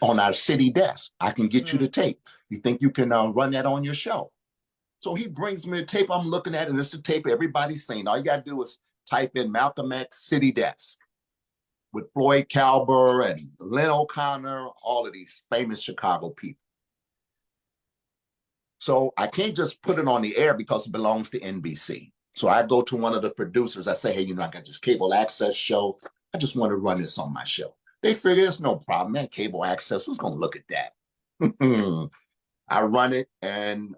on our city desk. I can get you the tape. You think you can run that on your show? So he brings me the tape. I'm looking at it, and it's the tape everybody's seen. All you got to do is type in Malcolm X city desk with Floyd Calber and Lynn O'Connor, all of these famous Chicago people. So I can't just put it on the air because it belongs to NBC. So I go to one of the producers. I say, hey, you know, I got this cable access show. I just want to run this on my show. They figure it's no problem, man. Cable access, who's going to look at that? I run it, and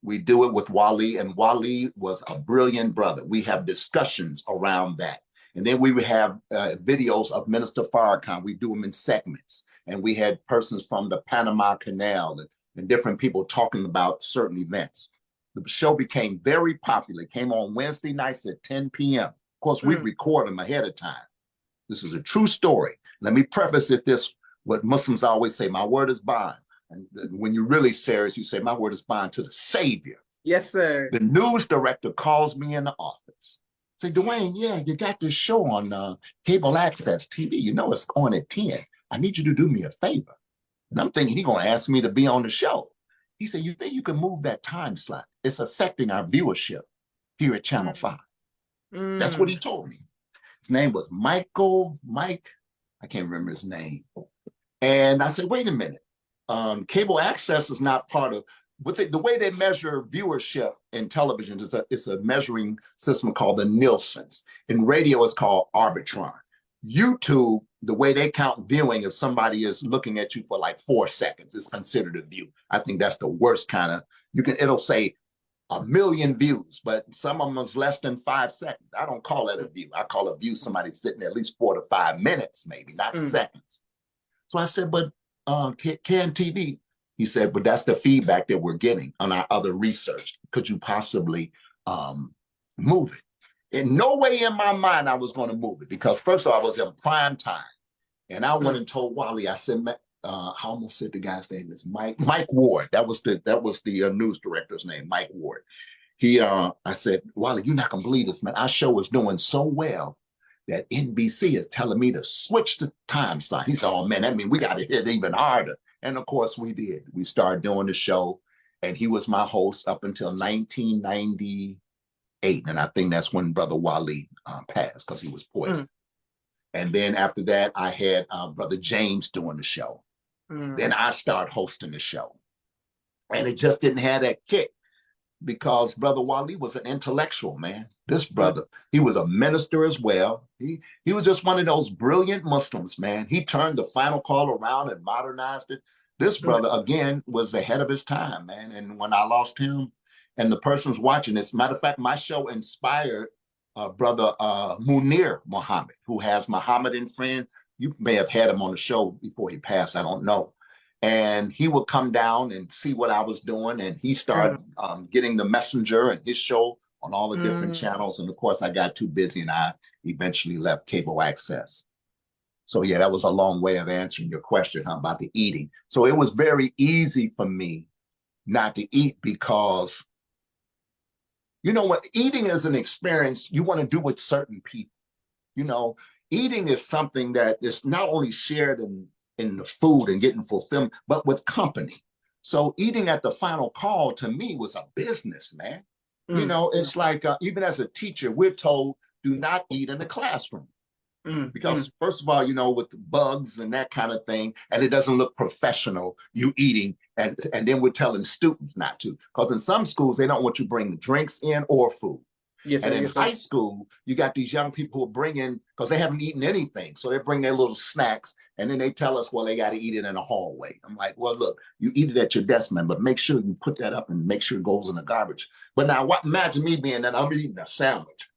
we do it with Waleed, and Waleed was a brilliant brother. We have discussions around that. And then we would have videos of Minister Farrakhan. We do them in segments. And we had persons from the Panama Canal and different people talking about certain events. The show became very popular. It came on Wednesday nights at 10 p.m. Of course, we record them ahead of time. This is a true story. Let me preface it this, what Muslims always say, my word is bond. And when you're really serious, you say, my word is bond to the Savior. Yes, sir. The news director calls me in the office. Say, Duane, yeah, you got this show on cable access TV. You know it's on at 10. I need you to do me a favor. And I'm thinking he's going to ask me to be on the show. He said, you think you can move that time slot? It's affecting our viewership here at Channel 5. That's what he told me. His name was Mike, I can't remember his name. And I said, wait a minute, cable access is not part of, but the way they measure viewership in television is it's a measuring system called the Nielsen's. In radio, it's called Arbitron. YouTube, the way they count viewing, if somebody is looking at you for like 4 seconds, it's considered a view. I think that's the worst kind of, it'll say 1 million views, but some of them is less than 5 seconds. I don't call that a view. I call a view somebody sitting at least 4 to 5 minutes, maybe, not seconds. So I said, but can TV? He said, but that's the feedback that we're getting on our other research. Could you possibly move it? In no way in my mind I was going to move it, because first of all, I was in prime time. And I went and told Wally, I said, I almost said the guy's name is Mike Ward. That was the news director's name, Mike Ward. I said, Wally, you're not gonna believe this, man. Our show is doing so well that NBC is telling me to switch the time slot. He said, oh man, that means we got to hit even harder. And of course we did. We started doing the show, and he was my host up until 1998. And I think that's when Brother Wally passed, because he was poisoned. And then after that, I had Brother James doing the show. Then I started hosting the show. And it just didn't have that kick, because Brother Wali was an intellectual, man. This brother, he was a minister as well. He was just one of those brilliant Muslims, man. He turned the final call around and modernized it. This brother, again, was ahead of his time, man. And when I lost him, and the person's watching this, matter of fact, my show inspired Brother Munir Muhammad, who has Mohammedan friends. You may have had him on the show before he passed, I don't know. And he would come down and see what I was doing, and he started getting the Messenger and his show on all the different channels. And of course, I got too busy, and I eventually left cable access. So yeah, that was a long way of answering your question about the eating. So it was very easy for me not to eat, because you know what, eating is an experience you want to do with certain people. You know, eating is something that is not only shared in the food and getting fulfillment, but with company. So eating at the final call to me was a business, man. You know, it's like, even as a teacher, we're told do not eat in the classroom. Because first of all, you know, with the bugs and that kind of thing, and it doesn't look professional, you eating, and then we're telling students not to. Because in some schools, they don't want you bringing drinks in or food. Yes, and in high school, you got these young people who bring in, because they haven't eaten anything. So they bring their little snacks, and then they tell us, well, they got to eat it in a hallway. I'm like, well, look, you eat it at your desk, man, but make sure you put that up and make sure it goes in the garbage. But now, imagine me being that I'm eating a sandwich.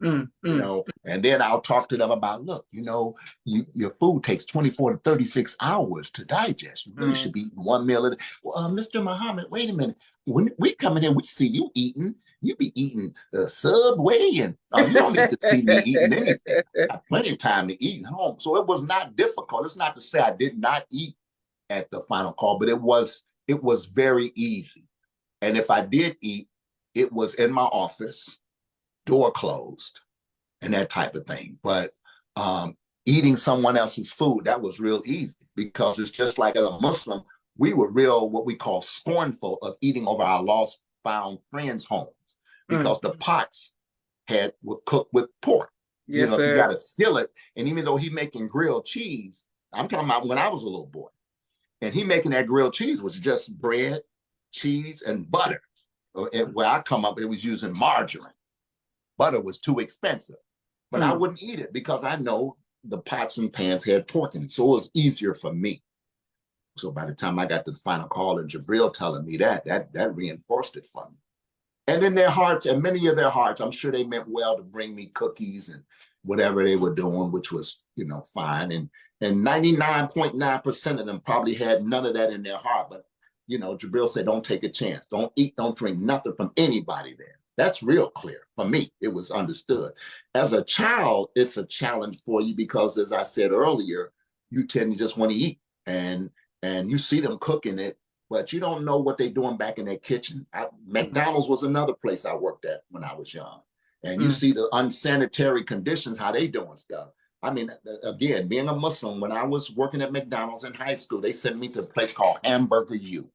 You know, and then I'll talk to them about, look, you know, your food takes 24 to 36 hours to digest. You really should be eating one meal a day. Well, Mr. Muhammad, wait a minute. When we come in here, we see you eating. You be eating the Subway, and you don't need to see me eating anything. I have plenty of time to eat at home. So it was not difficult. It's not to say I did not eat at the final call, but it was very easy. And if I did eat, it was in my office, door closed, and that type of thing. But eating someone else's food, that was real easy, because it's just like, as a Muslim, we were real, what we call, scornful of eating over our lost found friends' homes, because the pots were cooked with pork. Yes, you know, if you got a skillet, and even though he making grilled cheese, I'm talking about when I was a little boy, and he making that grilled cheese was just bread, cheese, and butter. Where I come up, it was using margarine. Butter was too expensive, but I wouldn't eat it, because I know the pots and pans had pork in it. So it was easier for me. So by the time I got to the final call and Jabril telling me that reinforced it for me. And in their hearts, and many of their hearts, I'm sure they meant well to bring me cookies and whatever they were doing, which was, you know, fine. And 99.9% of them probably had none of that in their heart. But, you know, Jabril said, don't take a chance. Don't eat, don't drink nothing from anybody there. That's real clear. For me, it was understood. As a child, it's a challenge for you, because, as I said earlier, you tend to just want to eat, and you see them cooking it, but you don't know what they're doing back in their kitchen. McDonald's was another place I worked at when I was young. And you see the unsanitary conditions, how they doing stuff. I mean, again, being a Muslim, when I was working at McDonald's in high school, they sent me to a place called Hamburger U.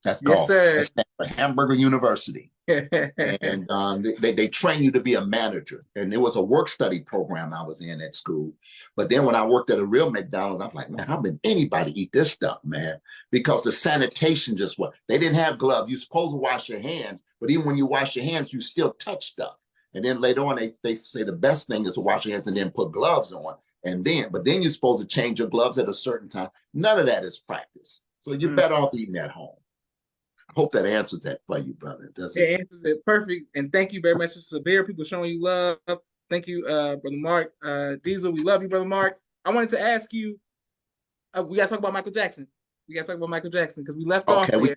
That's Yes, called, sir. that stands for Hamburger University. And they train you to be a manager. And it was a work study program I was in at school. But then when I worked at a real McDonald's, I'm like, man, how would anybody eat this stuff, man? Because the sanitation just what they didn't have gloves. You're supposed to wash your hands, but even when you wash your hands, you still touch stuff. And then later on, they say the best thing is to wash your hands and then put gloves on. But then you're supposed to change your gloves at a certain time. None of that is practice. So you're better off eating at home. I hope that answers that for you, brother. Does it? It answers it perfect. And thank you very much to Severe. People showing you love. Thank you, Brother Mark. Diesel, we love you, Brother Mark. I wanted to ask you, we got to talk about Michael Jackson. We got to talk about Michael Jackson because we left off there.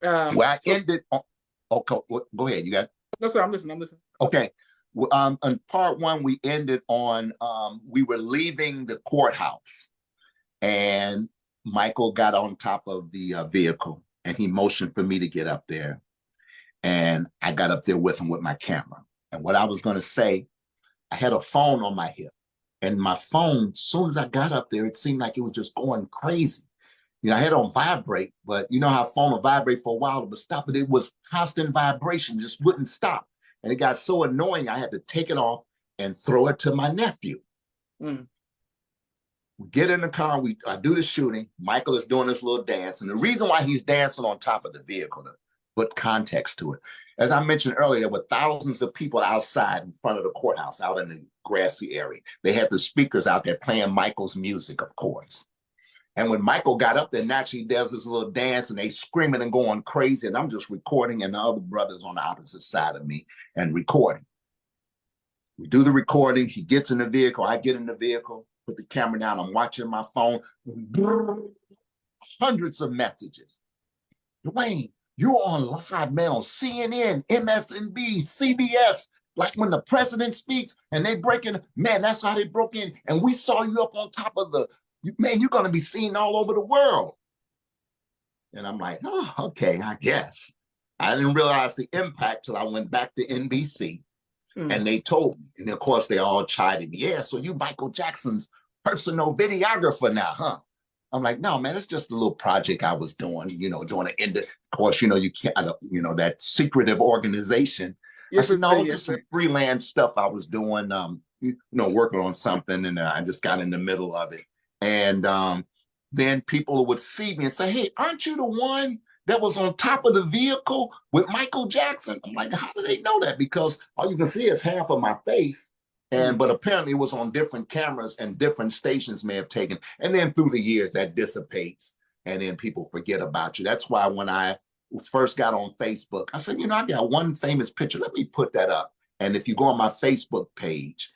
Well, I ended on, okay, go ahead. You got it? No, sir, I'm listening. Okay. On part one, we ended on, we were leaving the courthouse and Michael got on top of the vehicle and he motioned for me to get up there. And I got up there with him with my camera. And what I was going to say, I had a phone on my hip. And my phone, as soon as I got up there, it seemed like it was just going crazy. You know, I had it on vibrate, but you know how a phone will vibrate for a while, it would stop, but it was constant vibration, just wouldn't stop. And it got so annoying, I had to take it off and throw it to my nephew. We get in the car, I do the shooting. Michael is doing this little dance. And the reason why he's dancing on top of the vehicle, to put context to it, as I mentioned earlier, there were thousands of people outside in front of the courthouse, out in the grassy area. They had the speakers out there playing Michael's music, of course. And when Michael got up there, naturally he does this little dance and they screaming and going crazy. And I'm just recording and the other brothers on the opposite side of me and recording. We do the recording. He gets in the vehicle. I get in the vehicle, put the camera down. I'm watching my phone. Hundreds of messages. Duane, you're on live, man, on CNN, MSNBC, CBS. Like when the president speaks and they break in, man, that's how they broke in. And we saw you up on top of the, man, you're going to be seen all over the world. And I'm like, oh, okay, I guess. I didn't realize the impact till I went back to NBC and they told me. And of course, they all chided me. Yeah, so you Michael Jackson's personal videographer now, huh? I'm like, no, man, it's just a little project I was doing, you know, doing of course, you know, you can't, you know, that secretive organization. Yes, I said, no, just some freelance stuff I was doing, you know, working on something. And I just got in the middle of it. And then people would see me and say, hey, aren't you the one that was on top of the vehicle with Michael Jackson? I'm like, how do they know that? Because all you can see is half of my face. But apparently it was on different cameras and different stations may have taken. And then through the years that dissipates and then people forget about you. That's why when I first got on Facebook, I said, you know, I got one famous picture. Let me put that up. And if you go on my Facebook page,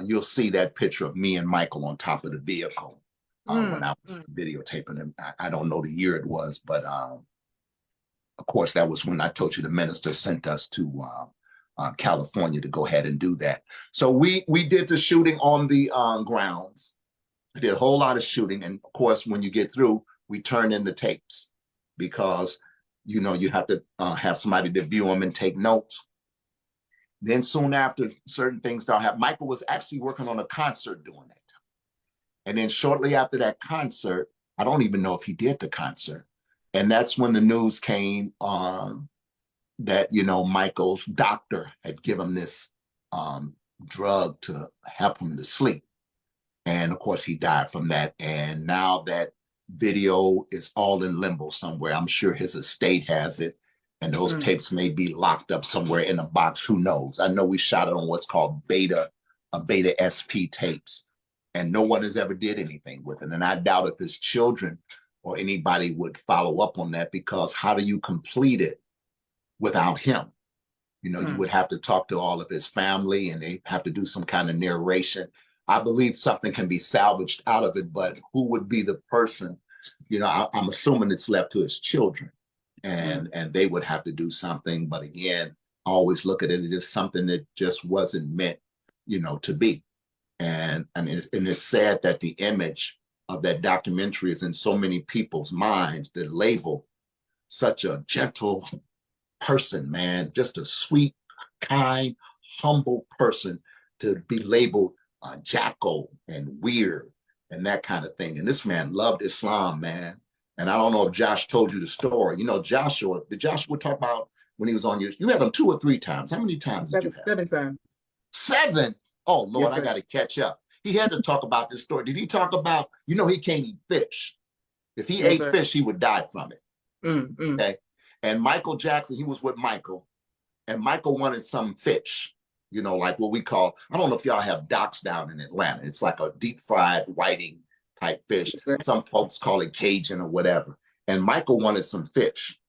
you'll see that picture of me and Michael on top of the vehicle when I was videotaping him. I don't know the year it was, but of course, that was when I told you the minister sent us to California to go ahead and do that. So we did the shooting on the grounds. I did a whole lot of shooting. And of course, when you get through, we turn in the tapes because, you know, you have to have somebody to view them and take notes. Then soon after, certain things start happening. Michael was actually working on a concert during that time. And then shortly after that concert, I don't even know if he did the concert. And that's when the news came that, you know, Michael's doctor had given him this drug to help him to sleep. And of course, he died from that. And now that video is all in limbo somewhere. I'm sure his estate has it. And those tapes may be locked up somewhere in a box. Who knows? I know we shot it on what's called beta SP tapes. And no one has ever did anything with it. And I doubt if his children or anybody would follow up on that, because how do you complete it without him? You know, you would have to talk to all of his family and they have to do some kind of narration. I believe something can be salvaged out of it, but who would be the person? You know, I'm assuming it's left to his children and they would have to do something. But again, I always look at it as something that just wasn't meant, you know, to be. And it's sad that the image of that documentary is in so many people's minds, the label, such a gentle person, man, just a sweet, kind, humble person, to be labeled jackal and weird and that kind of thing. And this man loved Islam, man. And I don't know if Josh told you the story. You know, did Joshua talk about when he was on you had him 2 or 3 times. How many times did you have? 7 times. 7? Oh, Lord, Yes, I got to catch up. He had to talk about this story. Did he talk about, he can't eat fish. If he ate fish, he would die from it. Okay. And Michael Jackson, he was with Michael, and Michael wanted some fish, like what we call, I don't know if y'all have docks down in Atlanta. It's like a deep fried whiting type fish. Yes, some folks call it Cajun or whatever. And Michael wanted some fish.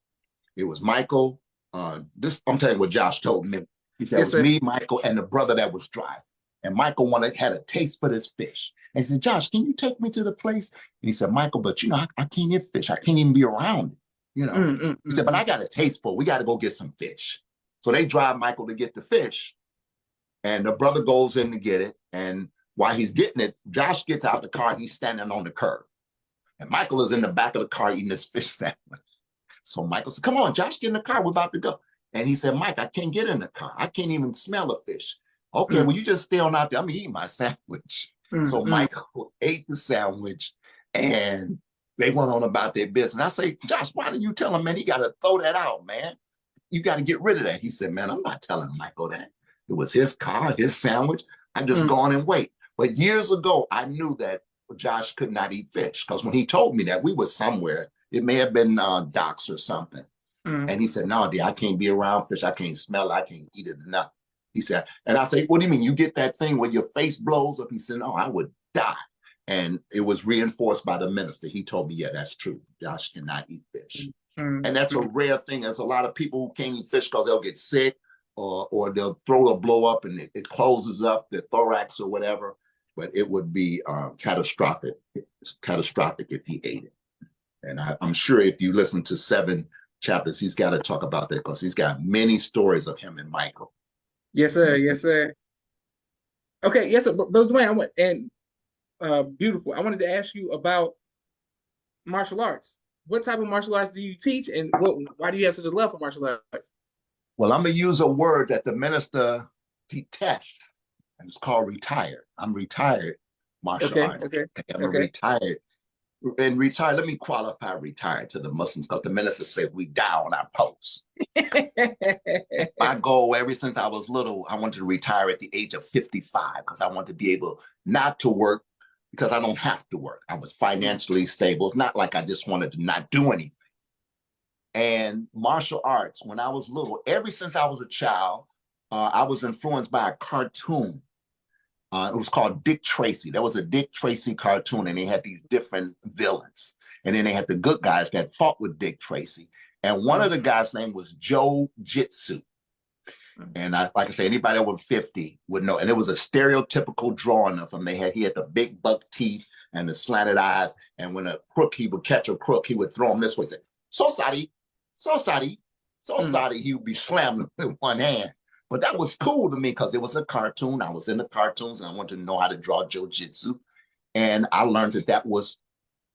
It was Michael. I'm telling you what Josh told me. He said, it was me, Michael, and the brother that was driving. And Michael had a taste for this fish. And he said, Josh, can you take me to the place? And he said, Michael, but I can't eat fish. I can't even be around it. He said, but I got a taste for it. We got to go get some fish. So they drive Michael to get the fish. And the brother goes in to get it. And while he's getting it, Josh gets out of the car and he's standing on the curb. And Michael is in the back of the car eating this fish sandwich. So Michael said, come on, Josh, get in the car. We're about to go. And he said, Mike, I can't get in the car. I can't even smell a fish. Okay, well, you just stay on out there. I'm eating my sandwich. So Michael ate the sandwich and they went on about their business. I say, Josh, why didn't you tell him, man, he got to throw that out, man. You got to get rid of that. He said, man, I'm not telling Michael that. It was his car, his sandwich. I just go on and wait. But years ago, I knew that Josh could not eat fish because when he told me that, we were somewhere. It may have been docks or something. And he said, no, dear, I can't be around fish. I can't smell it. I can't eat it enough. He said, and I say, what do you mean? You get that thing where your face blows up? He said, no, I would die. And it was reinforced by the minister. He told me, yeah, that's true. Josh cannot eat fish. And that's a rare thing. There's a lot of people who can't eat fish because they'll get sick or their throat will blow up and it closes up their thorax or whatever. But it would be catastrophic. It's catastrophic if he ate it. And I'm sure if you listen to 7 chapters, he's got to talk about that because he's got many stories of him and Michael. Yes, sir. Yes, sir. Okay, yes, sir. Brother Duane, beautiful. I wanted to ask you about martial arts. What type of martial arts do you teach, and why do you have such a love for martial arts? Well, I'm going to use a word that the minister detests, and it's called retired. I'm retired martial artist. Okay. I'm retired. And retired, let me qualify retired to the Muslims because the minister said we die on our posts. My goal ever since I was little, I wanted to retire at the age of 55 because I wanted to be able not to work because I don't have to work. I was financially stable. It's not like I just wanted to not do anything. And martial arts, when I was little, ever since I was a child, I was influenced by a cartoon. It was called Dick Tracy. There was a Dick Tracy cartoon, and they had these different villains. And then they had the good guys that fought with Dick Tracy. And one of the guys' name was Joe Jitsu. And like I say, anybody over 50 would know. And it was a stereotypical drawing of him. He had the big buck teeth and the slanted eyes. And when he would catch a crook, he would throw him this way. Say, so sorry. He would be slamming with one hand. But that was cool to me because it was a cartoon. I was in the cartoons and I wanted to know how to draw jiu-jitsu. And I learned that was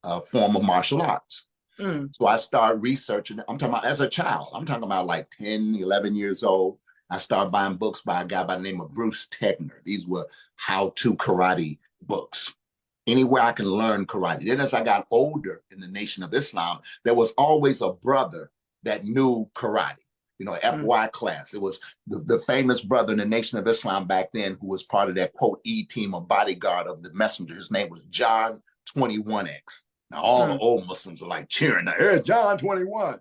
a form of martial arts. So I started researching. I'm talking about as a child. I'm talking about like 10, 11 years old. I started buying books by a guy by the name of Bruce Tegner. These were how-to karate books. Anywhere I can learn karate. Then as I got older in the Nation of Islam, there was always a brother that knew karate. FY class. It was the famous brother in the Nation of Islam back then who was part of that, quote, E-team or bodyguard of the messenger. His name was John 21X. Now, all the old Muslims are like cheering, hey, John 21.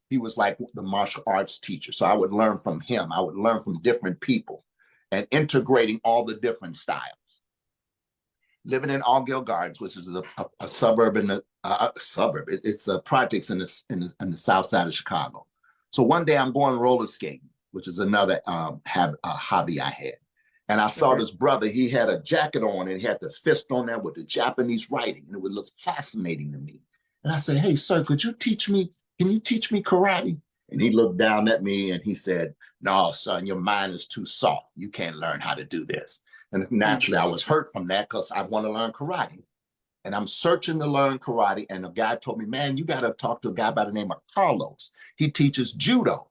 He was like the martial arts teacher. So I would learn from him. I would learn from different people and integrating all the different styles. Living in Allgill Gardens, which is a suburb it's a projects in the south side of Chicago. So one day I'm going roller skating, which is another hobby I had. And I saw this brother, he had a jacket on and he had the fist on there with the Japanese writing, and it would look fascinating to me. And I said, hey, sir, can you teach me karate? And he looked down at me and he said, no, son, your mind is too soft. You can't learn how to do this. And naturally, I was hurt from that because I want to learn karate. And I'm searching to learn karate. And a guy told me, man, you got to talk to a guy by the name of Carlos. He teaches judo.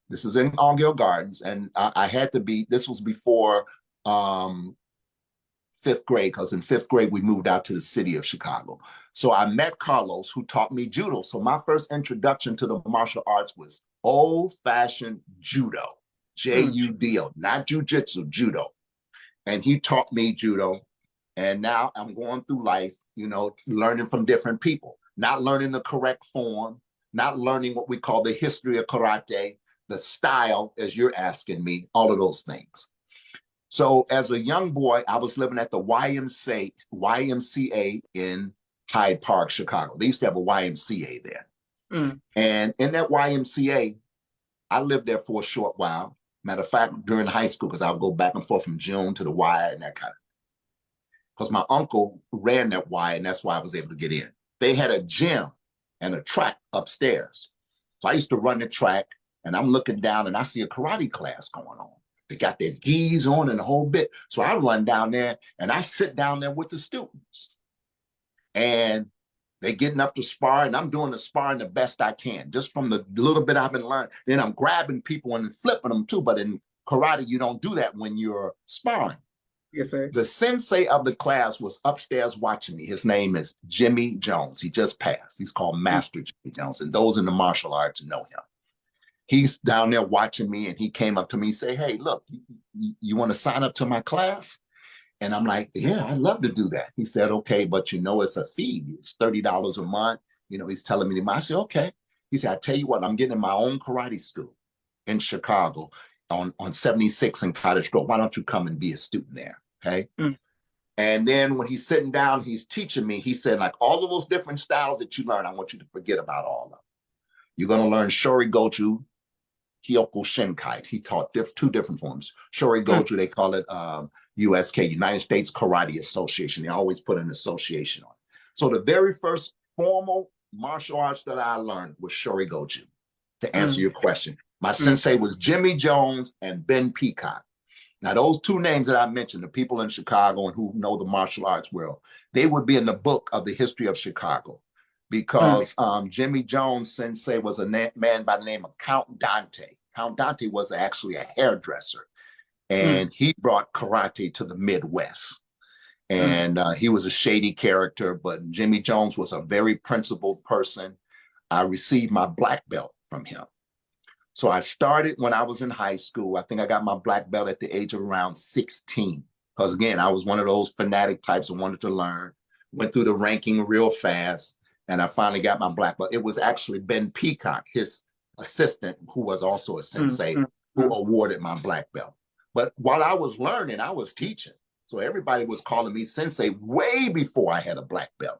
This is in Allgill Gardens. And this was before 5th grade, because in 5th grade, we moved out to the city of Chicago. So I met Carlos, who taught me judo. So my first introduction to the martial arts was old-fashioned judo, Judo, not jujitsu, judo. And he taught me judo. And now I'm going through life, you know, learning from different people, not learning the correct form, not learning what we call the history of karate, the style, as you're asking me, all of those things. So as a young boy, I was living at the YMCA in Hyde Park, Chicago. They used to have a YMCA there. And in that YMCA, I lived there for a short while. Matter of fact, during high school, because I would go back and forth from June to the Y and that kind of thing. Because my uncle ran that Y, and that's why I was able to get in. They had a gym and a track upstairs. So I used to run the track, and I'm looking down, and I see a karate class going on. They got their gis on and the whole bit. So I run down there, and I sit down there with the students. And they're getting up to spar, and I'm doing the sparring the best I can, just from the little bit I've been learning. Then I'm grabbing people and flipping them too. But in karate, you don't do that when you're sparring. Yes, sir. The sensei of the class was upstairs watching me. His name is Jimmy Jones. He just passed. He's called Master Jimmy Jones. And those in the martial arts know him. He's down there watching me, and he came up to me and said, "Hey, look, you want to sign up to my class?" And I'm like, "Yeah, I'd love to do that." He said, "Okay, but you know, it's a fee. It's $30 a month." You know, he's telling me, I said, "Okay." He said, "I tell you what, I'm getting my own karate school in Chicago on 76 in Cottage Grove. Why don't you come and be a student there?" Okay. And then when he's sitting down, he's teaching me, he said, like, all of those different styles that you learn, I want you to forget about all of them. You're going to learn Shori Goju, Kyoko Shinkai. He taught two different forms. Shori Goju, they call it USK, United States Karate Association. They always put an association on it. So the very first formal martial arts that I learned was Shori Goju, to answer your question. My sensei was Jimmy Jones and Ben Peacock. Now, those two names that I mentioned, the people in Chicago and who know the martial arts world, they would be in the book of the history of Chicago, because Jimmy Jones sensei was a man by the name of Count Dante. Count Dante was actually a hairdresser, and he brought karate to the Midwest. And he was a shady character, but Jimmy Jones was a very principled person. I received my black belt from him. So I started when I was in high school. I think I got my black belt at the age of around 16. Because again, I was one of those fanatic types who wanted to learn, went through the ranking real fast, and I finally got my black belt. It was actually Ben Peacock, his assistant, who was also a sensei, who awarded my black belt. But while I was learning, I was teaching. So everybody was calling me sensei way before I had a black belt.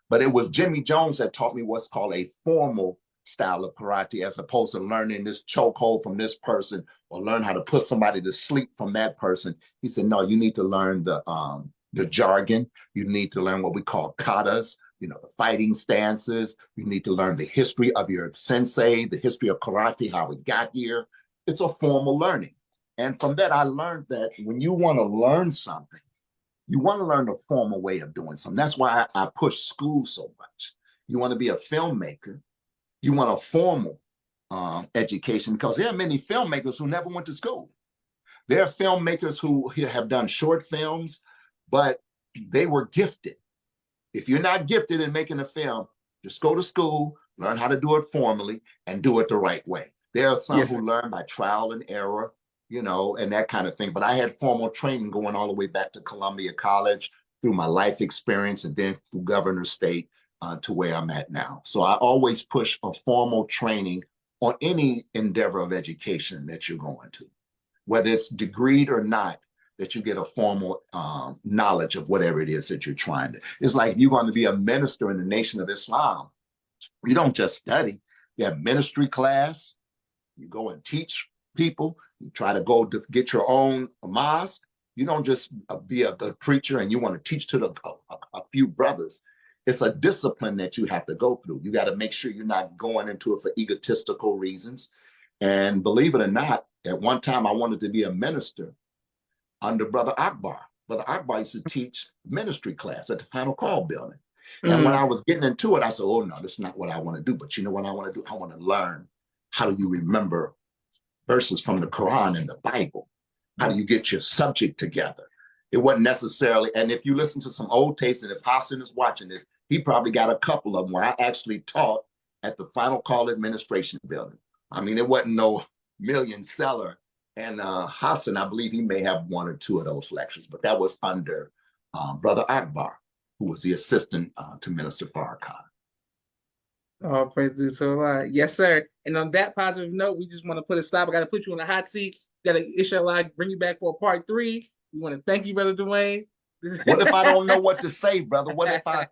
But it was Jimmy Jones that taught me what's called a formal style of karate, as opposed to learning this chokehold from this person or learn how to put somebody to sleep from that person. He said, no, you need to learn the jargon. You need to learn what we call katas, you know, the fighting stances. You need to learn the history of your sensei, the history of karate, how it got here. It's a formal learning. And from that, I learned that when you want to learn something, you want to learn the formal way of doing something. That's why I push school so much. You want to be a filmmaker, you want a formal education, because there are many filmmakers who never went to school. There are filmmakers who have done short films, but they were gifted. If you're not gifted in making a film, just go to school, learn how to do it formally, and do it the right way. There are some who learn by trial and error, you know, and that kind of thing. But I had formal training going all the way back to Columbia College, through my life experience, and then through Governor State to where I'm at now. So I always push a formal training on any endeavor of education that you're going to, whether it's degreed or not, that you get a formal knowledge of whatever it is that you're trying to. It's like you're going to be a minister in the Nation of Islam. You don't just study. You have ministry class. You go and teach people. You try to go to get your own mosque. You don't just be a good preacher and you want to teach to a few brothers. It's a discipline that you have to go through. You got to make sure you're not going into it for egotistical reasons. And believe it or not, at one time I wanted to be a minister under Brother Akbar. Brother Akbar used to teach ministry class at the Final Call building. And when I was getting into it, I said, oh no, that's not what I want to do. But you know what I want to do? I want to learn, how do you remember verses from the Quran and the Bible? How do you get your subject together? It wasn't necessarily, and if you listen to some old tapes, and if Hassan is watching this, He probably got a couple of them where I actually taught at the Final Call Administration Building. I mean, it wasn't no million seller. And Hassan, I believe he may have one or two of those lectures, but that was under Brother Akbar, who was the assistant to Minister Farrakhan. Oh, praise due to Allah. Yes, sir. And on that positive note, we just want to put a stop. I got to put you on the hot seat. Got to, inshallah, bring you back for a part 3. We want to thank you, Brother Duane. What if I don't know what to say, brother? What if I...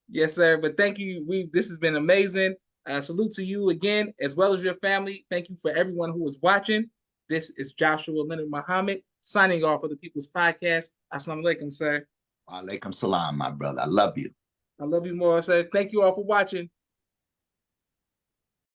Yes, sir. But thank you. This has been amazing. Salute to you again, as well as your family. Thank you for everyone who was watching. This is Joshua Leonard Muhammad signing off for the People's Podcast. Assalamu alaikum, sir. Alaikum salam, my brother. I love you. I love you more, sir. Thank you all for watching.